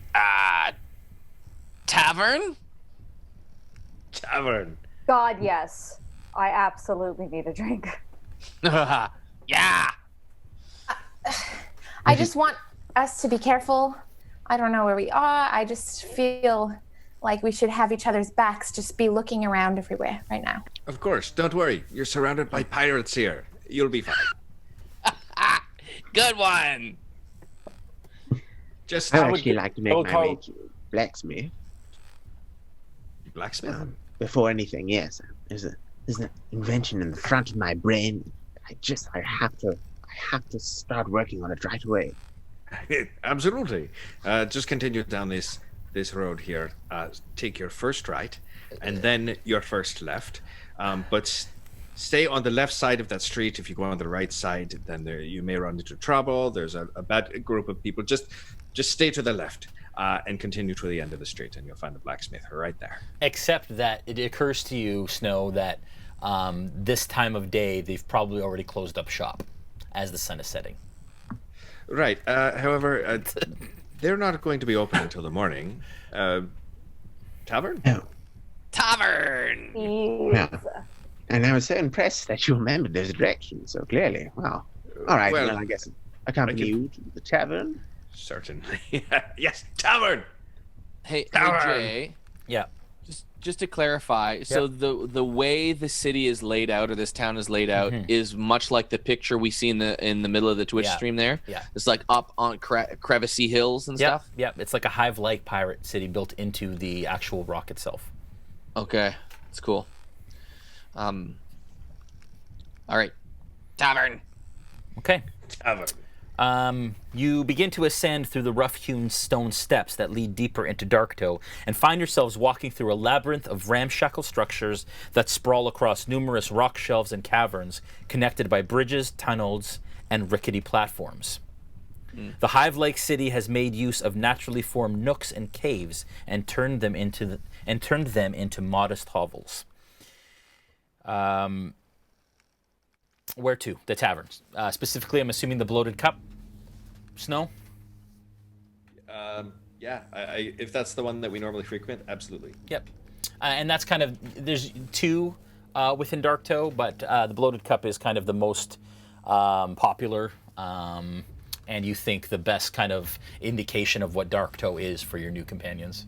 tavern? Tavern. God, yes. I absolutely need a drink. Yeah. I just want us to be careful. I don't know where we are. I just feel like we should have each other's backs, just be looking around everywhere right now. Of course, don't worry. You're surrounded by pirates here. You'll be fine. Good one. Just I would actually like to make my way to blacksmith. blacksmith. Before anything, yes. There's an invention in the front of my brain. I have to start working on it right away. Absolutely. Just continue down this road here. Take your first right, and then your first left. But stay on the left side of that street. If you go on the right side, then you may run into trouble. There's a bad group of people. Just stay to the left and continue to the end of the street, and you'll find the blacksmith right there. Except that it occurs to you, Snow, that this time of day, they've probably already closed up shop as the sun is setting. Right. However, they're not going to be open until the morning. Tavern? No. Tavern. Yeah. And I was so impressed that you remembered those directions so clearly. Wow. All right, well, I guess accompany you to the tavern. Certainly. Yes, tavern. Hey, Tavern. Jay. Yeah. Just to clarify, so the way the city is laid out, or this town is laid out, is much like the picture we see in the middle of the Twitch stream there. Yeah. It's like up on crevassy hills and stuff. Yep. It's like a hive-like pirate city built into the actual rock itself. Okay, that's cool. All right, Tavern. Okay. Tavern. You begin to ascend through the rough-hewn stone steps that lead deeper into Darktow and find yourselves walking through a labyrinth of ramshackle structures that sprawl across numerous rock shelves and caverns connected by bridges, tunnels, and rickety platforms. The hive-like city has made use of naturally formed nooks and caves and turned them into modest hovels. Where to? The taverns. Specifically, I'm assuming the Bloated Cup. Snow? Yeah, if that's the one that we normally frequent, absolutely. Yep. And that's kind of, there's two within Darktow, but the Bloated Cup is kind of the most popular, and you think the best kind of indication of what Darktow is for your new companions.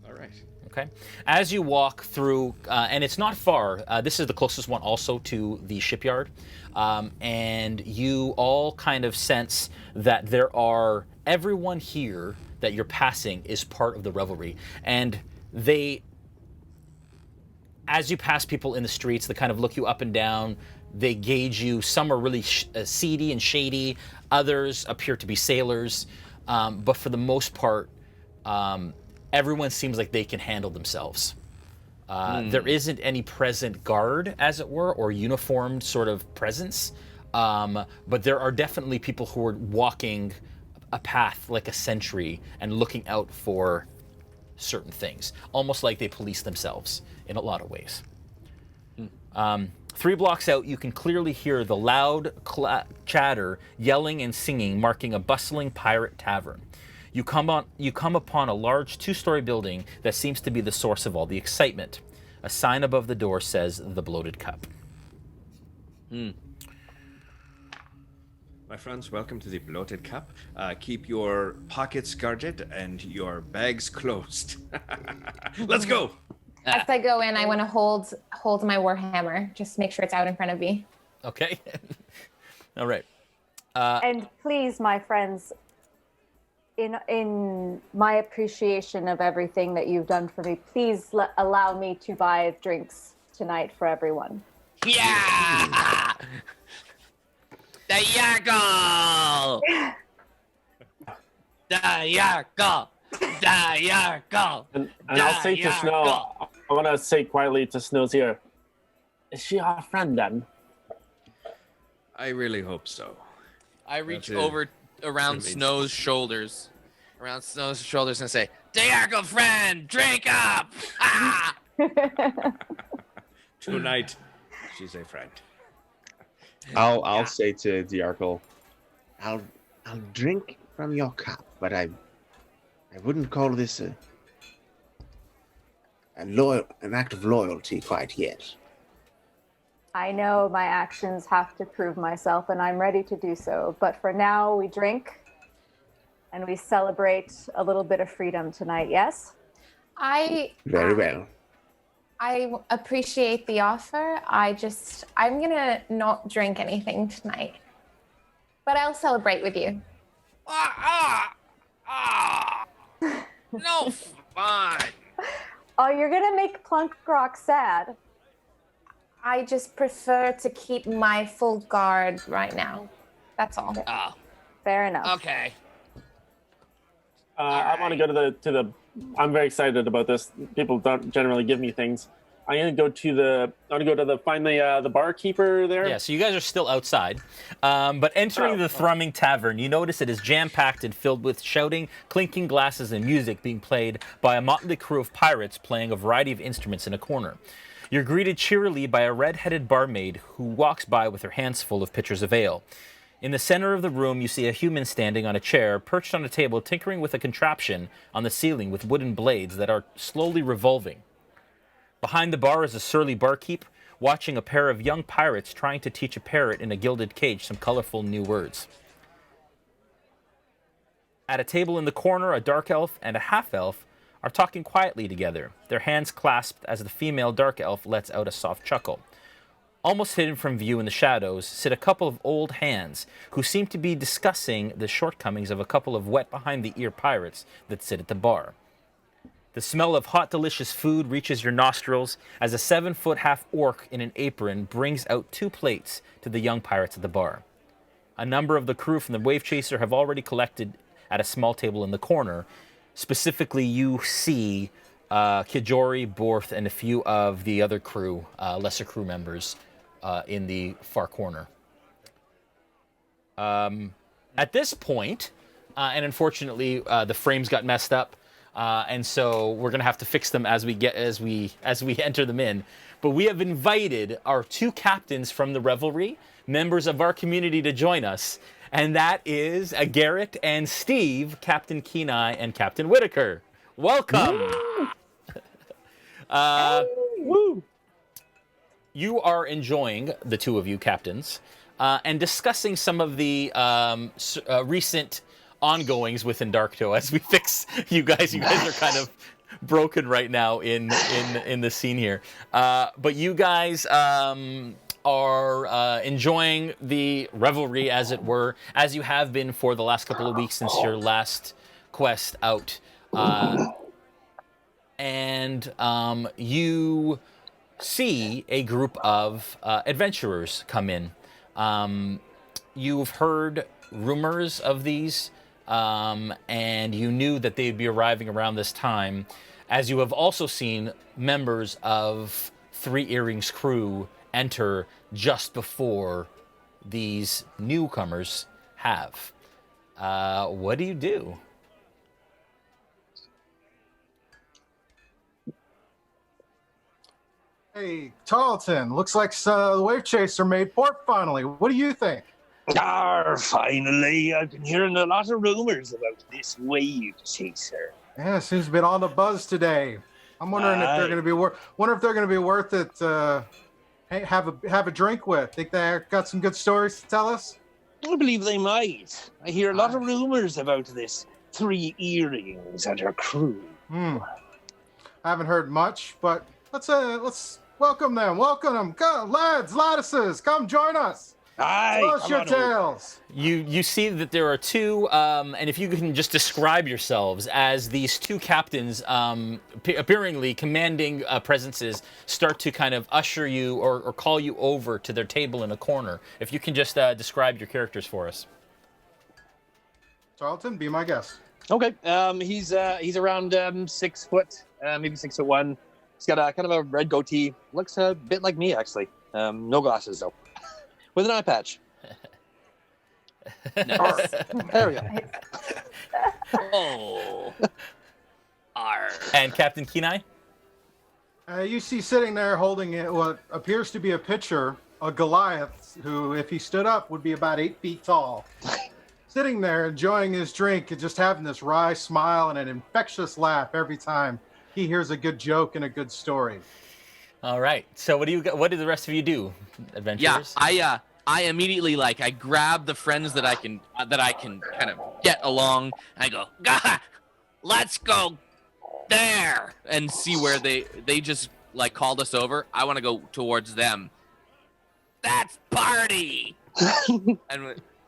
All right. Okay. As you walk through, and it's not far, this is the closest one also to the shipyard, and you all kind of sense that everyone here that you're passing is part of the revelry. And as you pass people in the streets, they kind of look you up and down, they gauge you. Some are really seedy and shady, others appear to be sailors, but for the most part, everyone seems like they can handle themselves. There isn't any present guard, as it were, or uniformed sort of presence, but there are definitely people who are walking a path like a sentry and looking out for certain things, almost like they police themselves in a lot of ways. 3 blocks out, you can clearly hear the loud chatter, yelling and singing, marking a bustling pirate tavern. You come upon a large 2-story building that seems to be the source of all the excitement. A sign above the door says the Bloated Cup. My friends, welcome to the Bloated Cup. Keep your pockets guarded and your bags closed. Let's go. As I go in, I want to hold my warhammer, just make sure it's out in front of me. Okay. All right. And please, my friends, in my appreciation of everything that you've done for me, please allow me to buy drinks tonight for everyone. Yeah. Dajarkal. Dajarkal. Dajarkal. And I'll say to Snow, I want to say quietly to Snow's ear, is she our friend then? I really hope so. I reach over around Snow's shoulders, and say, Dajarkal friend, drink up. Tonight, she's a friend. I'll say to Dajarkal, I'll drink from your cup, but I wouldn't call this an act of loyalty quite yet. I know my actions have to prove myself, and I'm ready to do so. But for now, we drink and we celebrate a little bit of freedom tonight, yes? Very well. I appreciate the offer. I'm gonna not drink anything tonight. But I'll celebrate with you. No fun. Oh, you're gonna make Plunkrawk sad. I just prefer to keep my full guard right now. That's all. Oh, Fair enough. okay. I want to go to the. I'm very excited about this. People don't generally give me things. I'm gonna go to the find the barkeeper there. Yeah, so you guys are still outside, but entering the thrumming tavern, you notice it is jam-packed and filled with shouting, clinking glasses, and music being played by a motley crew of pirates playing a variety of instruments in a corner. You're greeted cheerily by a red-headed barmaid who walks by with her hands full of pitchers of ale. In the center of the room, you see a human standing on a chair, perched on a table, tinkering with a contraption on the ceiling with wooden blades that are slowly revolving. Behind the bar is a surly barkeep, watching a pair of young pirates trying to teach a parrot in a gilded cage some colorful new words. At a table in the corner, a dark elf and a half-elf are talking quietly together, their hands clasped as the female dark elf lets out a soft chuckle. Almost hidden from view in the shadows sit a couple of old hands who seem to be discussing the shortcomings of a couple of wet-behind-the-ear pirates that sit at the bar. The smell of hot, delicious food reaches your nostrils as a 7-foot half-orc in an apron brings out 2 plates to the young pirates at the bar. A number of the crew from the Wave Chaser have already collected at a small table in the corner. Specifically, you see Kijori, Borth, and a few of the other crew, lesser crew members, in the far corner. At this point, and unfortunately, the frames got messed up, and so we're gonna have to fix them as we enter them in. But we have invited our 2 captains from the revelry, members of our community, to join us, and that is Garrett and Steve, Captain Kenai and Captain Whitaker. Welcome. Woo! You are enjoying, the 2 of you captains, and discussing some of the recent ongoings within Darktow as we fix you guys. You guys are kind of broken right now in the scene here. But you guys are enjoying the revelry, as it were, as you have been for the last couple of weeks since your last quest out. And you see a group of adventurers come in. You've heard rumors of these, and you knew that they'd be arriving around this time, as you have also seen members of Three Earrings crew enter just before these newcomers have. What do you do? Hey, Tarleton, looks like the Wave Chaser made port finally. What do you think? Finally. I've been hearing a lot of rumors about this Wave Chaser. Yeah, seems to be on the buzz today. I'm wondering if they're going to be worth it. Have a drink with. Think they got some good stories to tell us? I believe they might. I hear a lot of rumors about this Three Earrings and her crew. I haven't heard much, but let's welcome them. Welcome them. Come, lads, lattices, come join us. Tell us your tales. You see that there are 2, and if you can just describe yourselves as these 2 captains, appearingly commanding presences, start to kind of usher you or call you over to their table in a corner. If you can just describe your characters for us. Tarleton, be my guest. Okay. He's around 6 foot, maybe 6'1". He's got a kind of a red goatee. Looks a bit like me, actually. No glasses, though. With an eye patch. Nice. There we go. Oh. Arr. And Captain Kenai? You see sitting there holding what appears to be a pitcher, a Goliath, who, if he stood up, would be about 8 feet tall. Sitting there enjoying his drink and just having this wry smile and an infectious laugh every time he hears a good joke and a good story. All right. So what do the rest of you do, adventurers? Yeah, I immediately I grab the friends that I can kind of get along. I go, let's go there and see where they just called us over. I want to go towards them. That's party.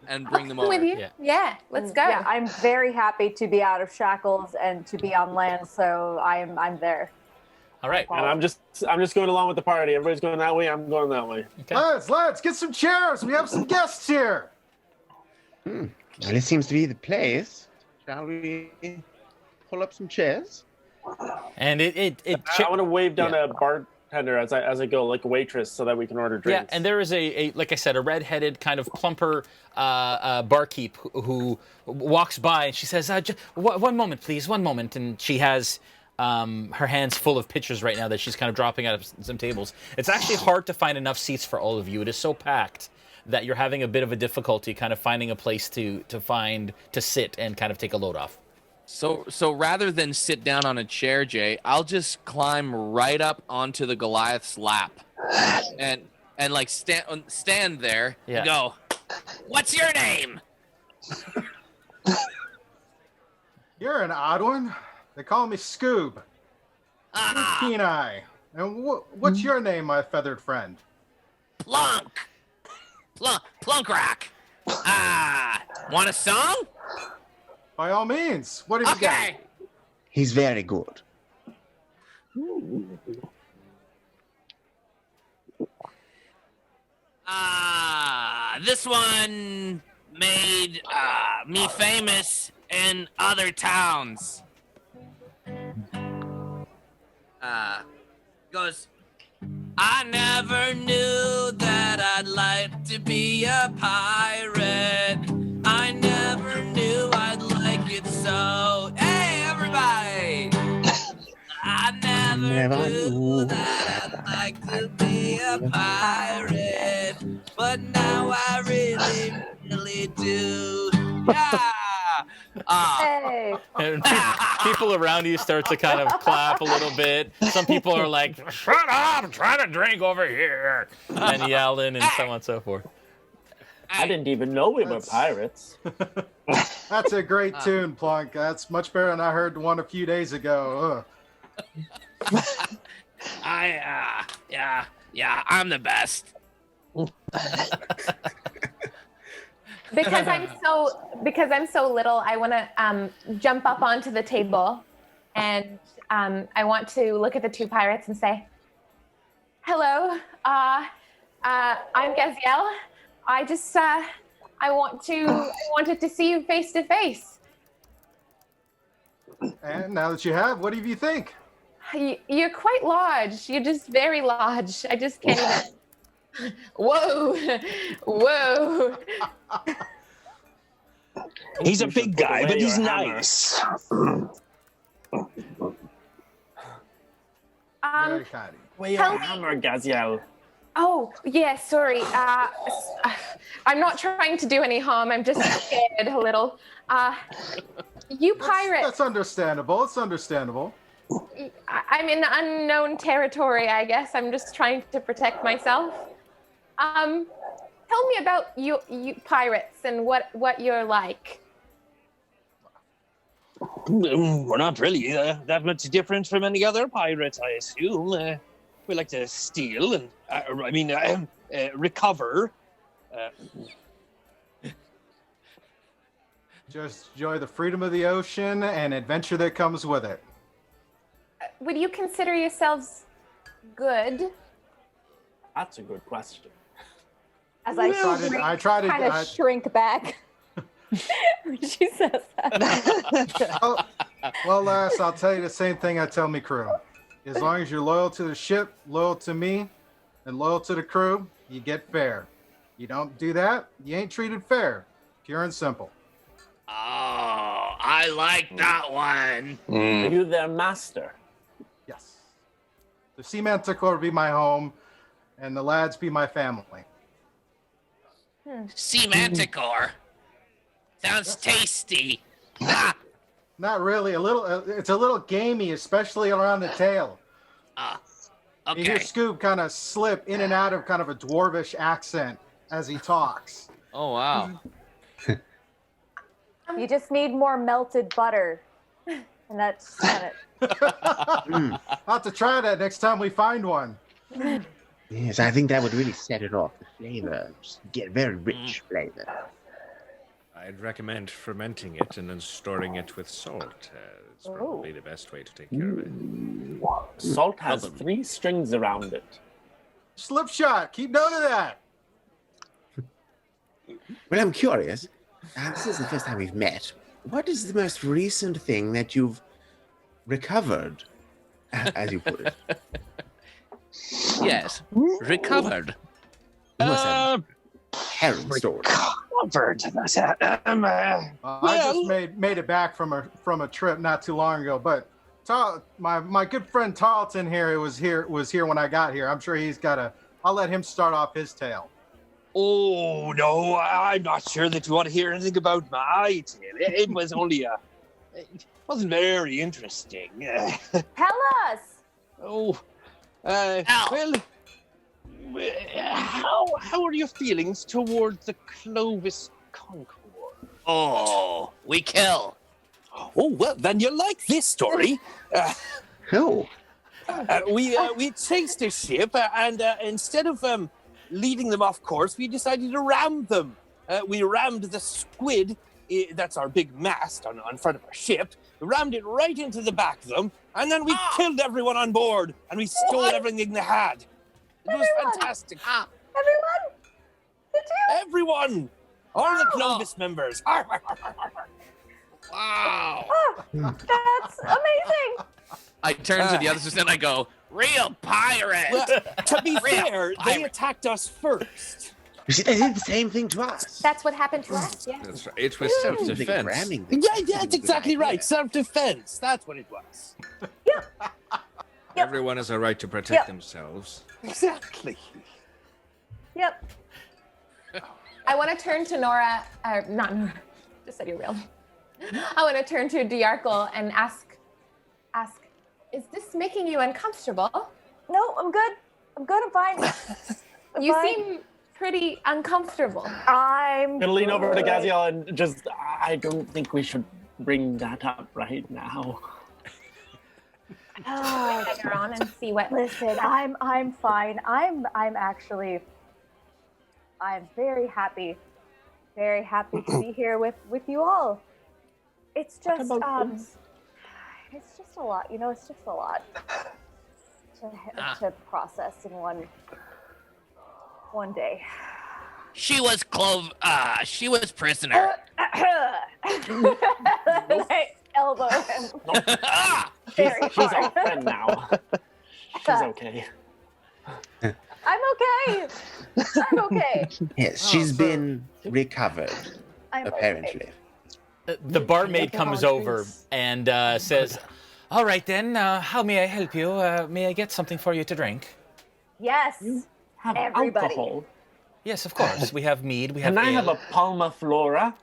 and bring them over. With you? Yeah, let's go. Yeah, I'm very happy to be out of shackles and to be on land, so I'm there. All right. And I'm just going along with the party. Everybody's going that way. I'm going that way. Okay. Let's get some chairs. We have some guests here. Well, it seems to be the place. Shall we pull up some chairs? And I want to wave down a bartender as I go, like a waitress, so that we can order drinks. Yeah, and there is a like I said, a red-headed kind of plumper barkeep who walks by, and she says, "One moment, please, one moment." And she has her hands full of pitchers right now that she's kind of dropping out of some tables. It's actually hard to find enough seats for all of you. It is so packed that you're having a bit of a difficulty kind of finding a place to sit and kind of take a load off. So rather than sit down on a chair, Jay, I'll just climb right up onto the Goliath's lap, and stand there. Yeah. And go, what's your name? You're an odd one. They call me Scoob. Keen Eye. And what's your name, my feathered friend? Plunkrawk. Want a song? By all means. What have you got? He's very good. This one made me famous in other towns. Goes, I never knew that I'd like to be a pirate. I never knew I'd like it so. Hey, everybody! I never knew that I'd like to be a pirate, but now I really do. Yeah! Hey. And people around you start to kind of clap a little bit. Some people are like, "Shut up! I'm trying to drink over here," and yelling and so on and so forth. I didn't even know we were pirates. That's a great tune, Plunk. That's much better than I heard one a few days ago. Yeah, I'm the best. Because I'm so little, I want to jump up onto the table, and I want to look at the two pirates and say, "Hello, I'm Gaziel. I wanted to see you face to face." And now that you have, what do you think? You're quite large. You're just very large. I just can't even. Whoa. He's a big guy, but he's nice. Very kind. Where your hammer, Gaziel? Oh, yeah, sorry. I'm not trying to do any harm. I'm just scared a little. You pirates. That's understandable. It's understandable. I'm in unknown territory, I guess. I'm just trying to protect myself. Tell me about you pirates and what you're like. We're not really that much different from any other pirates, I assume. We like to steal and, recover. Just enjoy the freedom of the ocean and adventure that comes with it. Would you consider yourselves good? That's a good question. As I try to shrink back when she says that. Well, lass, I'll tell you the same thing I tell me crew. As long as you're loyal to the ship, loyal to me, and loyal to the crew, you get fair. You don't do that, you ain't treated fair. Pure and simple. Oh, I like that one. Are you their master? Yes. The Sea Manticore be my home, and the lads be my family. Sea Manticore. Sounds tasty. Not really. It's a little gamey, especially around the tail. You hear Scoob kind of slip in and out of kind of a dwarvish accent as he talks. Oh, wow. You just need more melted butter. And that's kind of... I'll have to try that next time we find one. Yes, I think that would really set it off. The flavor, just get very rich flavor. I'd recommend fermenting it and then storing it with salt. It's probably the best way to take care of it. Salt has 3 strings around it. Slipshot, keep note of that. Well, I'm curious. This is the first time we've met. What is the most recent thing that you've recovered, as you put it? Yes, recovered. Harrowing story. Recovered. I just made it back from a trip not too long ago, but my good friend Tarleton here was here when I got here. I'm sure he's got a. I'll let him start off his tale. Oh no, I'm not sure that you want to hear anything about my tale. It was only it wasn't very interesting. Tell us. Oh, well, how are your feelings towards the Clovis Concord? Oh, we kill. Oh well, then you like this story. We chased a ship, and instead of leading them off course, we decided to ram them. We rammed the squid. That's our big mast on front of our ship. We rammed it right into the back of them, and then we killed everyone on board, and we stole everything they had. It was fantastic. Everyone? Did you? Everyone! All the Clovis members. Wow. Oh, that's amazing. I turn to the others and I go, Real pirate. Well, to be Real fair, they attacked us first. You see, they did the same thing to us. That's what happened to us. Yeah. That's right. It was self-defense. Yeah, that's exactly right. Self-defense. That's what it was. Everyone has a right to protect themselves. Exactly. Yep. I want to turn to Noura, not Noura, just said you're real. I want to turn to Dajarkal and ask, is this making you uncomfortable? No, I'm good. I'm fine. You seem pretty uncomfortable. I'm gonna lean over to Gaziel and just, I don't think we should bring that up right now. Later on and see what. Listen, I'm fine. I'm very happy to be here with you all. It's just it's just a lot, it's just a lot to process in one day. She was prisoner. I elbow him. She's our friend now. She's okay. I'm okay. I'm okay. Yes, she's been recovered, apparently. Okay. The barmaid comes over and says, "All right then, how may I help you? May I get something for you to drink?" Yes. Have everybody. alcohol. Yes, of course. We have mead. We have Can I ale. have a Palma Flora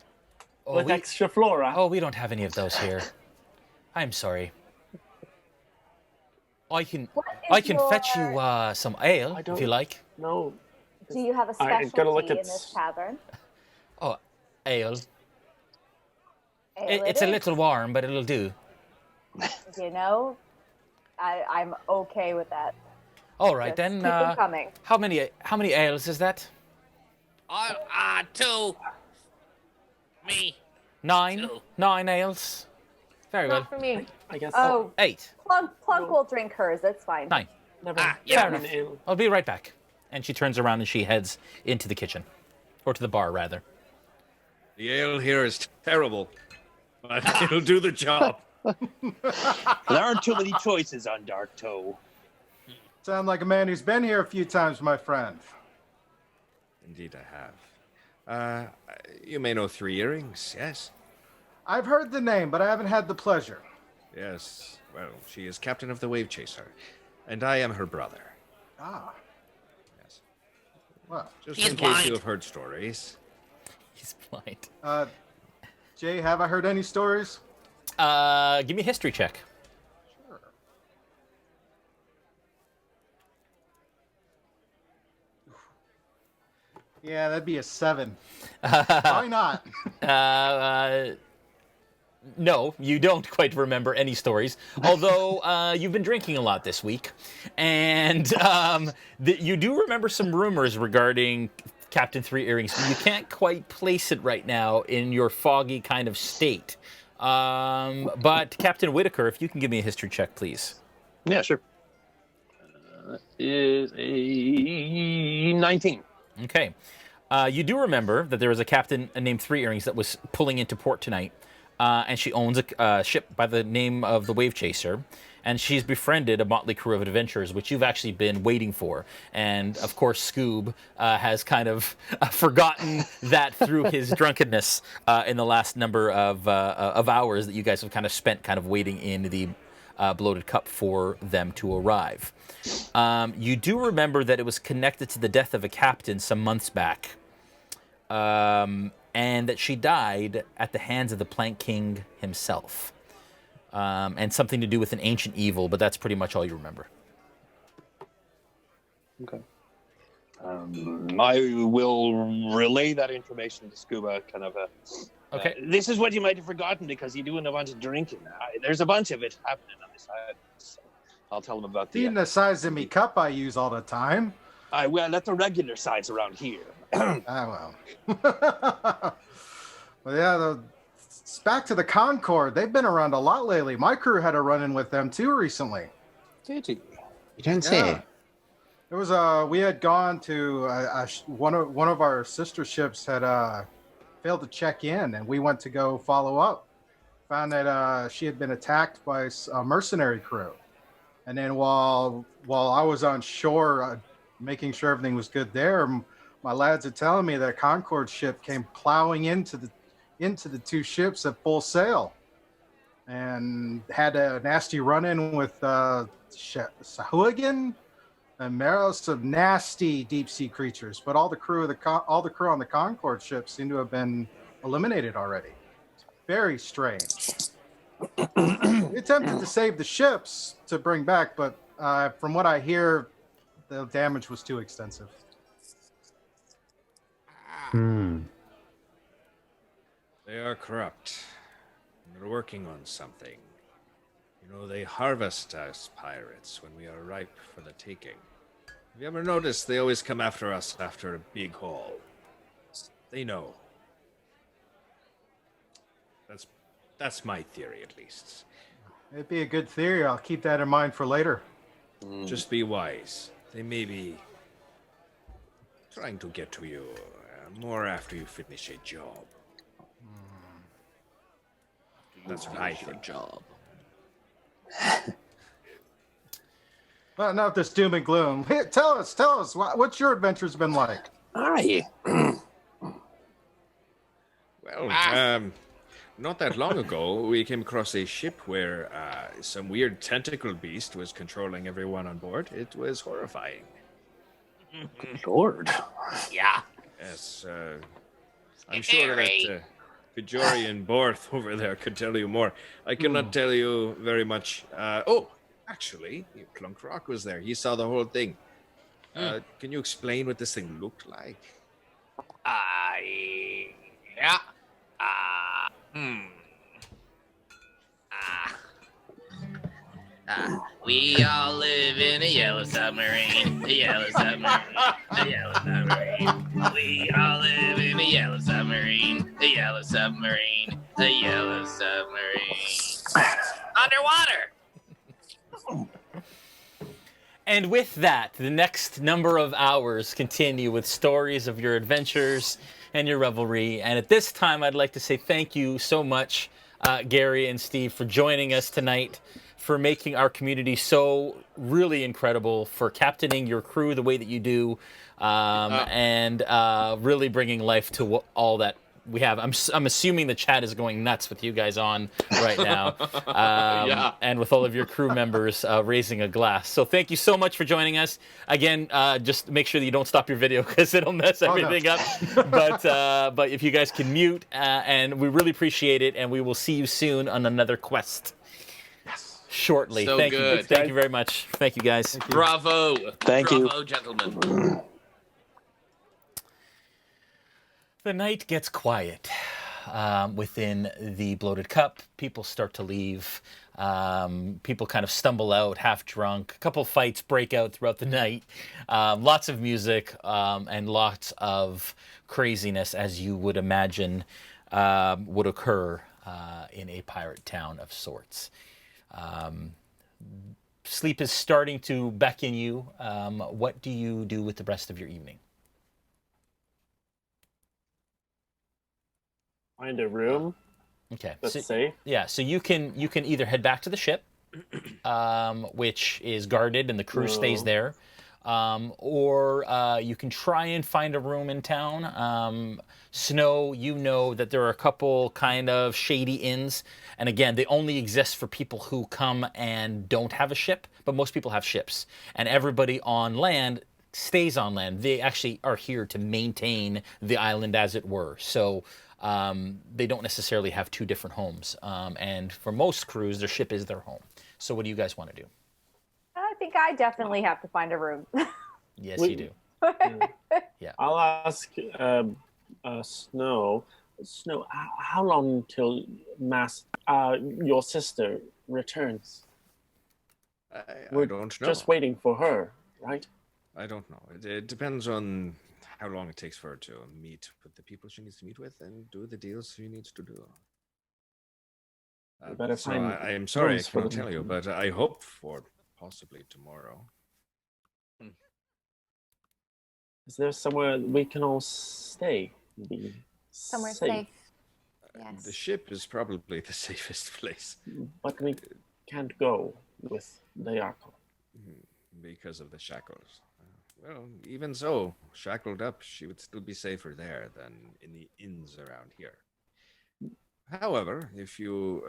with extra flora? Oh, we don't have any of those here. I'm sorry. I can fetch you some ale if you like. No. Do you have a Alright, gotta look specialty at in this tavern? Oh, ale. Ale It's a is? little warm, but it'll do. I'm okay with that. All right Just then. keep them coming. How many ales is that? 2. Me. 9. Two. 9 ales. Very well. Not for me. I guess. Oh, 8. Plunk will drink hers. That's fine. 9. Never. Fair enough. I'll be right back. And she turns around and she heads into the kitchen, or to the bar rather. The ale here is terrible, but it'll do the job. There aren't too many choices on Darktow. Sound like a man who's been here a few times, my friend. Indeed, I have. You may know 3 Earrings, yes? I've heard the name, but I haven't had the pleasure. Yes. Well, she is captain of the Wave Chaser, and I am her brother. Ah. Yes. Well, Just He's in case blind. you have heard stories. He's blind. Jay, have I heard any stories? Give me a history check. Sure. Yeah, that'd be a 7. Why not? No, you don't quite remember any stories. Although you've been drinking a lot this week, and you do remember some rumors regarding Captain Three Earrings. But you can't quite place it right now in your foggy kind of state. But Captain Whitaker, if you can give me a history check, please. Yeah, sure. Is a 19. Okay. You do remember that there was a captain named Three Earrings that was pulling into port tonight, and she owns a ship by the name of the Wave Chaser, and she's befriended a motley crew of adventurers, which you've actually been waiting for. And, of course, Scoob has kind of forgotten that through his drunkenness in the last number of hours that you guys have kind of spent kind of waiting in the Bloated Cup for them to arrive. You do remember that it was connected to the death of a captain some months back, and that she died at the hands of the Plank King himself, and something to do with an ancient evil, but that's pretty much all you remember. Okay. I will relay that information to Scuba, kind of okay. This is what you might have forgotten because you're doing a bunch of drinking. There's a bunch of it happening on this island. So I'll tell them about Even the size of me cup I use all the time. Well, that's the regular size around here. Well. Well, yeah, it's back to the Concord. They've been around a lot lately. My crew had a run-in with them too recently. Did you? You don't say. It was we had gone to one of our sister ships had failed to check in, and we went to go follow up. Found that she had been attacked by a mercenary crew, and then while I was on shore making sure everything was good there, my lads are telling me that a Concord ship came plowing into the two ships at full sail, and had a nasty run-in with Sahuagin and Meros, some nasty deep-sea creatures. But all the crew on the Concord ship seem to have been eliminated already. It's very strange. We attempted to save the ships to bring back, but from what I hear, the damage was too extensive. They are corrupt. They're working on something. You know, they harvest us pirates when we are ripe for the taking. Have you ever noticed they always come after us after a big haul? They know. That's my theory, at least. It'd be a good theory. I'll keep that in mind for later. Just be wise. They may be trying to get to you more after you finish a job. That's what I think. Job. Well, enough this doom and gloom. Hey, tell us, what's your adventures been like? Well, not that long ago, we came across a ship where some weird tentacle beast was controlling everyone on board. It was horrifying. Good Lord. Yeah. Yes, I'm sure that Pajori and Borth over there could tell you more. I cannot tell you very much. Actually, Plunkrawk was there. He saw the whole thing. Can you explain what this thing looked like? Yeah. We all live in a yellow submarine. A yellow submarine. A yellow submarine. We all live in a yellow submarine. A yellow submarine. A yellow submarine. Underwater. And with that, the next number of hours continue with stories of your adventures and your revelry. And at this time, I'd like to say thank you so much, Gary and Steve, for joining us tonight, for making our community so really incredible, for captaining your crew the way that you do, and really bringing life to all that we have. I'm assuming the chat is going nuts with you guys on right now, and with all of your crew members raising a glass. So thank you so much for joining us. Again, just make sure that you don't stop your video because it'll mess everything up. But if you guys can mute, and we really appreciate it, and we will see you soon on another quest. Shortly. So Thank good. you. Thank you very much. Thank you, guys. Bravo. Thank you. Bravo, gentlemen. The night gets quiet. Within the Bloated Cup, people start to leave. People kind of stumble out, half drunk. A couple fights break out throughout the night. Lots of music and lots of craziness, as you would imagine would occur in a pirate town of sorts. Sleep is starting to beckon you. What do you do with the rest of your evening? Find a room. Okay. That's safe. Yeah, so you can either head back to the ship, which is guarded and the crew stays there, or you can try and find a room in town. Snow, you know that there are a couple kind of shady inns, and again, they only exist for people who come and don't have a ship, but most people have ships, and everybody on land stays on land. They actually are here to maintain the island, as it were. So. They don't necessarily have two different homes. And for most crews, their ship is their home. So what do you guys want to do? I think I definitely have to find a room. Yes, you do. Yeah. I'll ask Snow. Snow, how long till your sister returns? I don't know. Just waiting for her, right? I don't know. It depends on how long it takes for her to meet with the people she needs to meet with and do the deals she needs to do. So I am sorry I cannot tell you, but I hope for possibly tomorrow. Is there somewhere we can all stay? Somewhere safe. The ship is probably the safest place. But we can't go with Dajarkal. Because of the shackles. Well, even so, shackled up, she would still be safer there than in the inns around here. However, if you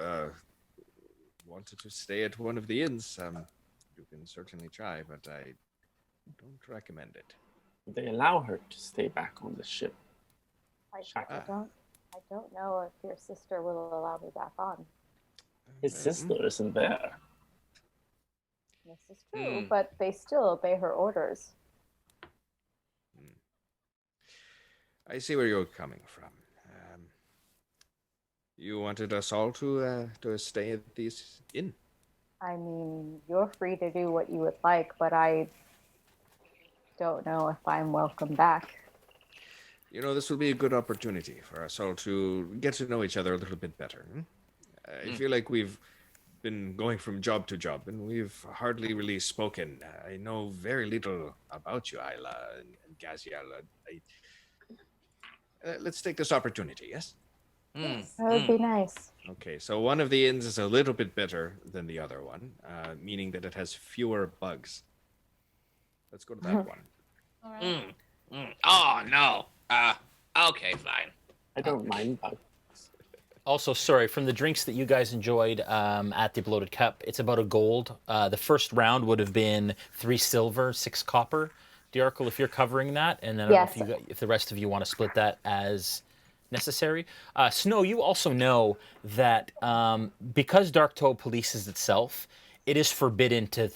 wanted to stay at one of the inns, you can certainly try, but I don't recommend it. They allow her to stay back on the ship. I don't know if your sister will allow me back on. His sister isn't there. This is true, but they still obey her orders. I see where you're coming from. You wanted us all to stay at these inn? I mean, you're free to do what you would like, but I don't know if I'm welcome back. You know, this will be a good opportunity for us all to get to know each other a little bit better. I feel like we've been going from job to job, and we've hardly really spoken. I know very little about you, Aella and Gaziel. Let's take this opportunity, yes? Yes, that would be nice. Okay, so one of the inns is a little bit better than the other one, meaning that it has fewer bugs. Let's go to that one. All right. Oh, no. Okay, fine. I don't mind bugs. Also, sorry, from the drinks that you guys enjoyed at the Bloated Cup, it's about a gold. The first round would have been 3 silver, 6 copper. Dajarkal, if you're covering that, and then I don't know if the rest of you want to split that as necessary. Snow, you also know that because Darktow polices itself, it is forbidden to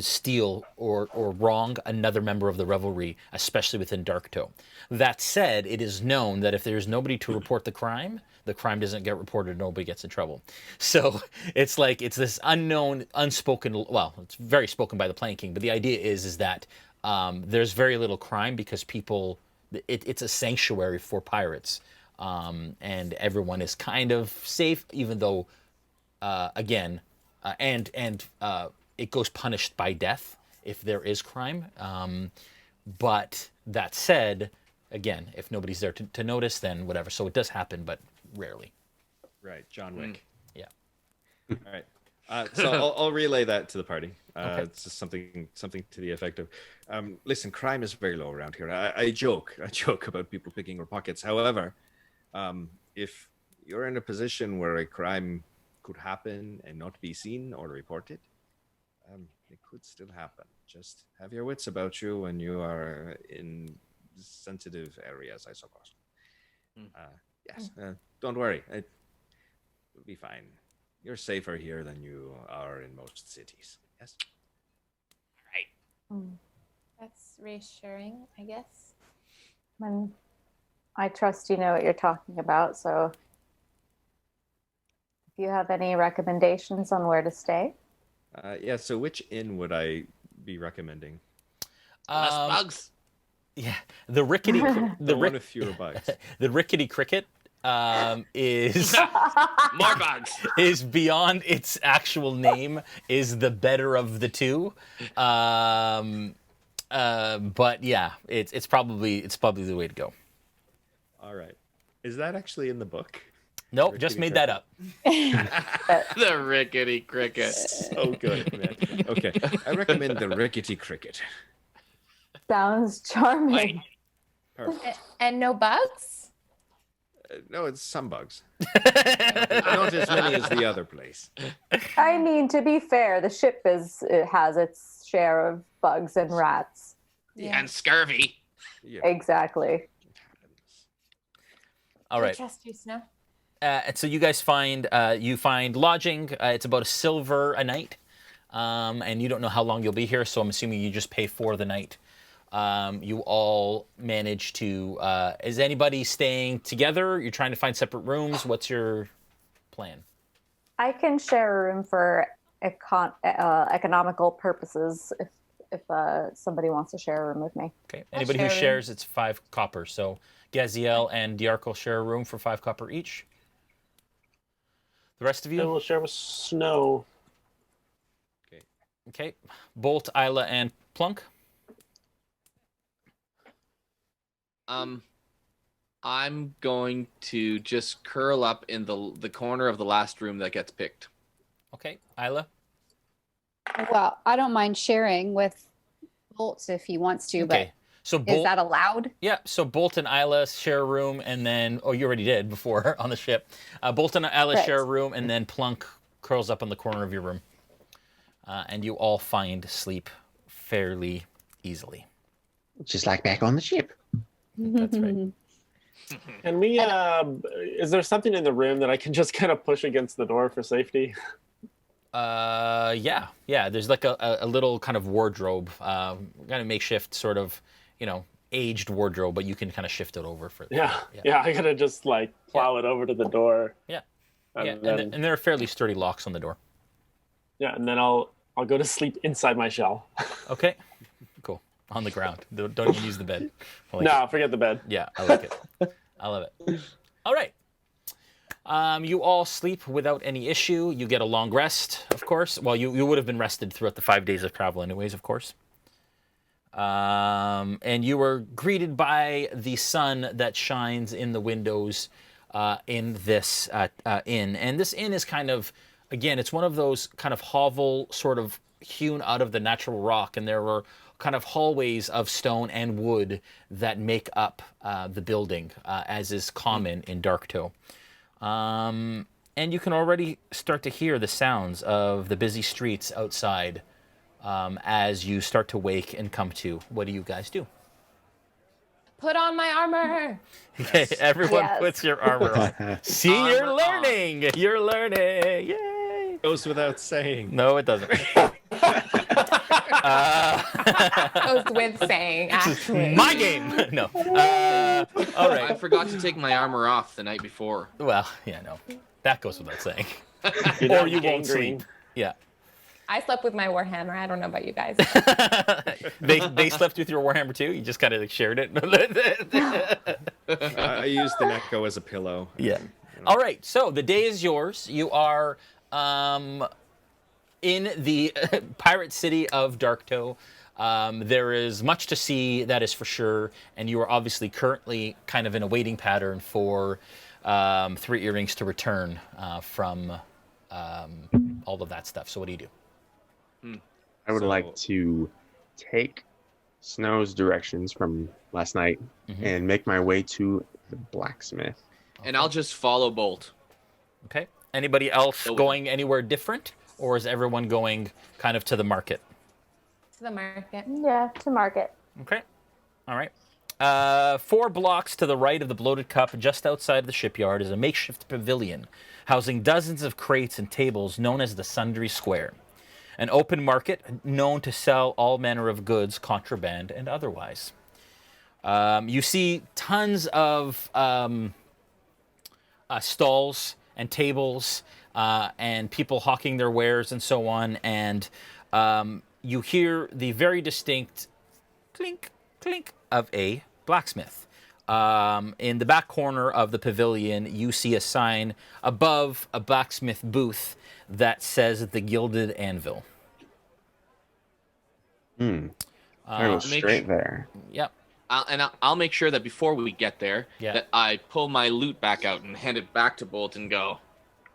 steal or wrong another member of the revelry, especially within Darktow. That said, it is known that if there's nobody to report the crime doesn't get reported, nobody gets in trouble. So it's like, it's this unknown, unspoken, well, it's very spoken by the Plain King, but the idea is that there's very little crime because people, it's a sanctuary for pirates. And everyone is kind of safe, even though, it goes punished by death if there is crime. But that said, again, if nobody's there to notice, then whatever. So it does happen, but rarely. Right, John Wick. Yeah. All right. So I'll relay that to the party. Okay. It's just something to the effect of, listen, crime is very low around here. I joke about people picking our pockets. However, if you're in a position where a crime could happen and not be seen or reported, it could still happen. Just have your wits about you when you are in sensitive areas, I suppose. Yes, don't worry. It will be fine. You're safer here than you are in most cities. Yes? That's reassuring, I guess. I trust you know what you're talking about, so if you have any recommendations on where to stay. Yeah, so which inn would I be recommending? Less bugs. Yeah, the rickety, the one with fewer bugs. The rickety cricket is more bugs. Is beyond its actual name. Is the better of the two. But yeah, it's probably the way to go. All right, is that actually in the book? Nope, just made that up. The rickety cricket. So good, man. Okay, I recommend the rickety cricket. Sounds charming. Perfect. And no bugs? No, it's some bugs. Not as many as the other place. I mean, to be fair, the ship it has its share of bugs and rats. Yeah. And scurvy. Yeah. Exactly. All right. I trust you, Snow. And so you guys find lodging. It's about $1 a night, and you don't know how long you'll be here. So I'm assuming you just pay for the night. You all manage to. Is anybody staying together? You're trying to find separate rooms. What's your plan? I can share a room for economical purposes if somebody wants to share a room with me. Okay. Anybody who shares, it's 5 copper. So Gaziel and Dajarkal share a room for 5 copper each. The rest of you? I will share with Snow. Okay. Bolt, Aella, and Plunk. I'm going to just curl up in the corner of the last room that gets picked. Okay, Aella. Well, I don't mind sharing with Bolt if he wants to, Okay. So Bolt, is that allowed? Yeah, so Bolt and Aella share a room, and then, you already did before on the ship. Bolt and Aella share a room, and then Plunk curls up in the corner of your room. And you all find sleep fairly easily. Just like back on the ship. That's right. Can we, is there something in the room that I can just kind of push against the door for safety? Yeah. There's like a little kind of wardrobe, kind of makeshift sort of, aged wardrobe, but you can kind of shift it over for. Yeah. I gotta just like plow it over to the door. Yeah. And and there are fairly sturdy locks on the door. Yeah, and then I'll go to sleep inside my shell. Okay. Cool. On the ground. Don't even use the bed. Forget the bed. Yeah, I like it. I love it. All right. You all sleep without any issue. You get a long rest, of course. Well, you would have been rested throughout the 5 days of travel anyways, of course. And you were greeted by the sun that shines in the windows in this inn. And this inn is kind of, again, it's one of those kind of hovel sort of hewn out of the natural rock, and there were kind of hallways of stone and wood that make up the building, as is common in Darktow. And you can already start to hear the sounds of the busy streets outside as you start to wake and come to. What do you guys do? Put on my armor. Okay, everyone puts your armor on. See, you're learning. You're learning. Yay. Goes without saying. No, it doesn't. Goes with saying, actually. My game. No. All right. I forgot to take my armor off the night before. Well, yeah, no. That goes without saying. Or you won't sleep. Yeah. I slept with my Warhammer. I don't know about you guys. They slept with your Warhammer too? You just kind of like shared it? I used the Necko as a pillow. Yeah. All right. So the day is yours. You are in the pirate city of Darktow. There is much to see, that is for sure. And you are obviously currently kind of in a waiting pattern for 3 earrings to return from all of that stuff. So what do you do? I would like to take Snow's directions from last night and make my way to the blacksmith. And I'll just follow Bolt. Okay. Anybody else going anywhere different? Or is everyone going kind of to the market? To the market. Yeah, to market. Okay. All right. 4 blocks to the right of the Bloated Cup, just outside the shipyard, is a makeshift pavilion housing dozens of crates and tables known as the Sundry Square. An open market known to sell all manner of goods, contraband and otherwise. You see tons of stalls and tables and people hawking their wares and so on. And you hear the very distinct clink, clink of a blacksmith. In the back corner of the pavilion, you see a sign above a blacksmith booth that says the Gilded Anvil. I go straight there. Yep. I'll make sure that before we get there, Yeah. that I pull my loot back out and hand it back to Bolt and go,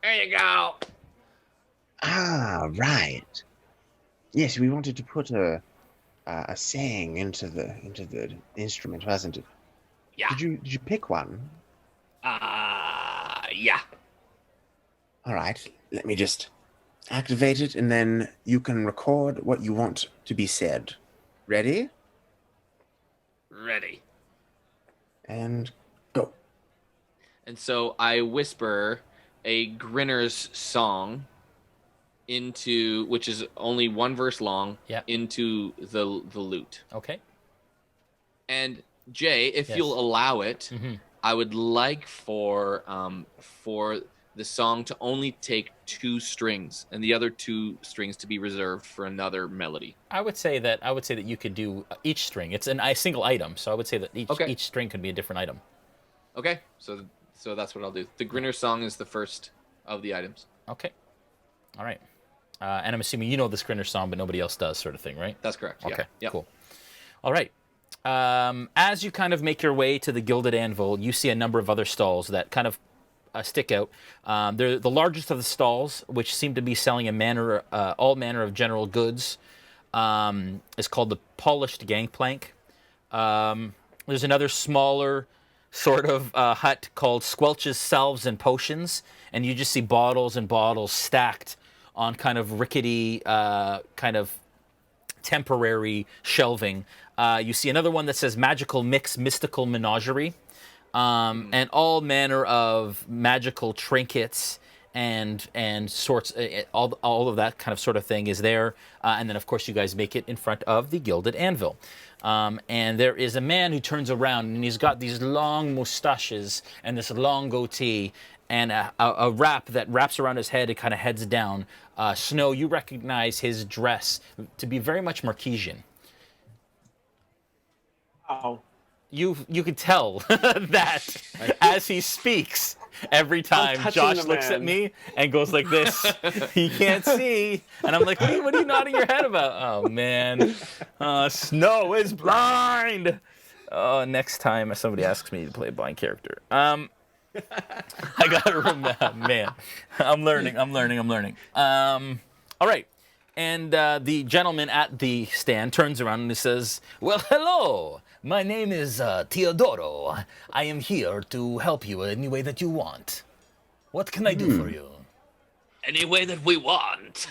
there you go. Ah, right. Yes, we wanted to put a saying into the instrument, wasn't it? Yeah. Did you pick one? Yeah. All right. Let me just activate it, and then you can record what you want to be said. Ready? Ready. And go. And so I whisper a Grinner's song into, which is only one verse long, into the lute. Okay. And Jay, if you'll allow it, I would like for the song to only take 2 strings and the other 2 strings to be reserved for another melody. I would say that you could do each string. It's a single item, so I would say that each string could be a different item. Okay, so that's what I'll do. The Grinner song is the first of the items. Okay. All right. And I'm assuming you know this Grinner song, but nobody else does, sort of thing, right? That's correct. Yeah. Okay. Yep. Cool. All right. As you kind of make your way to the Gilded Anvil, you see a number of other stalls that kind of stick out. They're the largest of the stalls, which seem to be selling all manner of general goods. Is called the Polished Gangplank. There's another smaller sort of hut called Squelch's Salves and Potions, and you just see bottles and bottles stacked on kind of rickety, kind of temporary shelving. You see another one that says Magical Mix Mystical Menagerie. And all manner of magical trinkets and sorts, all of that kind of sort of thing is there. And then, of course, you guys make it in front of the Gilded Anvil. And there is a man who turns around, and he's got these long mustaches and this long goatee and a wrap that wraps around his head and kind of heads down. Snow, you recognize his dress to be very much Marquesian. Oh. You could tell that as he speaks every time Josh looks at me and goes like this. He can't see, and I'm like, what are you nodding your head about? Oh man, Snow is blind. Oh, next time somebody asks me to play a blind character, I gotta remember. Man, I'm learning. All right. And the gentleman at the stand turns around and he says, well, hello. My name is Teodoro. I am here to help you any way that you want. What can I do for you? Any way that we want.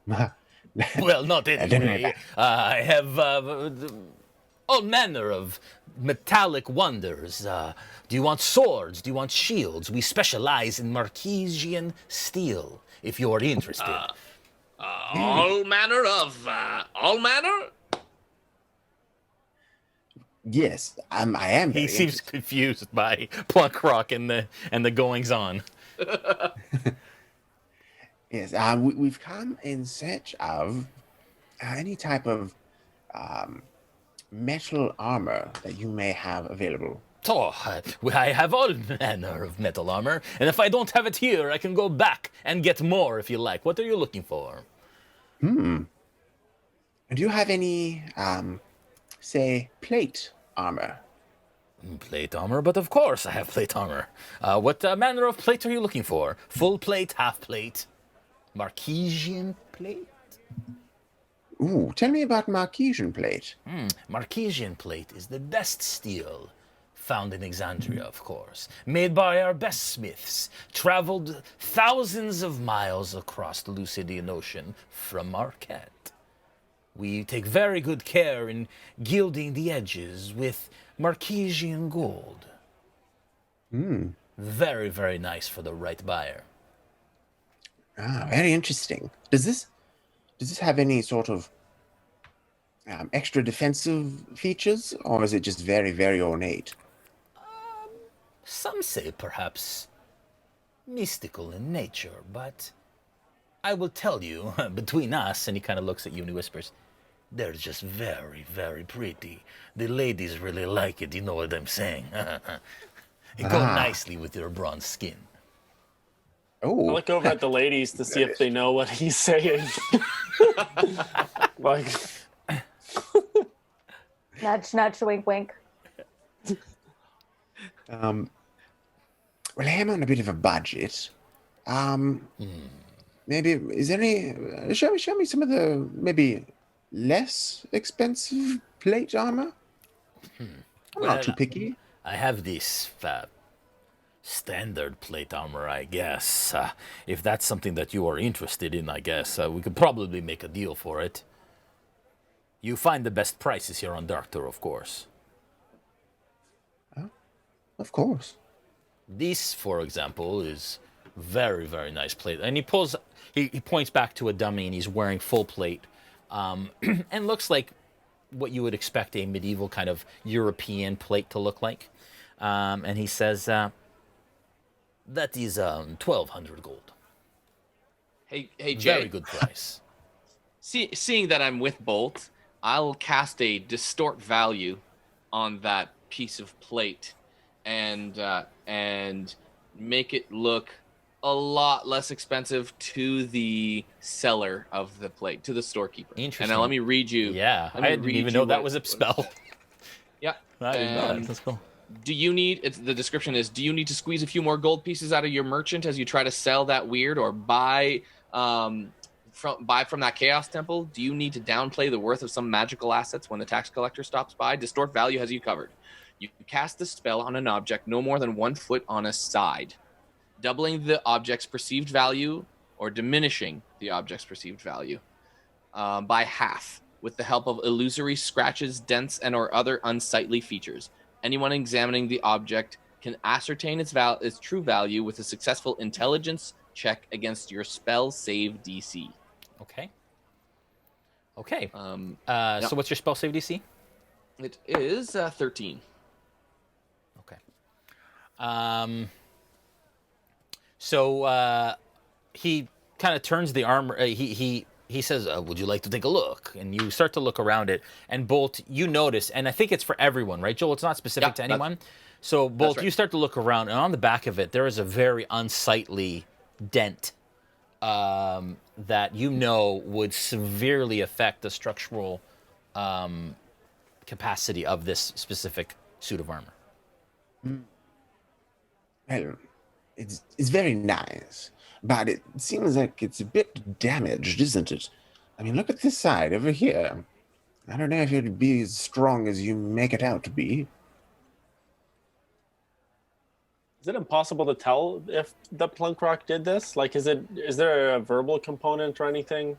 Well, not any way. I have all manner of metallic wonders. Do you want swords? Do you want shields? We specialize in Marquesian steel, if you're interested. All manner. Yes, I am. He seems confused by Plunkrawk and the goings on. Yes, we've come in search of any type of metal armor that you may have available. Oh, I have all manner of metal armor, and if I don't have it here, I can go back and get more if you like. What are you looking for? Do you have any, say, plate armor? Plate armor? But of course I have plate armor. What manner of plate are you looking for? Full plate, half plate, Marquesian plate? Ooh, tell me about Marquesian plate. Marquesian plate is the best steel. Found in Exandria, of course. Made by our best smiths. Traveled thousands of miles across the Lucidian Ocean from Marquette. We take very good care in gilding the edges with Marquesian gold. Very, very nice for the right buyer. Ah, very interesting. Does this have any sort of extra defensive features, or is it just very, very ornate? Some say perhaps mystical in nature, but I will tell you, between us, and he kind of looks at you and he whispers, they're just very, very pretty. The ladies really like it, you know what I'm saying? It goes nicely with your bronze skin. Oh. I look over at the ladies to see if they know what he's saying. Like, nudge, nudge, wink, wink. Well, I am on a bit of a budget. Maybe is there any? Show me some of the maybe less expensive plate armor. I'm not too picky. I have this standard plate armor, I guess. If that's something that you are interested in, I guess we could probably make a deal for it. You find the best prices here on Darktow, of course. Of course. This, for example, is very, very nice plate. And he pulls, he points back to a dummy, and he's wearing full plate. And looks like what you would expect a medieval kind of European plate to look like. And he says, that is 1,200 gold. Hey, Jay. Very good price. Seeing that I'm with Bolt, I'll cast a distort value on that piece of plate and make it look a lot less expensive to the seller of the plate, to the storekeeper. Interesting. And now let me read you. Yeah, I didn't even know that was a spell. Yeah. I didn't know that. That's cool. Do you need, the description is, do you need to squeeze a few more gold pieces out of your merchant as you try to sell that weird or buy from that Chaos Temple? Do you need to downplay the worth of some magical assets when the tax collector stops by? Distort value has you covered. You can cast the spell on an object no more than 1 foot on a side, doubling the object's perceived value or diminishing the object's perceived value by half with the help of illusory scratches, dents, and or other unsightly features. Anyone examining the object can ascertain its true value with a successful intelligence check against your spell save DC. Okay. Okay. Yeah. So what's your spell save DC? It is 13. Okay. So he kind of turns the armor. He says, "Would you like to take a look?" And you start to look around it. And Bolt, you notice, and I think it's for everyone, right, Joel? It's not specific to anyone. So Bolt, right. You start to look around, and on the back of it, there is a very unsightly dent that you know would severely affect the structural capacity of this specific suit of armor. Well, it's very nice, but it seems like it's a bit damaged, isn't it? I mean, look at this side over here. I don't know if it'd be as strong as you make it out to be. Is it impossible to tell if the Plunkrawk did this? Like, is there a verbal component or anything?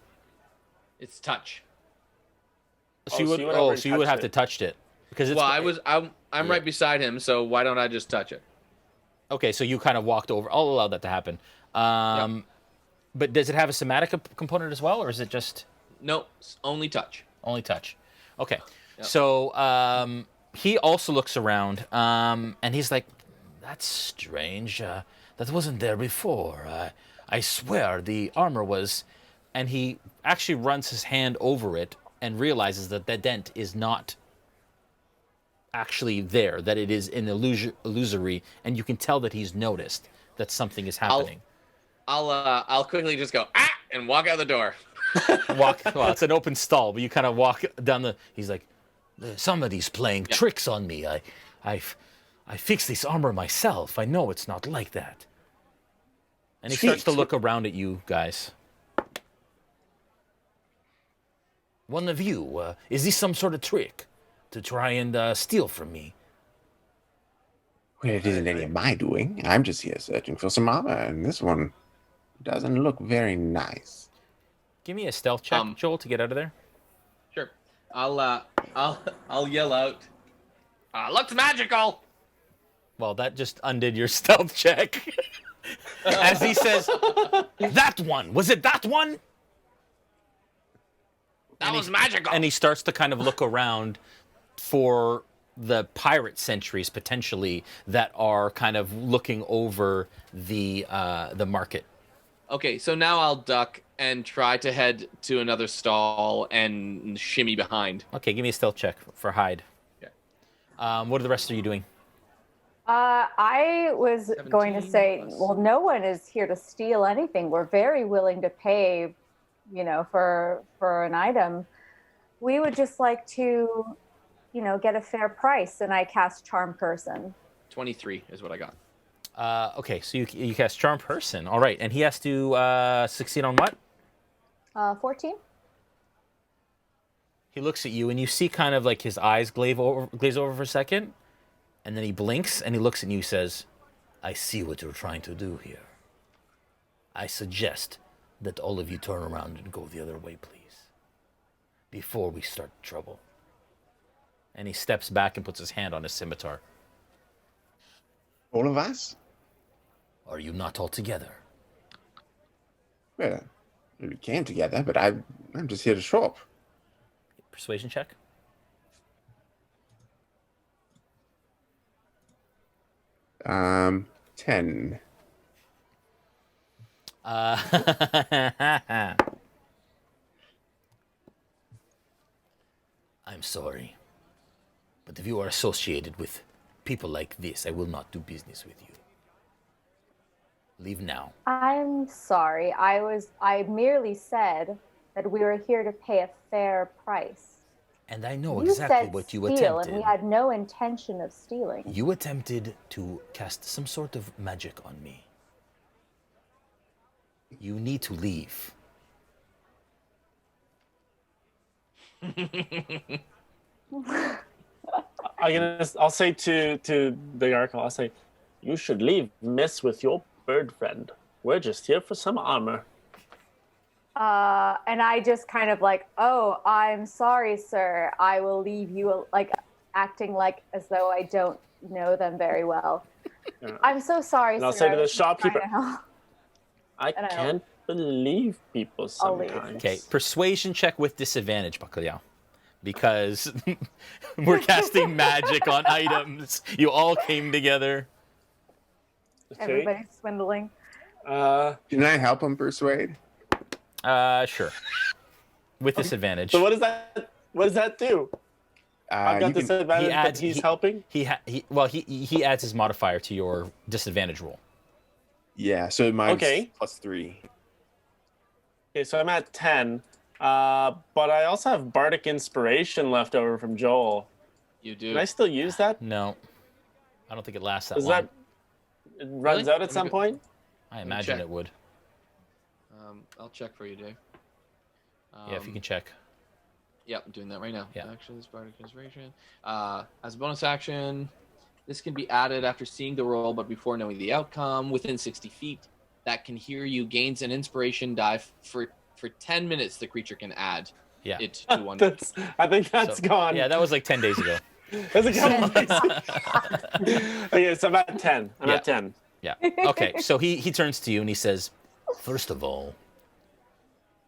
It's touch. So you would have to touch it because it's. Well, I'm right beside him, so why don't I just touch it? Okay, so you kind of walked over. I'll allow that to happen. But does it have a somatic component as well, or is it just? No, only touch. Only touch. Okay. Yep. So he also looks around, and he's like, "That's strange. That wasn't there before. I swear the armor was." And he actually runs his hand over it and realizes that the dent is not actually there, that it is an illusory, and you can tell that he's noticed that something is happening. I'll quickly just go and walk out the door. Well, it's an open stall, but you kind of walk down the. He's like, somebody's playing tricks on me. I fixed this armor myself. I know it's not like that. And he starts to look around at you guys. One of you, is this some sort of trick to try and steal from me? Well, it isn't any of my doing. I'm just here searching for some armor, and this one doesn't look very nice. Give me a stealth check, Joel, to get out of there. Sure. I'll yell out. Looks magical. Well, that just undid your stealth check. As he says, "That one. Was it that one?" That was magical. And he starts to kind of look around for the pirate sentries potentially that are kind of looking over the market. Okay, so now I'll duck and try to head to another stall and shimmy behind. Okay, give me a stealth check for hide. Yeah. What are the rest of you doing? I was going to say, well, no one is here to steal anything. We're very willing to pay, for an item. We would just like to, get a fair price. And I cast Charm Person. 23 is what I got. Okay, so you cast Charm Person. All right, and he has to succeed on what? 14. He looks at you, and you see kind of like his eyes glaze over for a second, and then he blinks, and he looks at you and says, I see what you're trying to do here. I suggest that all of you turn around and go the other way, please, before we start trouble. And he steps back and puts his hand on his scimitar. All of us? Are you not all together? Well, we came together, but I'm just here to shop. Persuasion check. Um, 10. I'm sorry, but if you are associated with people like this, I will not do business with you. Leave now. I'm sorry. I merely said that we were here to pay a fair price. And I know You exactly said what you steal, attempted. and we had no intention of stealing. You attempted to cast some sort of magic on me. You need to leave. I'll say to Dajarkal, I'll say, you should leave, miss, with your bird friend. We're just here for some armor. And I just kind of like, oh, I'm sorry, sir. I will leave you, like acting like as though I don't know them very well. Yeah. I'm so sorry, And sir. I'll say to the I was just trying shopkeeper, to help. I And I can't believe people I'll leave. sometimes. Okay, persuasion check with disadvantage, Bacalhau. Because we're casting magic on items. You all came together. Okay. Everybody's swindling. Can I help him persuade? Sure. With disadvantage. So what does that do? I've got disadvantage, but he's helping? He adds his modifier to your disadvantage roll. Yeah, so mine's Okay. +3. Okay, so I'm at 10. But I also have Bardic Inspiration left over from Joel. You do. Can I still use that? No. I don't think it lasts that Is long. it runs out at some point? I imagine check. it would. I'll check for you, Dave. Yeah, if you can check. Yep, I'm doing that right now. Yeah. Actions, Bardic Inspiration. As a bonus action, this can be added after seeing the roll, but before knowing the outcome. Within 60 feet, that can hear you gains an inspiration die for 10 minutes. The creature can add it to one. I think that's gone. Yeah, that was like 10 days ago. That's a couple days. Okay, so I'm at 10. I'm at 10. Yeah. Okay, so he turns to you and he says, first of all,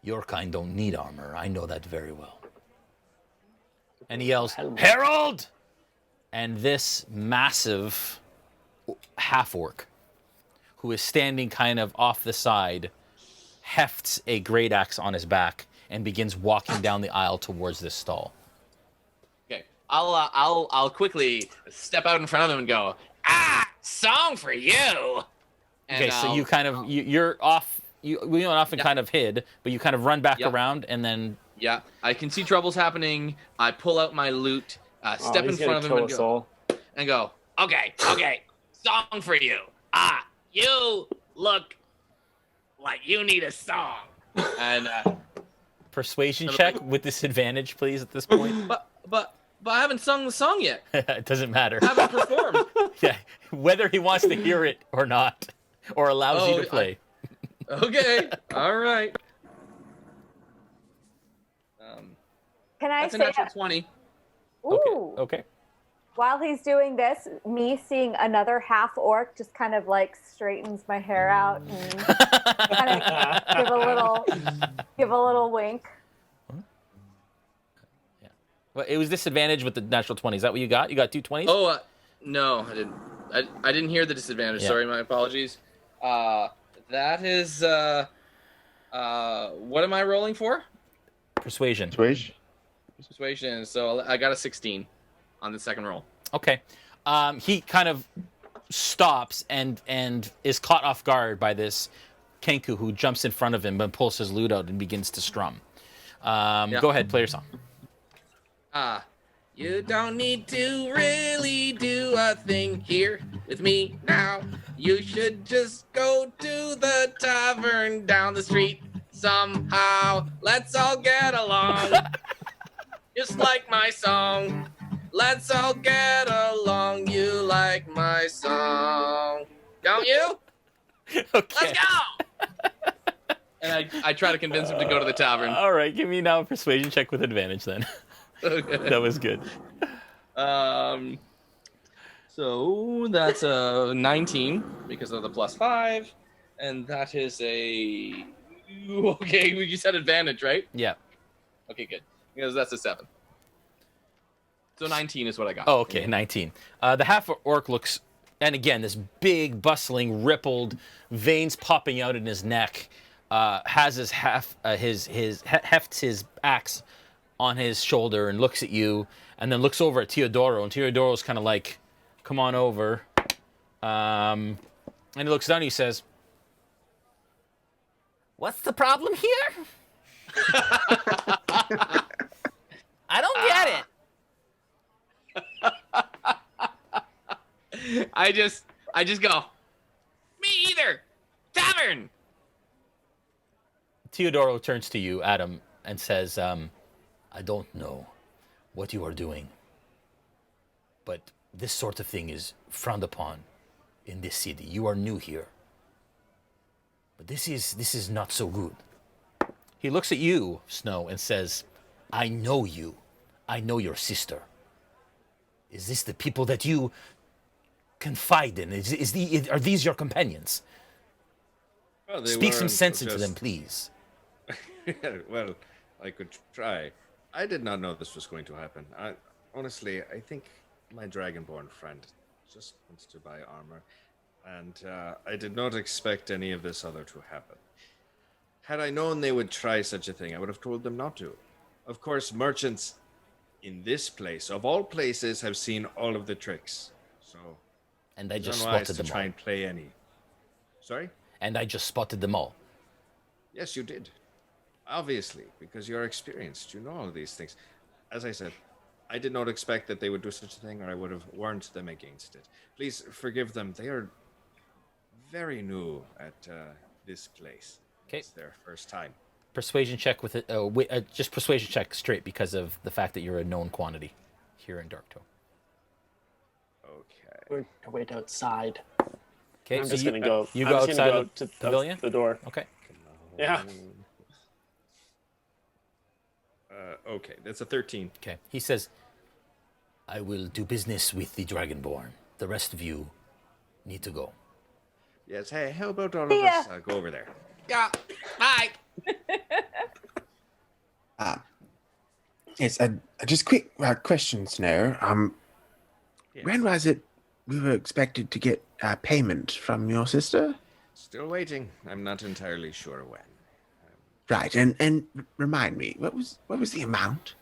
your kind don't need armor. I know that very well. And he yells, Herald! And this massive half-orc, who is standing kind of off the side, hefts a great axe on his back and begins walking down the aisle towards this stall. Okay, I'll quickly step out in front of him and go, song for you. And Okay, so you kind of you're off. We went off and kind of hid, but you kind of run back around and then. Yeah, I can see troubles happening. I pull out my loot, step in front of him and go, okay, song for you. You look like you need a song. And persuasion check with disadvantage, please, at this point. But I haven't sung the song yet. It doesn't matter. I haven't performed. Yeah, whether he wants to hear it or not, or allows you to play. Okay, all right. Can I That's say a natural 20. Ooh. Okay. While he's doing this, me seeing another half orc just kind of like straightens my hair out and kind of give a little wink. Well, it was disadvantage with the natural 20. Is that what you got? You got 2 20s? Oh, no, I didn't. I didn't hear the disadvantage. Yeah. Sorry, my apologies. That is what am I rolling for? Persuasion. Persuasion. So I got a 16 on the second roll. Okay. He kind of stops and is caught off guard by this Kancko who jumps in front of him and pulls his lute out and begins to strum. Go ahead, play your song. You don't need to really do a thing here with me now. You should just go to the tavern down the street somehow. Let's all get along. Just like my song. Let's all get along. You like my song. Don't you? Okay. Let's go! And I try to convince him to go to the tavern. All right, give me now a persuasion check with advantage then. Okay. That was good. So that's a 19 because of the +5, and that is a okay. We just had advantage, right? Yeah. Okay, good. Because that's a 7. So 19 is what I got. Oh, okay, 19. The half-orc looks, and again, this big, bustling, rippled, veins popping out in his neck, has his hefts his axe on his shoulder and looks at you, and then looks over at Teodoro, and Teodoro's kind of like, come on over. And he looks down and he says, what's the problem here? I don't get it. I just go, me either. Tavern. Teodoro turns to you, Adam, and says, I don't know what you are doing, but this sort of thing is frowned upon in this city. You are new here. But this is not so good. He looks at you, Snow, and says, I know you. I know your sister. Is this the people that you confide in? Are these your companions? Well, Speak some sense into just- them, please. Well, I could try. I did not know this was going to happen. Honestly, I think my dragonborn friend just wants to buy armor, and I did not expect any of this other to happen. Had I known they would try such a thing, I would have told them not to. Of course, merchants in this place, of all places, have seen all of the tricks. So, And I it's just unwise spotted to them try all. and play any. Sorry? And I just spotted them all. Yes, you did. Obviously, because you're experienced, you know all of these things. As I said, I did not expect that they would do such a thing, or I would have warned them against it. Please forgive them. They are very new at this place. Okay. It's their first time. Persuasion check with it. Just persuasion check straight because of the fact that you're a known quantity here in Darktow. Okay. We're to wait outside. Okay, I'm so just you, gonna go. You I'm go just outside gonna go the to pavilion. the door. Okay. Yeah. Okay, that's a 13. Okay. He says, "I will do business with the Dragonborn. The rest of you need to go." Yes, hey, how about all of See ya. us go over there? Yeah. Bye. Yes, just quick questions now. Yes. When was it we were expected to get payment from your sister? Still waiting. I'm not entirely sure when. Right, and remind me, what was the amount?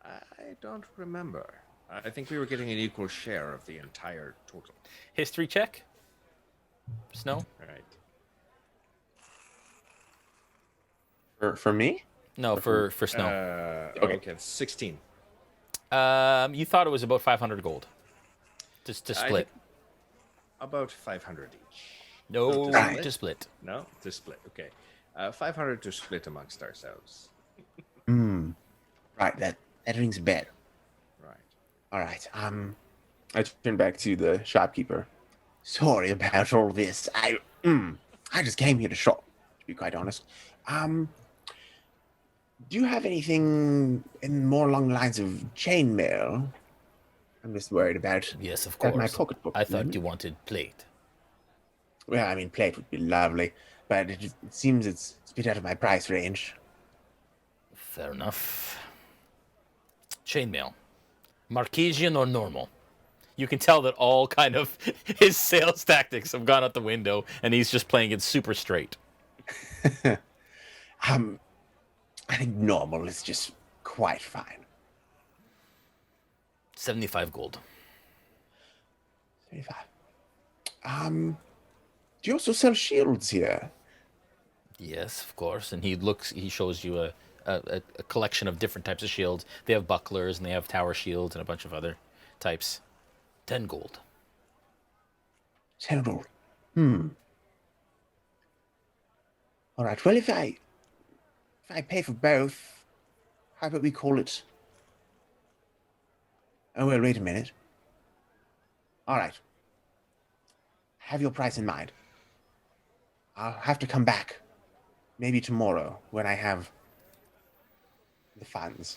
I don't remember. I think we were getting an equal share of the entire total. History check. Snow. Right. For me? No, for Snow. Okay, 16. You thought it was about 500 gold. Just to I split. think about 500 each. No, to to split. No, to split. Okay. 500 to split amongst ourselves. Right, that rings a bell. Right. All right. I turn back to the shopkeeper. Sorry about all this. I just came here to shop, to be quite honest. Do you have anything in more along the lines of chainmail? I'm just worried about. Yes, of about my course. pocketbook. I thought you wanted plate. Well, I mean, plate would be lovely, but it seems it's a bit out of my price range. Fair enough. Chainmail. Marquesian or normal? You can tell that all kind of his sales tactics have gone out the window, and he's just playing it super straight. I think normal is just quite fine. 75 gold. 75. Do you also sell shields here? Yes, of course. And he shows you a collection of different types of shields. They have bucklers, and they have tower shields, and a bunch of other types. 10 gold. 10 gold. All right. Well, if I pay for both, how about we call it? Oh, well, wait a minute. All right. Have your price in mind. I'll have to come back. Maybe tomorrow when I have the funds.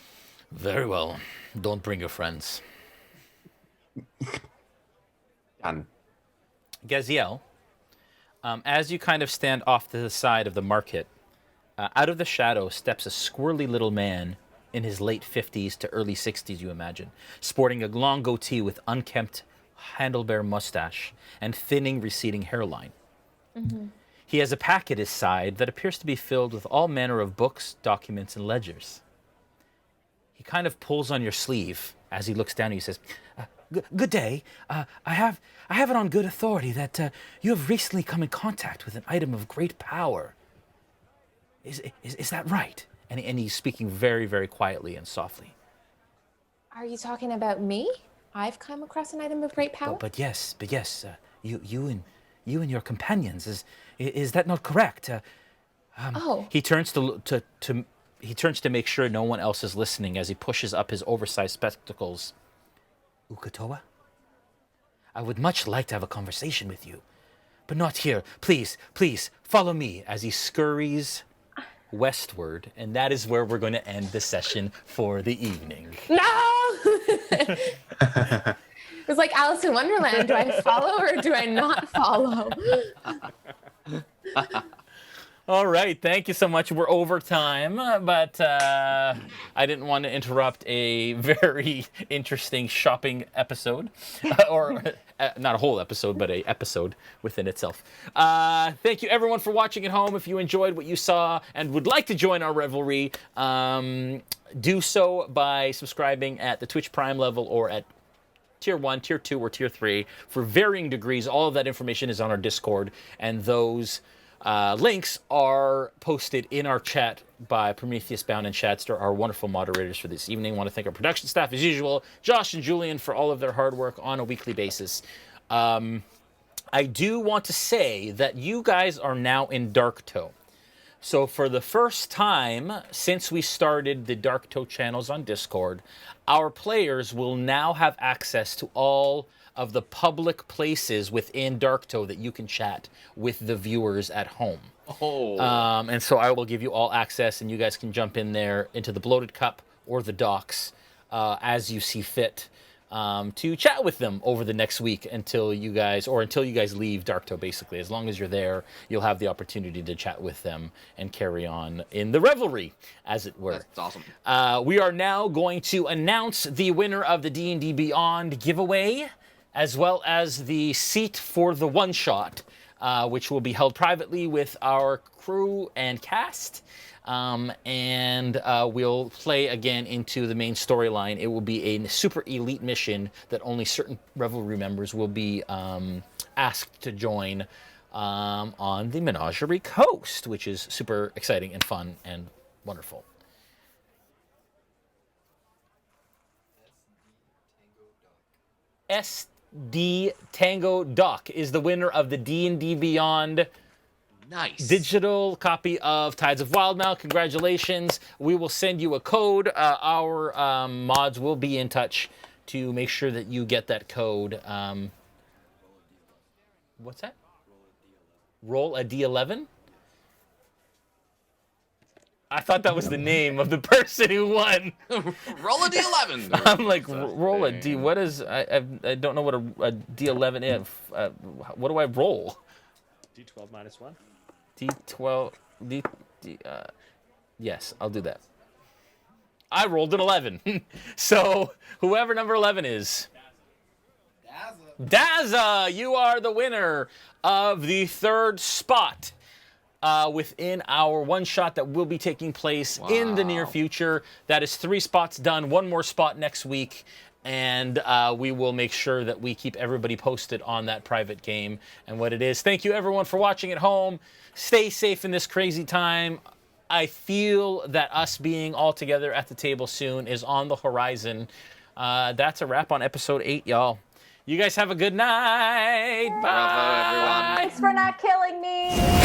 Very well. Don't bring your friends. Done. Gaziel, as you kind of stand off to the side of the market, out of the shadow steps a squirrely little man in his late 50s to early 60s, you imagine, sporting a long goatee with unkempt handlebar mustache and thinning, receding hairline. Mm-hmm. He has a pack at his side that appears to be filled with all manner of books, documents, and ledgers. He kind of pulls on your sleeve as he looks down and he says, Good day. I have it on good authority that you have recently come in contact with an item of great power. Is that right? And he's speaking very, very quietly and softly. Are you talking about me? I've come across an item of great power? But yes, you and your companions, is that not correct? He turns he turns to make sure no one else is listening as he pushes up his oversized spectacles. Ukatoa? I would much like to have a conversation with you, but not here. Please, follow me as he scurries westward, and that is where we're going to end the session for the evening. No! It's like Alice in Wonderland. Do I follow or do I not follow? All right, thank you so much. We're over time, but I didn't want to interrupt a very interesting shopping episode, or not a whole episode, but a episode within itself. Thank you, everyone, for watching at home. If you enjoyed what you saw and would like to join our revelry, do so by subscribing at the Twitch Prime level or at Tier 1, Tier 2, or Tier 3 for varying degrees. All of that information is on our Discord, and those links are posted in our chat by Prometheus, Bound, and Shadster, our wonderful moderators for this evening. I want to thank our production staff, as usual, Josh and Julian, for all of their hard work on a weekly basis. I do want to say that you guys are now in Darktow. So for the first time since we started the Darktow channels on Discord, our players will now have access to all of the public places within Darktow that you can chat with the viewers at home. Oh. And so I will give you all access, and you guys can jump in there into the Bloated Cup or the docks as you see fit to chat with them over the next week until you guys leave Darktow, basically. As long as you're there, you'll have the opportunity to chat with them and carry on in the revelry, as it were. That's awesome. We are now going to announce the winner of the D&D Beyond giveaway, as well as the seat for the one-shot, which will be held privately with our crew and cast. And we'll play again into the main storyline. It will be a super elite mission that only certain Revelry members will be asked to join on the Menagerie Coast, which is super exciting and fun and wonderful. SD Tango Doc is the winner of the D&D Beyond digital copy of Tides of Wildemount. Congratulations. We will send you a code. Our mods will be in touch to make sure that you get that code. What's that? Roll a D11? I thought that was the name of the person who won. Roll a D11. I'm like, roll a D. What is? I don't know what a D11 is. What do I roll? D12 minus 1. D12. Yes, I'll do that. I rolled an 11. So whoever number 11 is. Daza, you are the winner of the 3rd spot within our one shot that will be taking place in the near future. That is 3 spots done, 1 more spot next week, and we will make sure that we keep everybody posted on that private game and what it is. Thank you, everyone, for watching at home. Stay safe in this crazy time. I feel that us being all together at the table soon is on the horizon. That's a wrap on episode 8, y'all. You guys have a good night. Bye. Bravo, everyone. Thanks for not killing me.